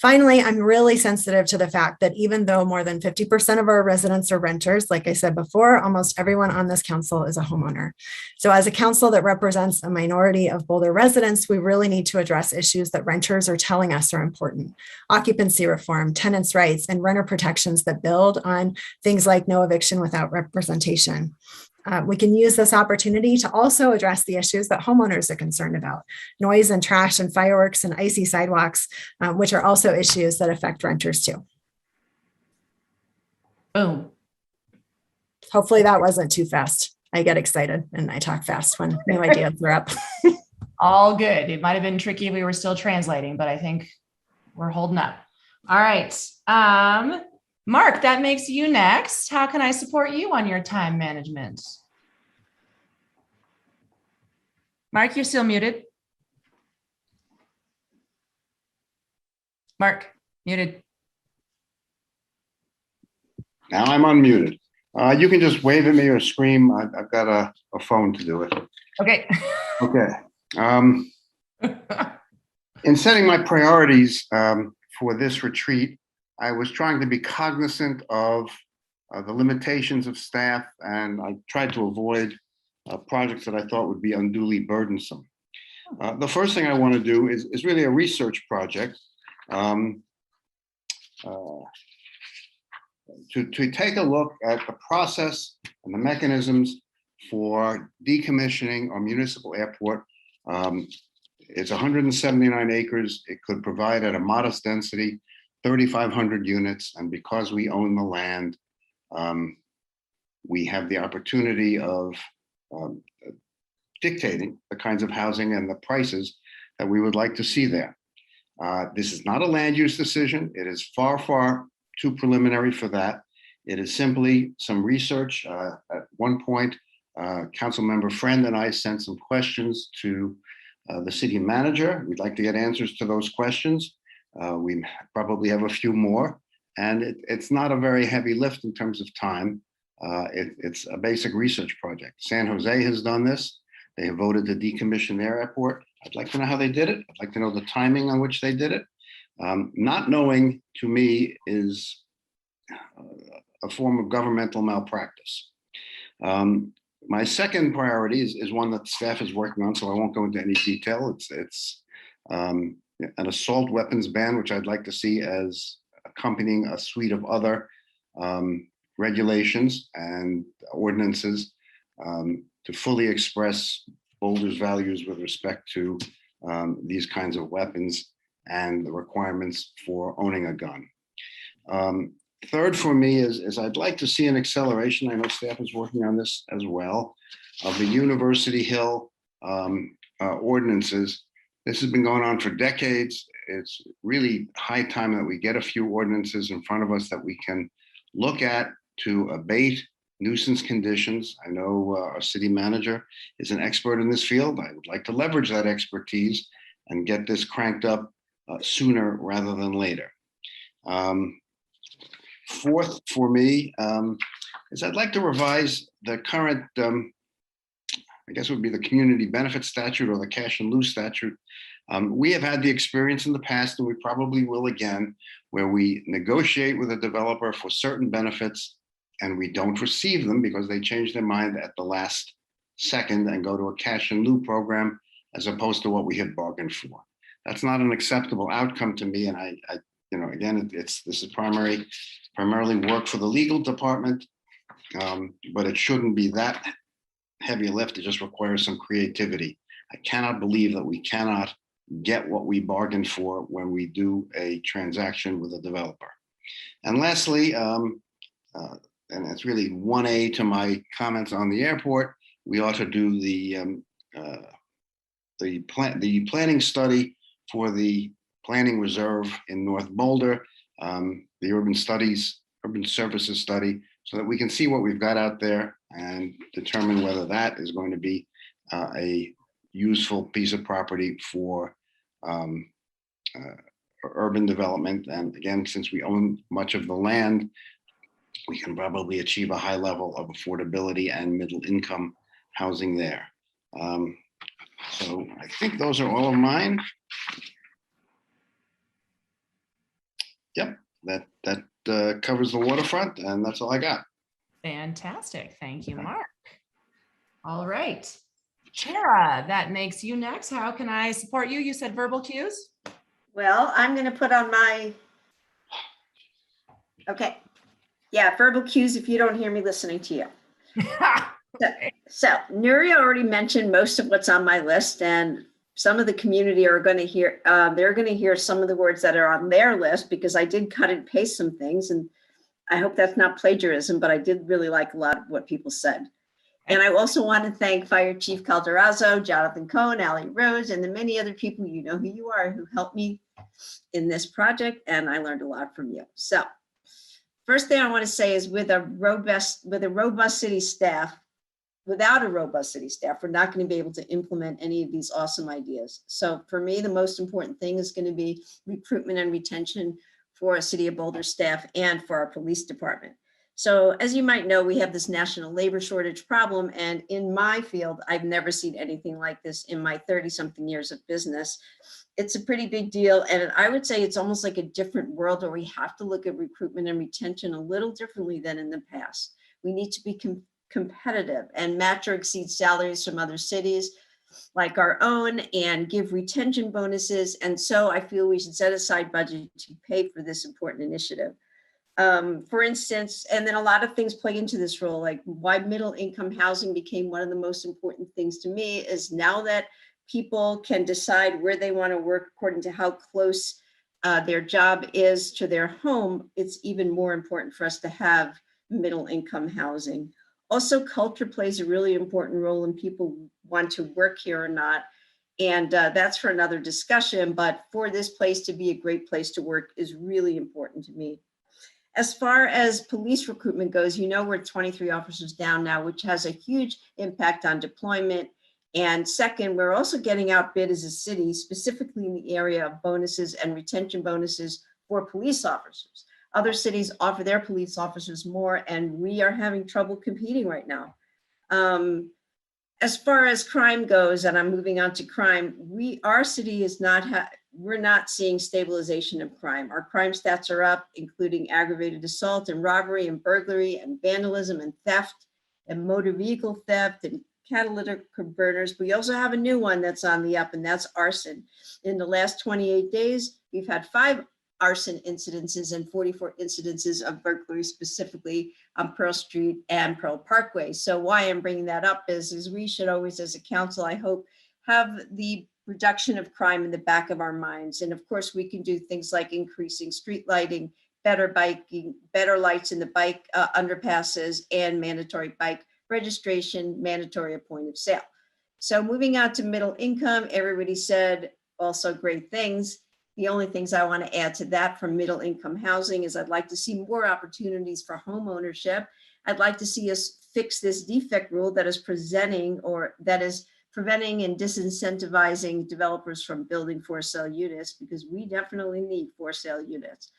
Finally, I'm really sensitive to the fact that even though more than 50% of our residents are renters, like I said before, almost everyone on this council is a homeowner. So as a council that represents a minority of Boulder residents, we really need to address issues that renters are telling us are important. Occupancy reform, tenants' rights, and renter protections that build on things like no eviction without representation. We can use this opportunity to also address the issues that homeowners are concerned about, noise and trash and fireworks and icy sidewalks, which are also issues that affect renters too. Boom. Hopefully that wasn't too fast. I get excited and I talk fast when new ideas are up. All good. It might have been tricky if we were still translating, but I think we're holding up. All right. Mark, that makes you next. How can I support you on your time management? Mark, you're still muted. Mark, muted. Now I'm unmuted. You can just wave at me or scream. I've got a phone to do it. Okay. Okay. In setting my priorities for this retreat, I was trying to be cognizant of the limitations of staff, and I tried to avoid projects that I thought would be unduly burdensome. The first thing I want to do is really a research project to take a look at the process and the mechanisms for decommissioning our municipal airport. It's 179 acres. It could provide at a modest density 3,500 units. And because we own the land, we have the opportunity of dictating the kinds of housing and the prices that we would like to see there. This is not a land use decision. It is far, far too preliminary for that. It is simply some research. At one point, Councilmember Friend and I sent some questions to the city manager. We'd like to get answers to those questions. We probably have a few more, and it's not a very heavy lift in terms of time. It's a basic research project. San Jose has done this. They have voted to decommission their airport. I'd like to know how they did it. I'd like to know the timing on which they did it. Not knowing, to me, is a form of governmental malpractice. My second priority is one that staff is working on, so I won't go into any detail. It's an assault weapons ban, which I'd like to see as accompanying a suite of other regulations and ordinances to fully express Boulder's values with respect to these kinds of weapons and the requirements for owning a gun. Third for me is I'd like to see an acceleration. I know staff is working on this as well, of the University Hill ordinances. This has been going on for decades. It's really high time that we get a few ordinances in front of us that we can look at to abate nuisance conditions. I know our city manager is an expert in this field. I would like to leverage that expertise and get this cranked up sooner rather than later. Fourth for me is I'd like to revise the current, I guess it would be the community benefit statute or the cash and lieu statute. We have had the experience in the past, and we probably will again, where we negotiate with a developer for certain benefits and we don't receive them because they change their mind at the last second and go to a cash and lieu program as opposed to what we had bargained for. That's not an acceptable outcome to me. And I again, this is primarily work for the legal department, but it shouldn't be that heavy a lift. It just requires some creativity. I cannot believe that we cannot get what we bargained for when we do a transaction with a developer. And lastly, and it's really 1A to my comments on the airport, we ought to do the planning study for the planning reserve in North Boulder. the urban services study, so that we can see what we've got out there and determine whether that is going to be a useful piece of property for urban development. And again, since we own much of the land, we can probably achieve a high level of affordability and middle income housing there. So I think those are all of mine. Yep, that covers the waterfront, and that's all I got. Fantastic. Thank you, Mark. All right. Chara, that makes you next. How can I support you? You said verbal cues? Well, I'm going to put on my, okay. Yeah, verbal cues if you don't hear me listening to you. So Nuria already mentioned most of what's on my list, and some of the community are going to hear, they're going to hear some of the words that are on their list, because I did cut and paste some things, and I hope that's not plagiarism, but I did really like a lot of what people said. And I also want to thank Fire Chief Calderazzo, Jonathan Cohen, Allie Rose, and the many other people, you know who you are, who helped me in this project, and I learned a lot from you. So first thing I want to say is with a robust city staff, without a robust city staff, we're not going to be able to implement any of these awesome ideas. So for me, the most important thing is going to be recruitment and retention for a City of Boulder staff and for our police department. So as you might know, we have this national labor shortage problem. And in my field, I've never seen anything like this in my 30-something years of business. It's a pretty big deal. And I would say it's almost like a different world where we have to look at recruitment and retention a little differently than in the past. We need to be competitive and match or exceed salaries from other cities like our own and give retention bonuses. And so I feel we should set aside budget to pay for this important initiative. For instance, and then a lot of things play into this role, like why middle income housing became one of the most important things to me is now that people can decide where they want to work according to how close their job is to their home, it's even more important for us to have middle income housing. Also, culture plays a really important role in people want to work here or not. And that's for another discussion, but for this place to be a great place to work is really important to me. As far as police recruitment goes, you know, we're 23 officers down now, which has a huge impact on deployment. And second, we're also getting outbid as a city, specifically in the area of bonuses and retention bonuses for police officers. Other cities offer their police officers more, and we are having trouble competing right now. As far as crime goes, and I'm moving on to crime, our city is we're not seeing stabilization of crime. Our crime stats are up, including aggravated assault and robbery and burglary and vandalism and theft and motor vehicle theft and catalytic converters. We also have a new one that's on the up, and that's arson. In the last 28 days, we've had 5 arson incidences and 44 incidences of burglary, specifically on Pearl Street and Pearl Parkway. So why I'm bringing that up is we should always, as a council, I hope, have the reduction of crime in the back of our minds. And of course, we can do things like increasing street lighting, better biking, better lights in the bike underpasses, and mandatory bike registration, mandatory at point of sale. So moving on to middle income, everybody said also great things. The only things I want to add to that from middle income housing is I'd like to see more opportunities for home ownership. I'd like to see us fix this defect rule that is preventing and disincentivizing developers from building for sale units, because we definitely need for sale units.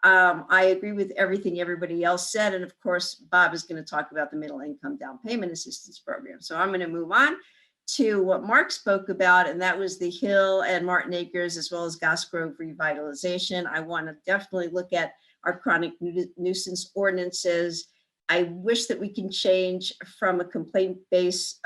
I agree with everything everybody else said. And of course, Bob is going to talk about the middle income down payment assistance program. So I'm going to move on to what Mark spoke about, and that was the Hill and Martin Acres, as well as Goss Grove revitalization. I want to definitely look at our chronic nuisance ordinances. I wish that we can change from a complaint-based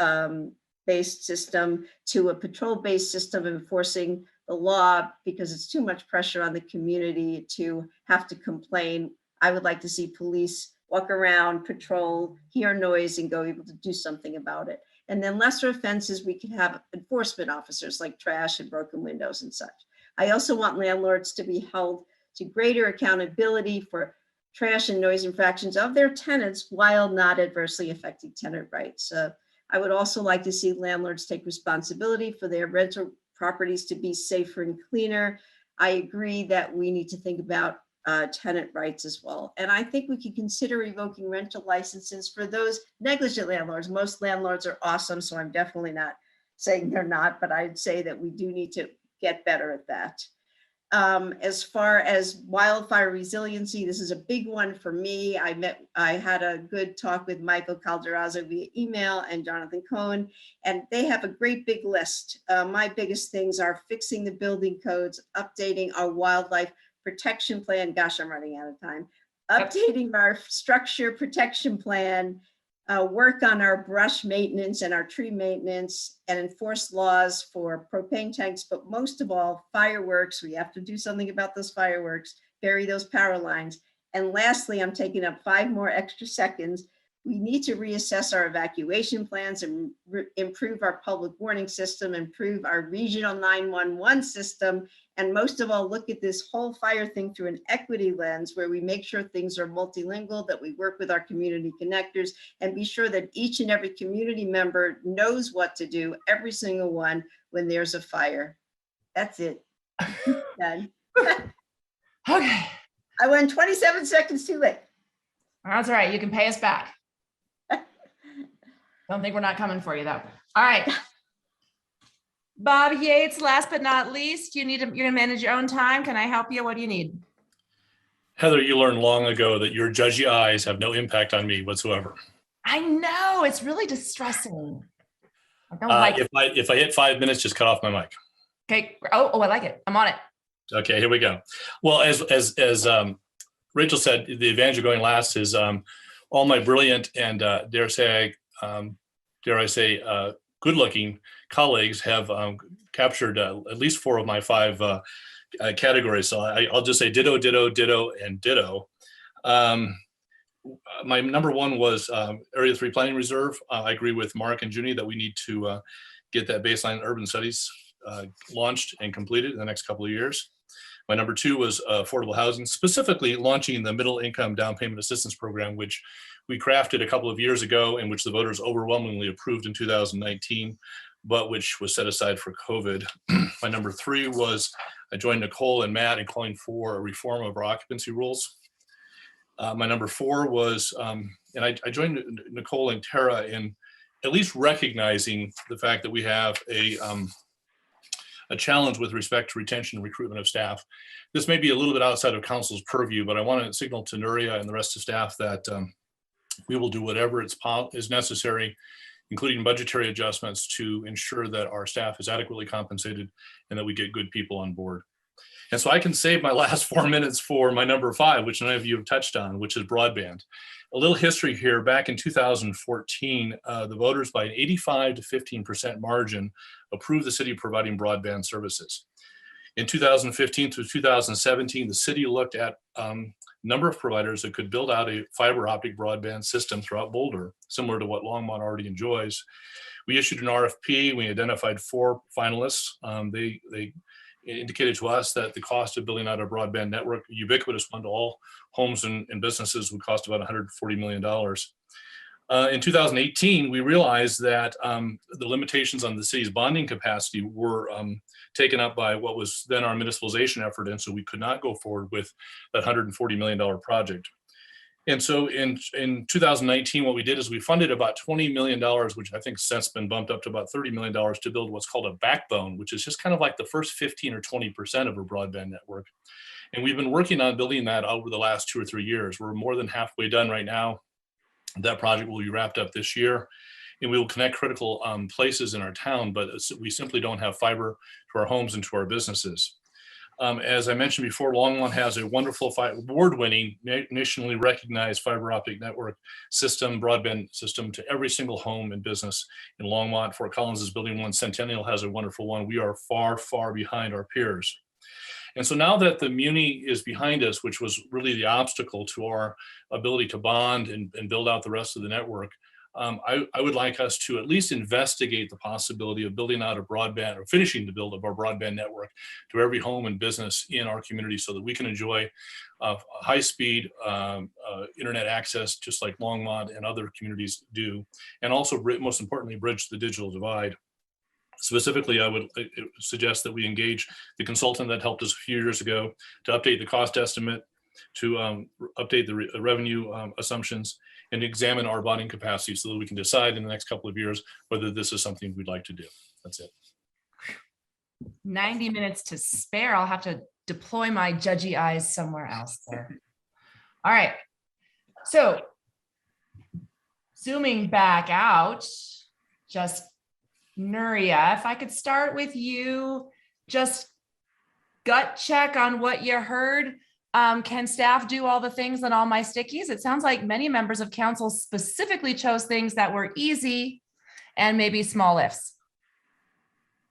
system to a patrol-based system of enforcing the law, because it's too much pressure on the community to have to complain. I would like to see police walk around, patrol, hear noise, and go able to do something about it. And then lesser offenses, we can have enforcement officers like trash and broken windows and such. I also want landlords to be held to greater accountability for trash and noise infractions of their tenants while not adversely affecting tenant rights. I would also like to see landlords take responsibility for their rental properties to be safer and cleaner. I agree that we need to think about tenant rights as well. And I think we could consider revoking rental licenses for those negligent landlords. Most landlords are awesome, so I'm definitely not saying they're not, but I'd say that we do need to get better at that. As far as wildfire resiliency, this is a big one for me. I had a good talk with Michael Calderazzo via email and Jonathan Cohen, and they have a great big list. My biggest things are fixing the building codes, updating our wildlife protection plan. Gosh, I'm running out of time. Updating our structure protection plan, work on our brush maintenance and our tree maintenance, and enforce laws for propane tanks. But most of all, fireworks. We have to do something about those fireworks, bury those power lines. And lastly, I'm taking up 5 more extra seconds. We need to reassess our evacuation plans and improve our public warning system, improve our regional 911 system, and most of all, look at this whole fire thing through an equity lens where we make sure things are multilingual, that we work with our community connectors, and be sure that each and every community member knows what to do, every single one, when there's a fire. That's it. Done. Okay. I went 27 seconds too late. That's all right. You can pay us back. Don't think we're not coming for you though. All right. Bob Yates, last but not least, you're gonna manage your own time. Can I help you? What do you need? Heather, you learned long ago that your judgy eyes have no impact on me whatsoever. I know, it's really distressing. I don't like it. If I hit 5 minutes, just cut off my mic. Okay. Oh, I like it. I'm on it. Okay, here we go. Well, as Rachel said, the advantage of going last is all my brilliant and dare I say, good-looking colleagues have captured at least 4 of my 5 categories. So I'll just say ditto, ditto, ditto, and ditto. My number 1 was Area 3 Planning Reserve. I agree with Mark and Junie that we need to get that baseline urban studies launched and completed in the next couple of years. My number 2 was affordable housing, specifically launching the middle income down payment assistance program, which we crafted a couple of years ago and which the voters overwhelmingly approved in 2019, but which was set aside for COVID. My number 3 was I joined Nicole and Matt in calling for a reform of our occupancy rules. My number 4 was, and I joined Nicole and Tara in at least recognizing the fact that we have a challenge with respect to retention and recruitment of staff. This may be a little bit outside of council's purview, but I want to signal to Nuria and the rest of staff that we will do whatever is necessary, including budgetary adjustments, to ensure that our staff is adequately compensated and that we get good people on board. And so I can save my last 4 minutes for my number 5, which none of you have touched on, which is broadband. A little history here. Back in 2014, the voters by an 85 to 15% margin approved the city providing broadband services. In 2015 through 2017, the city looked at a number of providers that could build out a fiber optic broadband system throughout Boulder, similar to what Longmont already enjoys. We issued an RFP. We identified 4 finalists. They indicated to us that the cost of building out a broadband network, ubiquitous one to all homes and businesses, would cost about $140 million. In 2018, we realized that the limitations on the city's bonding capacity were taken up by what was then our municipalization effort, and so we could not go forward with that $140 million project. And so in 2019, what we did is we funded about $20 million, which I think since been bumped up to about $30 million, to build what's called a backbone, which is just kind of like the first 15 or 20% of a broadband network. And we've been working on building that over the last 2 or 3 years. We're more than halfway done right now. That project will be wrapped up this year, and we will connect critical places in our town, but we simply don't have fiber to our homes and to our businesses. As I mentioned before, Longmont has a wonderful award-winning, nationally recognized fiber optic network system, broadband system to every single home and business in Longmont. Fort Collins is building one. Centennial has a wonderful one. We are far, far behind our peers. And so now that the Muni is behind us, which was really the obstacle to our ability to bond and build out the rest of the network, I would like us to at least investigate the possibility of building out a broadband or finishing the build of our broadband network to every home and business in our community so that we can enjoy high-speed internet access just like Longmont and other communities do, and also, most importantly, bridge the digital divide. Specifically, I would suggest that we engage the consultant that helped us a few years ago to update the cost estimate, to update the revenue assumptions and examine our bonding capacity so that we can decide in the next couple of years whether this is something we'd like to do. That's it. 90 minutes to spare. I'll have to deploy my judgy eyes somewhere else there. All right. So zooming back out, just Nuria, if I could start with you, just gut check on what you heard. Can staff do all the things on all my stickies? It sounds like many members of council specifically chose things that were easy and maybe small ifs.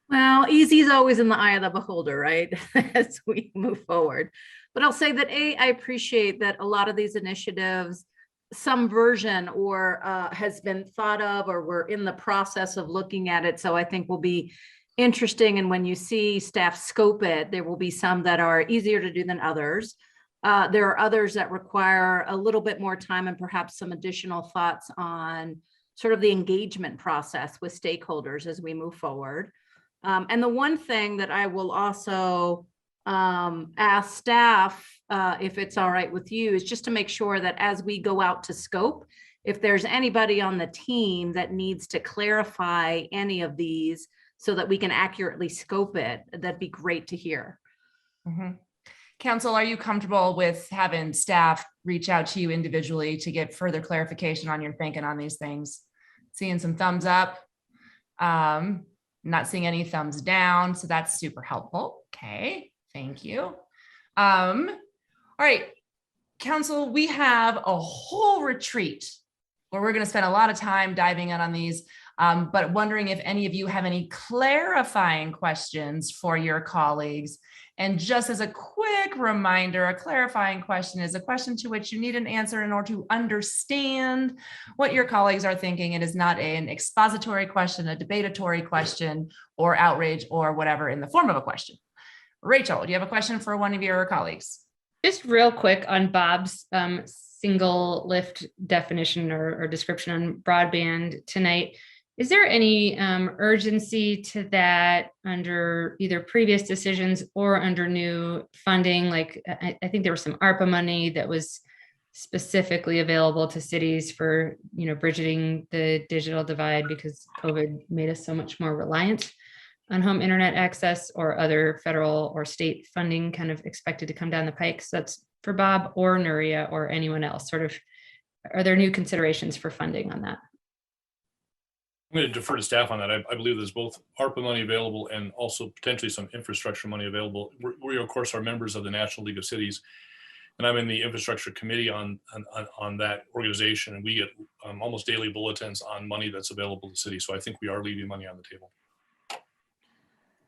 Well, easy is always in the eye of the beholder, right? As we move forward. But I'll say that I appreciate that a lot of these initiatives, some version or has been thought of, or we're in the process of looking at it. So I think will be interesting. And when you see staff scope it, there will be some that are easier to do than others. There are others that require a little bit more time and perhaps some additional thoughts on sort of the engagement process with stakeholders as we move forward. And the one thing that I will also ask staff, if it's all right with you, is just to make sure that as we go out to scope, if there's anybody on the team that needs to clarify any of these so that we can accurately scope it, that'd be great to hear. Mm-hmm. Council, are you comfortable with having staff reach out to you individually to get further clarification on your thinking on these things? Seeing some thumbs up, not seeing any thumbs down, so that's super helpful. Okay, thank you. All right, Council, we have a whole retreat where we're going to spend a lot of time diving in on these, but wondering if any of you have any clarifying questions for your colleagues. And just as a quick reminder, a clarifying question is a question to which you need an answer in order to understand what your colleagues are thinking. It is not an expository question, a debatory question, or outrage, or whatever in the form of a question. Rachel, do you have a question for one of your colleagues? Just real quick on Bob's single lift definition or description on broadband tonight. Is there any urgency to that under either previous decisions or under new funding? Like I think there was some ARPA money that was specifically available to cities for, bridging the digital divide because COVID made us so much more reliant on home internet access, or other federal or state funding kind of expected to come down the pike. So that's for Bob or Nuria or anyone else. Sort of, are there new considerations for funding on that? I'm going to defer to staff on that. I believe there's both ARPA money available and also potentially some infrastructure money available. We of course, are members of the National League of Cities, and I'm in the infrastructure committee on that organization, and we get almost daily bulletins on money that's available to cities. So I think we are leaving money on the table.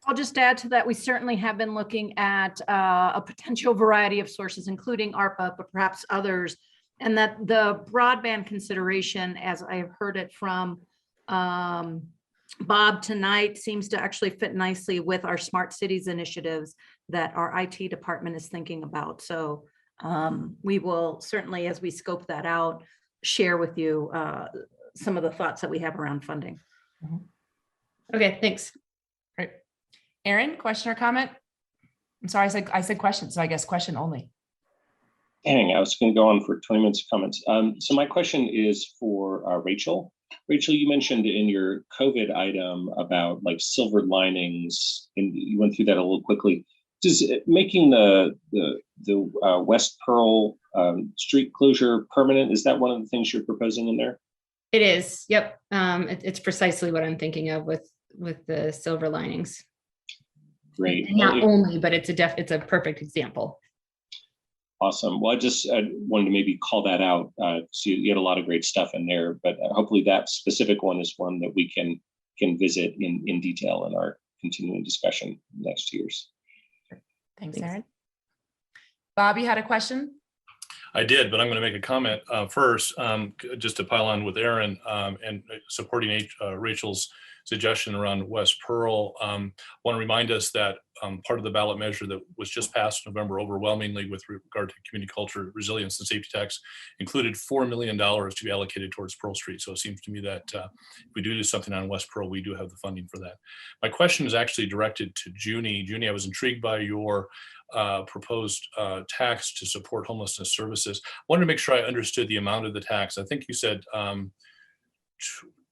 I'll just add to that, we certainly have been looking at a potential variety of sources, including ARPA, but perhaps others, and that the broadband consideration, as I've heard it from Bob tonight, seems to actually fit nicely with our smart cities initiatives that our IT department is thinking about. So we will certainly, as we scope that out, share with you some of the thoughts that we have around funding. Okay, thanks. Great. Aaron, question or comment? I'm sorry, I said question, so I guess question only. Dang, I was going to go on for 20 minutes of comments. So my question is for Rachel. Rachel, you mentioned in your COVID item about like silver linings, and you went through that a little quickly. Does making the West Pearl street closure permanent, is that one of the things you're proposing in there? It is. Yep. It's precisely what I'm thinking of with the silver linings. Great. And not only, but it's a perfect example. Awesome. Well, I wanted to maybe call that out. So you had a lot of great stuff in there, but hopefully that specific one is one that we can visit in detail in our continuing discussion next years. Thanks, Aaron. Bob, you had a question? I did, but I'm going to make a comment first, just to pile on with Aaron and supporting Rachel's suggestion around West Pearl. I want to remind us that part of the ballot measure that was just passed in November overwhelmingly with regard to community culture, resilience, and safety tax included $4 million to be allocated towards Pearl Street. So it seems to me that if we do something on West Pearl, we do have the funding for that. My question is actually directed to Junie. Junie, I was intrigued by your proposed tax to support homelessness services. I wanted to make sure I understood the amount of the tax. I think you said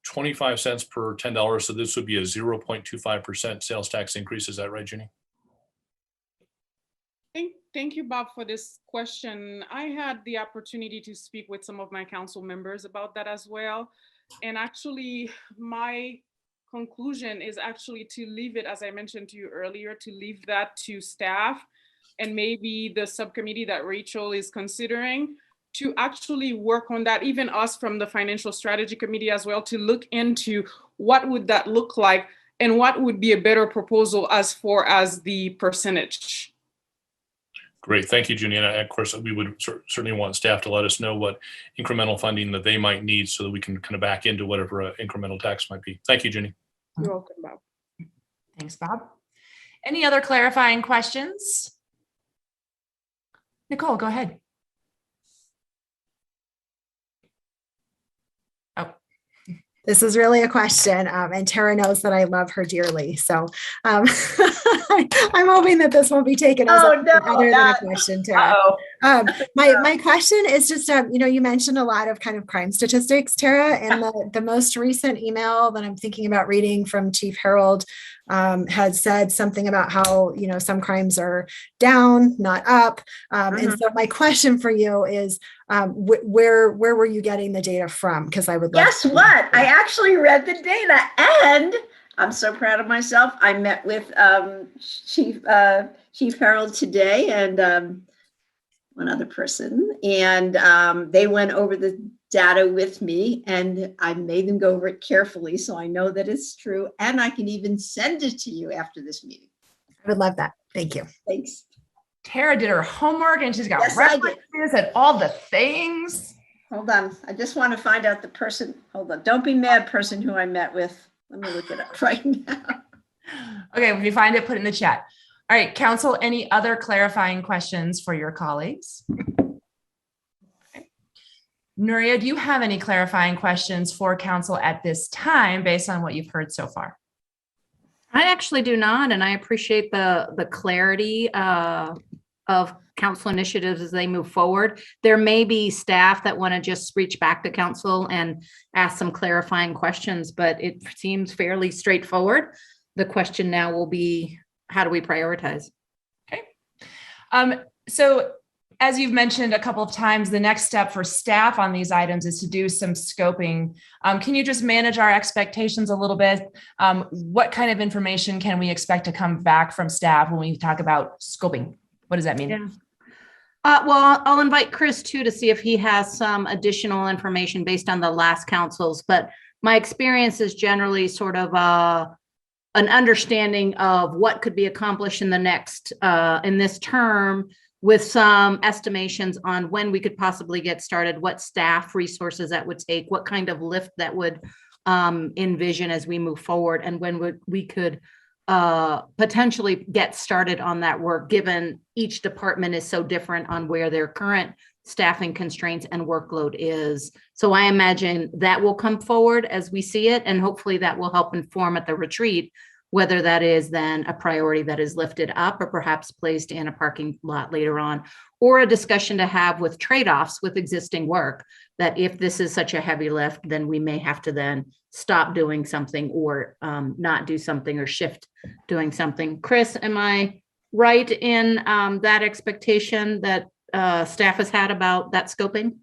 25 cents per $10. So this would be a 0.25% sales tax increase. Is that right, Junie? Thank you, Bob, for this question. I had the opportunity to speak with some of my council members about that as well. And actually, my conclusion is actually to leave it, as I mentioned to you earlier, to leave that to staff and maybe the subcommittee that Rachel is considering to actually work on that, even us from the Financial Strategy Committee as well, to look into what would that look like and what would be a better proposal as far as the percentage. Great, thank you, Junie. And of course, we would certainly want staff to let us know what incremental funding that they might need so that we can kind of back into whatever incremental tax might be. Thank you, Junie. You're welcome, Bob. Thanks, Bob. Any other clarifying questions? Nicole, go ahead. This is really a question, and Tara knows that I love her dearly. So I'm hoping that this won't be taken as other than a question, Tara. My question is just, you mentioned a lot of kind of crime statistics, Tara, and the most recent email that I'm thinking about reading from Chief Harold had said something about how, some crimes are down, not up. And so my question for you is, where were you getting the data from? Because I would love Guess what? I actually read the data and I'm so proud of myself. I met with Chief Harold today and one other person, and they went over the data with me and I made them go over it carefully so I know that it's true, and I can even send it to you after this meeting. I would love that. Thank you. Thanks. Tara did her homework and she's got references and all the things. Hold on. I just want to find out the person. Hold on. Don't be mad, person who I met with. Let me look it up right now. Okay, if you find it, put it in the chat. All right, Council, any other clarifying questions for your colleagues? Okay. Nuria, do you have any clarifying questions for Council at this time based on what you've heard so far? I actually do not, and I appreciate the clarity of council initiatives as they move forward. There may be staff that want to just reach back to council and ask some clarifying questions, but it seems fairly straightforward. The question now will be, how do we prioritize? Okay. So as you've mentioned a couple of times, the next step for staff on these items is to do some scoping. Can you just manage our expectations a little bit? What kind of information can we expect to come back from staff when we talk about scoping? What does that mean? Yeah. Well, I'll invite Chris too to see if he has some additional information based on the last councils, but my experience is generally sort of an understanding of what could be accomplished in the next, in this term, with some estimations on when we could possibly get started, what staff resources that would take, what kind of lift that would envision as we move forward, and when we could potentially get started on that work, given each department is so different on where their current staffing constraints and workload is. So I imagine that will come forward as we see it, and hopefully that will help inform at the retreat whether that is then a priority that is lifted up or perhaps placed in a parking lot later on, or a discussion to have with trade-offs with existing work, that if this is such a heavy lift, then we may have to then stop doing something or not do something or shift doing something. Chris, am I right in that expectation that staff has had about that scoping?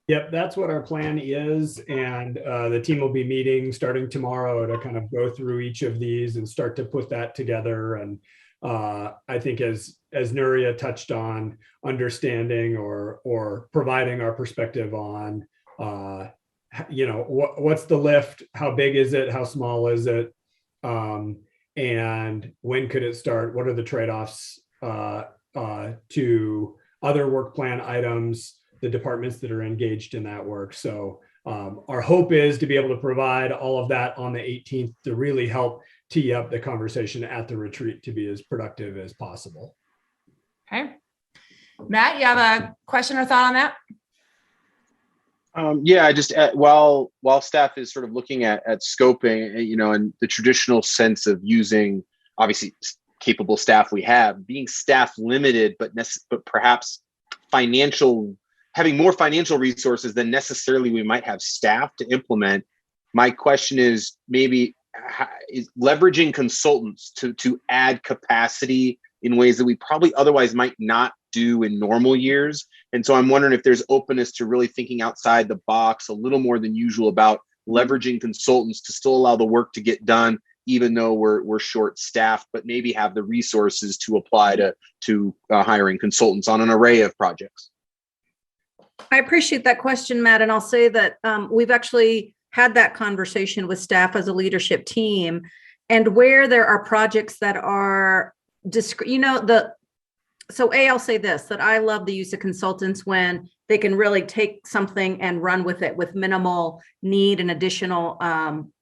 Yep, that's what our plan is. And the team will be meeting starting tomorrow to kind of go through each of these and start to put that together. And I think as Nuria touched on, understanding or providing our perspective on, what's the lift, how big is it, how small is it, and when could it start, what are the trade-offs to other work plan items, the departments that are engaged in that work. So Our hope is to be able to provide all of that on the 18th to really help tee up the conversation at the retreat to be as productive as possible. Okay. Matt, you have a question or thought on that? Yeah, I just while staff is sort of looking at scoping, and the traditional sense of using obviously capable staff we have, being staff limited, but perhaps having more financial resources than necessarily we might have staff to implement. My question is maybe is leveraging consultants to add capacity in ways that we probably otherwise might not do in normal years. And so I'm wondering if there's openness to really thinking outside the box a little more than usual about leveraging consultants to still allow the work to get done, even though we're short staffed, but maybe have the resources to apply to hiring consultants on an array of projects. I appreciate that question, Matt. And I'll say that we've actually had that conversation with staff as a leadership team, and where there are projects that are I'll say this, that I love the use of consultants when they can really take something and run with it with minimal need and additional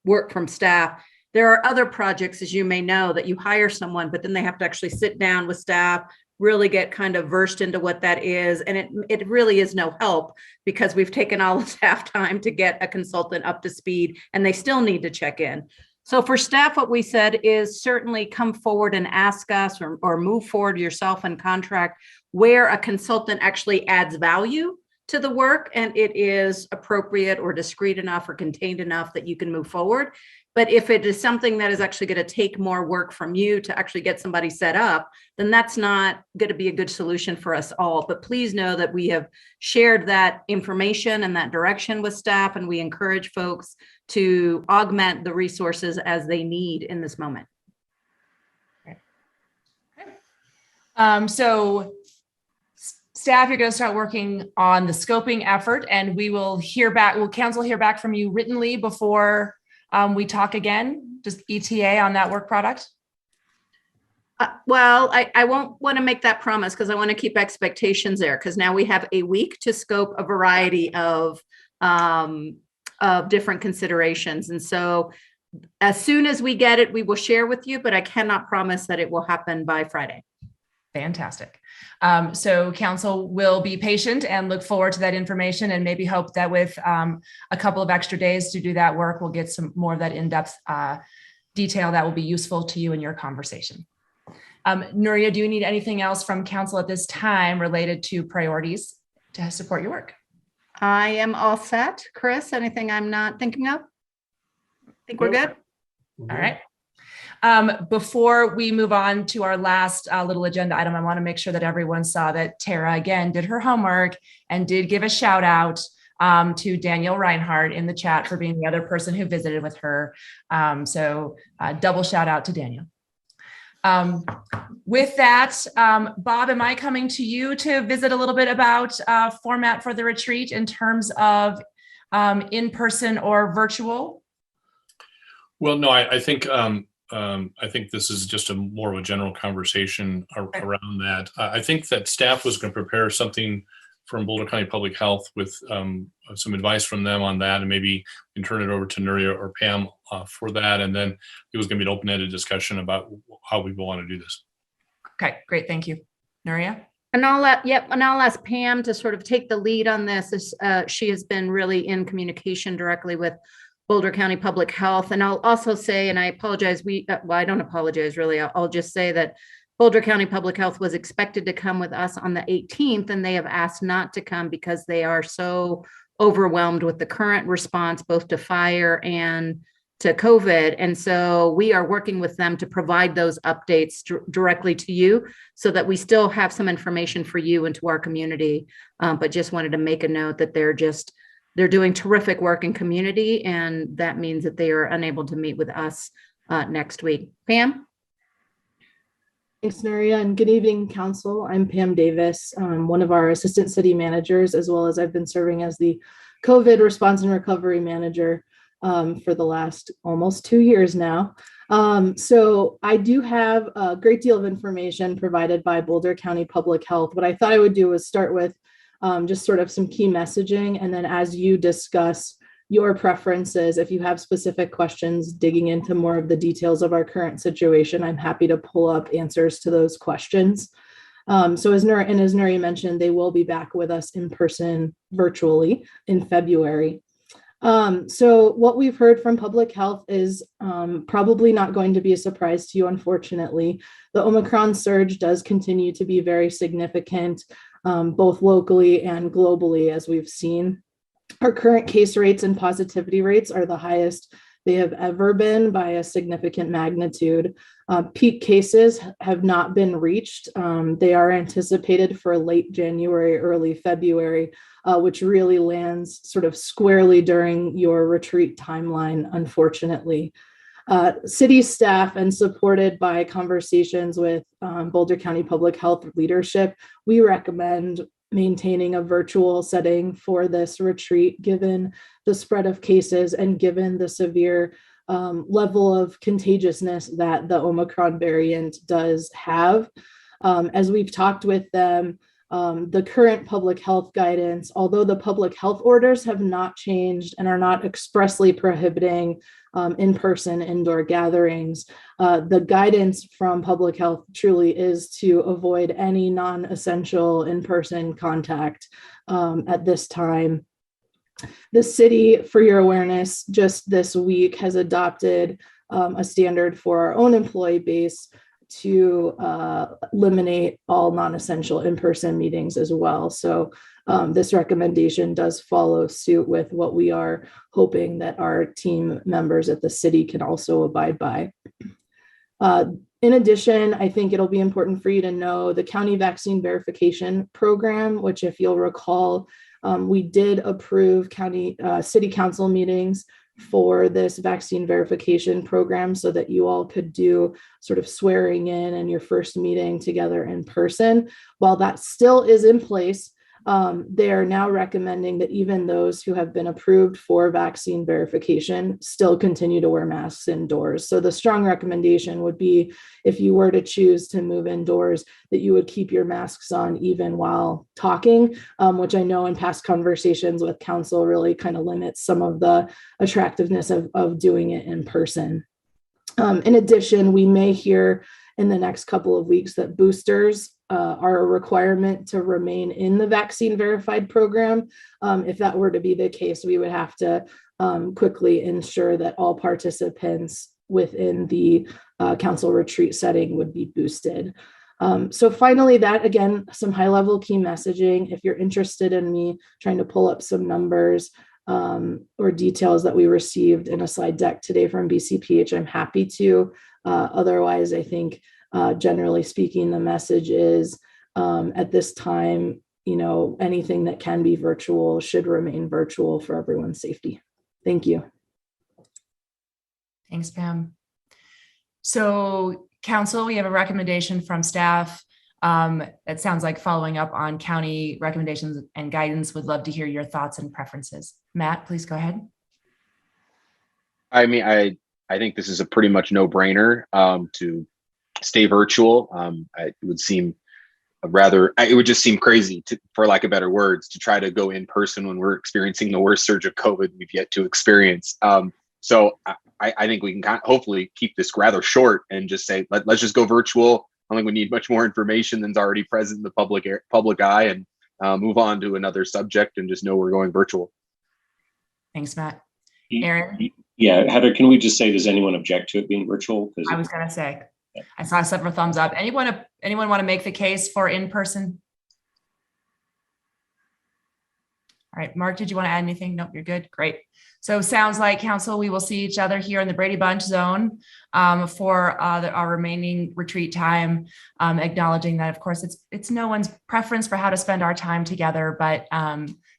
work from staff. There are other projects, as you may know, that you hire someone, but then they have to actually sit down with staff, really get kind of versed into what that is. And it really is no help because we've taken all the staff time to get a consultant up to speed and they still need to check in. So for staff, what we said is certainly come forward and ask us or move forward yourself and contract where a consultant actually adds value to the work and it is appropriate or discreet enough or contained enough that you can move forward. But if it is something that is actually going to take more work from you to actually get somebody set up, then that's not going to be a good solution for us all. But please know that we have shared that information and that direction with staff, and we encourage folks to augment the resources as they need in this moment. So staff, you're going to start working on the scoping effort, and we will council hear back from you writtenly before we talk again, just ETA on that work product? Well, I won't want to make that promise because I want to keep expectations there, because now we have a week to scope a variety of different considerations. And so as soon as we get it, we will share with you, but I cannot promise that it will happen by Friday. Fantastic. So council will be patient and look forward to that information, and maybe hope that with a couple of extra days to do that work, we'll get some more of that in-depth detail that will be useful to you in your conversation. Nuria, do you need anything else from council at this time related to priorities to support your work? I am all set. Chris, anything I'm not thinking of? I think we're good. All right. Before we move on to our last little agenda item, I want to make sure that everyone saw that Tara again did her homework and did give a shout out to Daniel Reinhardt in the chat for being the other person who visited with her. So double shout out to Daniel. With that, Bob, am I coming to you to visit a little bit about format for the retreat in terms of in-person or virtual? Well, no, I think this is just more of a general conversation around that. I think that staff was going to prepare something from Boulder County Public Health with some advice from them on that, and maybe we can turn it over to Nuria or Pam for that. And then it was going to be an open-ended discussion about how we want to do this. Okay, great. Thank you. Nuria? And I'll ask Pam to sort of take the lead on this. She has been really in communication directly with Boulder County Public Health. And I'll also say, and I apologize, I don't apologize really. I'll just say that Boulder County Public Health was expected to come with us on the 18th, and they have asked not to come because they are so overwhelmed with the current response, both to fire and to COVID. And so we are working with them to provide those updates directly to you so that we still have some information for you and to our community. But just wanted to make a note that they're doing terrific work in community, and that means that they are unable to meet with us next week. Pam? Thanks, Nuria, and good evening, Council. I'm Pam Davis, one of our Assistant City Managers, as well as I've been serving as the COVID Response and Recovery Manager for the last almost 2 years now. So I do have a great deal of information provided by Boulder County Public Health. What I thought I would do was start with just sort of some key messaging, and then as you discuss your preferences. If you have specific questions digging into more of the details of our current situation, I'm happy to pull up answers to those questions. So as Nuri mentioned, they will be back with us in person virtually in February. So what we've heard from public health is probably not going to be a surprise to you, unfortunately. The Omicron surge does continue to be very significant, both locally and globally, as we've seen. Our current case rates and positivity rates are the highest they have ever been by a significant magnitude. Peak cases have not been reached. They are anticipated for late January, early February, which really lands sort of squarely during your retreat timeline, unfortunately. City staff and supported by conversations with Boulder County Public Health leadership, we recommend maintaining a virtual setting for this retreat, given the spread of cases and given the severe level of contagiousness that the Omicron variant does have. As we've talked with them, the current public health guidance, although the public health orders have not changed and are not expressly prohibiting in-person indoor gatherings, the guidance from public health truly is to avoid any non-essential in-person contact at this time. The city, for your awareness, just this week has adopted a standard for our own employee base to eliminate all non-essential in-person meetings as well. So this recommendation does follow suit with what we are hoping that our team members at the city can also abide by. In addition, I think it'll be important for you to know the county vaccine verification program, which, if you'll recall, we did approve city council meetings for this vaccine verification program so that you all could do sort of swearing in and your first meeting together in person. While that still is in place, they are now recommending that even those who have been approved for vaccine verification still continue to wear masks indoors. So the strong recommendation would be, if you were to choose to move indoors, that you would keep your masks on even while talking, which I know in past conversations with council really kind of limits some of the attractiveness of doing it in person. In addition, we may hear in the next couple of weeks that boosters are a requirement to remain in the vaccine verified program. If that were to be the case, we would have to quickly ensure that all participants within the council retreat setting would be boosted. So finally, that, again, some high level key messaging. If you're interested in me trying to pull up some numbers or details that we received in a slide deck today from BCPH, I'm happy to. Otherwise, I think generally speaking, the message is at this time, anything that can be virtual should remain virtual for everyone's safety. Thank you. Thanks, Pam. So, council, we have a recommendation from staff. It sounds like following up on county recommendations and guidance. Would love to hear your thoughts and preferences. Matt, please go ahead. I mean, I think this is a pretty much no-brainer to stay virtual. It would just seem crazy, for lack of better words, to try to go in person when we're experiencing the worst surge of COVID we've yet to experience. So I think we can hopefully keep this rather short and just say, let's just go virtual. I don't think we need much more information than's already present in the public eye, and move on to another subject and just know we're going virtual. Thanks, Matt. Aaron? Yeah, Heather, can we just say, does anyone object to it being virtual? I was going to say, I saw several thumbs up. Anyone want to make the case for in-person? All right, Mark, did you want to add anything? Nope, you're good. Great. So sounds like, council, we will see each other here in the Brady Bunch zone for our remaining retreat time, acknowledging that, of course, it's no one's preference for how to spend our time together, but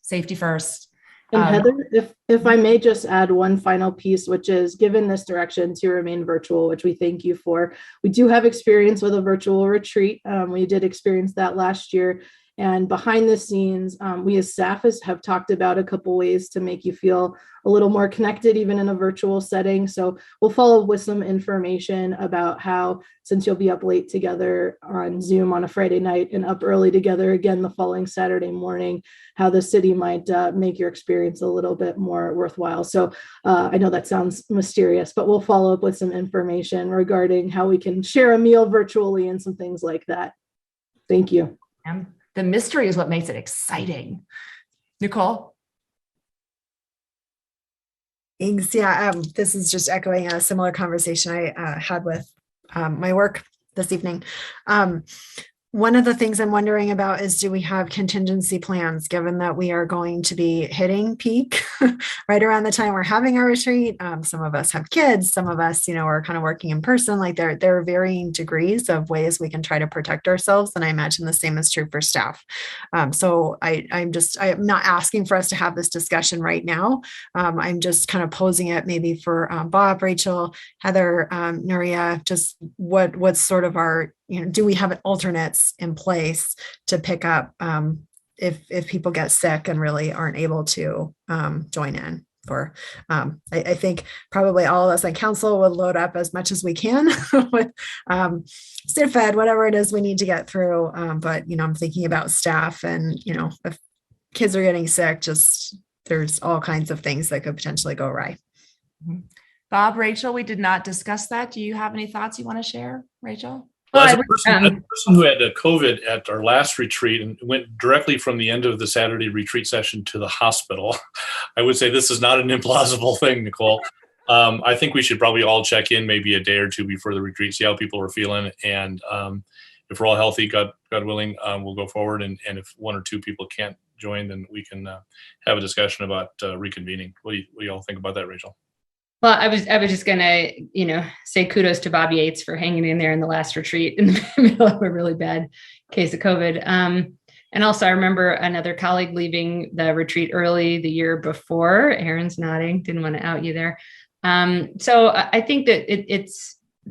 safety first. And Heather, if I may just add one final piece, which is, given this direction to remain virtual, which we thank you for, we do have experience with a virtual retreat. We did experience that last year. And behind the scenes, we as staff have talked about a couple ways to make you feel a little more connected, even in a virtual setting. So we'll follow up with some information about how, since you'll be up late together on Zoom on a Friday night and up early together again the following Saturday morning, how the city might make your experience a little bit more worthwhile. So I know that sounds mysterious, but we'll follow up with some information regarding how we can share a meal virtually and some things like that. Thank you. The mystery is what makes it exciting. Nicole? Thanks. Yeah, this is just echoing a similar conversation I had with my work this evening. One of the things I'm wondering about is, do we have contingency plans, given that we are going to be hitting peak right around the time we're having our retreat? Some of us have kids, some of us, are kind of working in person. Like there are varying degrees of ways we can try to protect ourselves. And I imagine the same is true for staff. So I'm not asking for us to have this discussion right now. I'm just kind of posing it maybe for Bob, Rachel, Heather, Nuria, just what's sort of our, do we have alternates in place to pick up if people get sick and really aren't able to join in? For I think probably all of us on council would load up as much as we can with Fed, whatever it is we need to get through. But I'm thinking about staff, and if kids are getting sick, just there's all kinds of things that could potentially go awry. Bob, Rachel, we did not discuss that. Do you have any thoughts you want to share, Rachel? Well, as a person who had COVID at our last retreat and went directly from the end of the Saturday retreat session to the hospital, I would say this is not an implausible thing, Nicole. I think we should probably all check in maybe a day or two before the retreat, see how people are feeling. And if we're all healthy, God willing, we'll go forward. And if one or two people can't join, then we can have a discussion about reconvening. What do you all think about that, Rachel? Well, I was just gonna, say kudos to Bob Yates for hanging in there in the last retreat in the middle of a really bad case of COVID. And also, I remember another colleague leaving the retreat early the year before. Aaron's nodding, didn't want to out you there. So I think that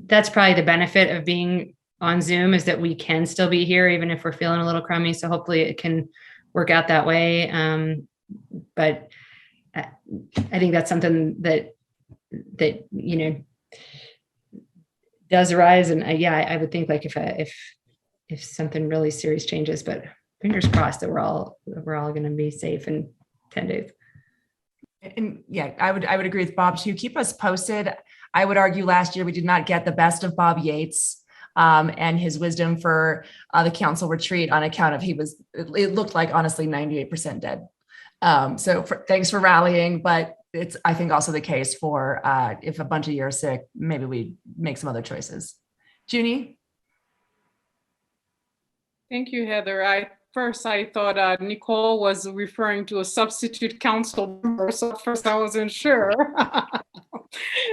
that's probably the benefit of being on Zoom, is that we can still be here even if we're feeling a little crummy. So hopefully it can work out that way. But I think that's something that does arise. And I would think like if something really serious changes, but fingers crossed that we're all going to be safe in 10 days. And yeah, I would agree with Bob too. Keep us posted. I would argue last year we did not get the best of Bob Yates and his wisdom for the council retreat on account of it looked like honestly 98% dead. So thanks for rallying, but it's, I think, also the case for if a bunch of you are sick, maybe we make some other choices. Junie? Thank you, Heather. First, I thought Nicole was referring to a substitute council member, so at first I wasn't sure.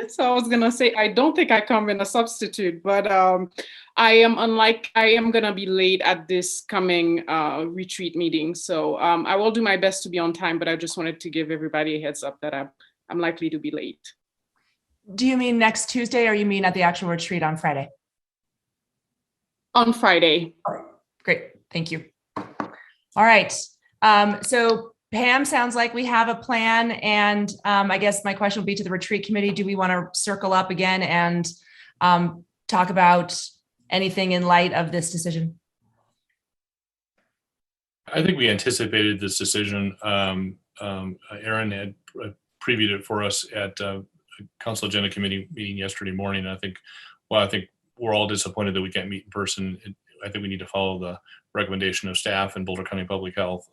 So I was gonna say, I don't think I come in a substitute, but I am gonna be late at this coming retreat meeting. So I will do my best to be on time, but I just wanted to give everybody a heads up that I'm likely to be late. Do you mean next Tuesday, or you mean at the actual retreat on Friday? On Friday. Great, thank you. All right, so Pam, sounds like we have a plan, and I guess my question would be to the retreat committee. Do we want to circle up again and talk about anything in light of this decision? I think we anticipated this decision. Aaron had previewed it for us at a council agenda committee meeting yesterday morning. I think we're all disappointed that we can't meet in person. I think we need to follow the recommendation of staff and Boulder County Public Health.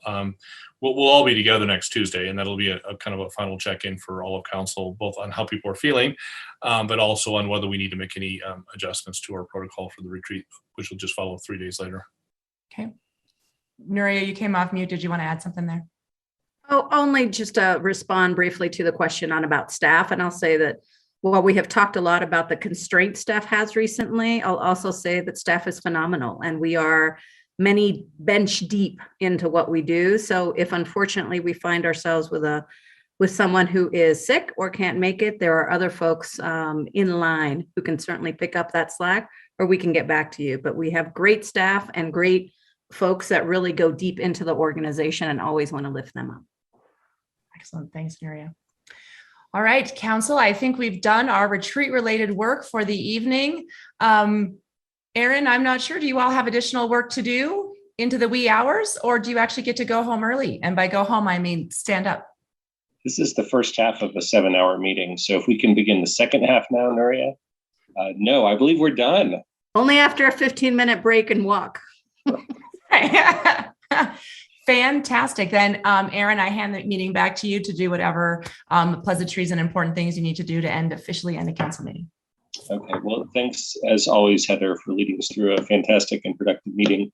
We'll all be together next Tuesday, and that'll be a kind of a final check-in for all of council, both on how people are feeling, but also on whether we need to make any adjustments to our protocol for the retreat, which will just follow 3 days later. Okay. Nuria, you came off mute. Did you want to add something there? Oh, only just to respond briefly to the question about staff. And I'll say that while we have talked a lot about the constraints staff has recently, I'll also say that staff is phenomenal, and we are many bench deep into what we do. So if unfortunately we find ourselves with someone who is sick or can't make it, there are other folks in line who can certainly pick up that slack, or we can get back to you. But we have great staff and great folks that really go deep into the organization and always want to lift them up. Excellent. Thanks, Nuria. All right, Council, I think we've done our retreat-related work for the evening. Erin, I'm not sure, do you all have additional work to do into the wee hours, or do you actually get to go home early? And by go home, I mean stand up. This is the first half of a 7-hour meeting. So if we can begin the second half now, Nuria. No, I believe we're done. Only after a 15-minute break and walk. Fantastic. Then, Erin, I hand the meeting back to you to do whatever pleasantries and important things you need to do to officially end the council meeting. Okay. Well, thanks as always, Heather, for leading us through a fantastic and productive meeting.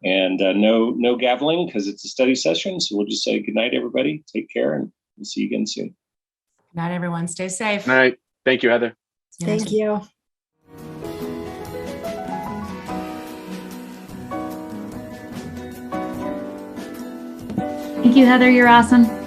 And no gaveling because it's a study session. So we'll just say good night, everybody. Take care, and we'll see you again soon. Good night, everyone. Stay safe. All right. Thank you, Heather. Thank you. Thank you, Heather. You're awesome.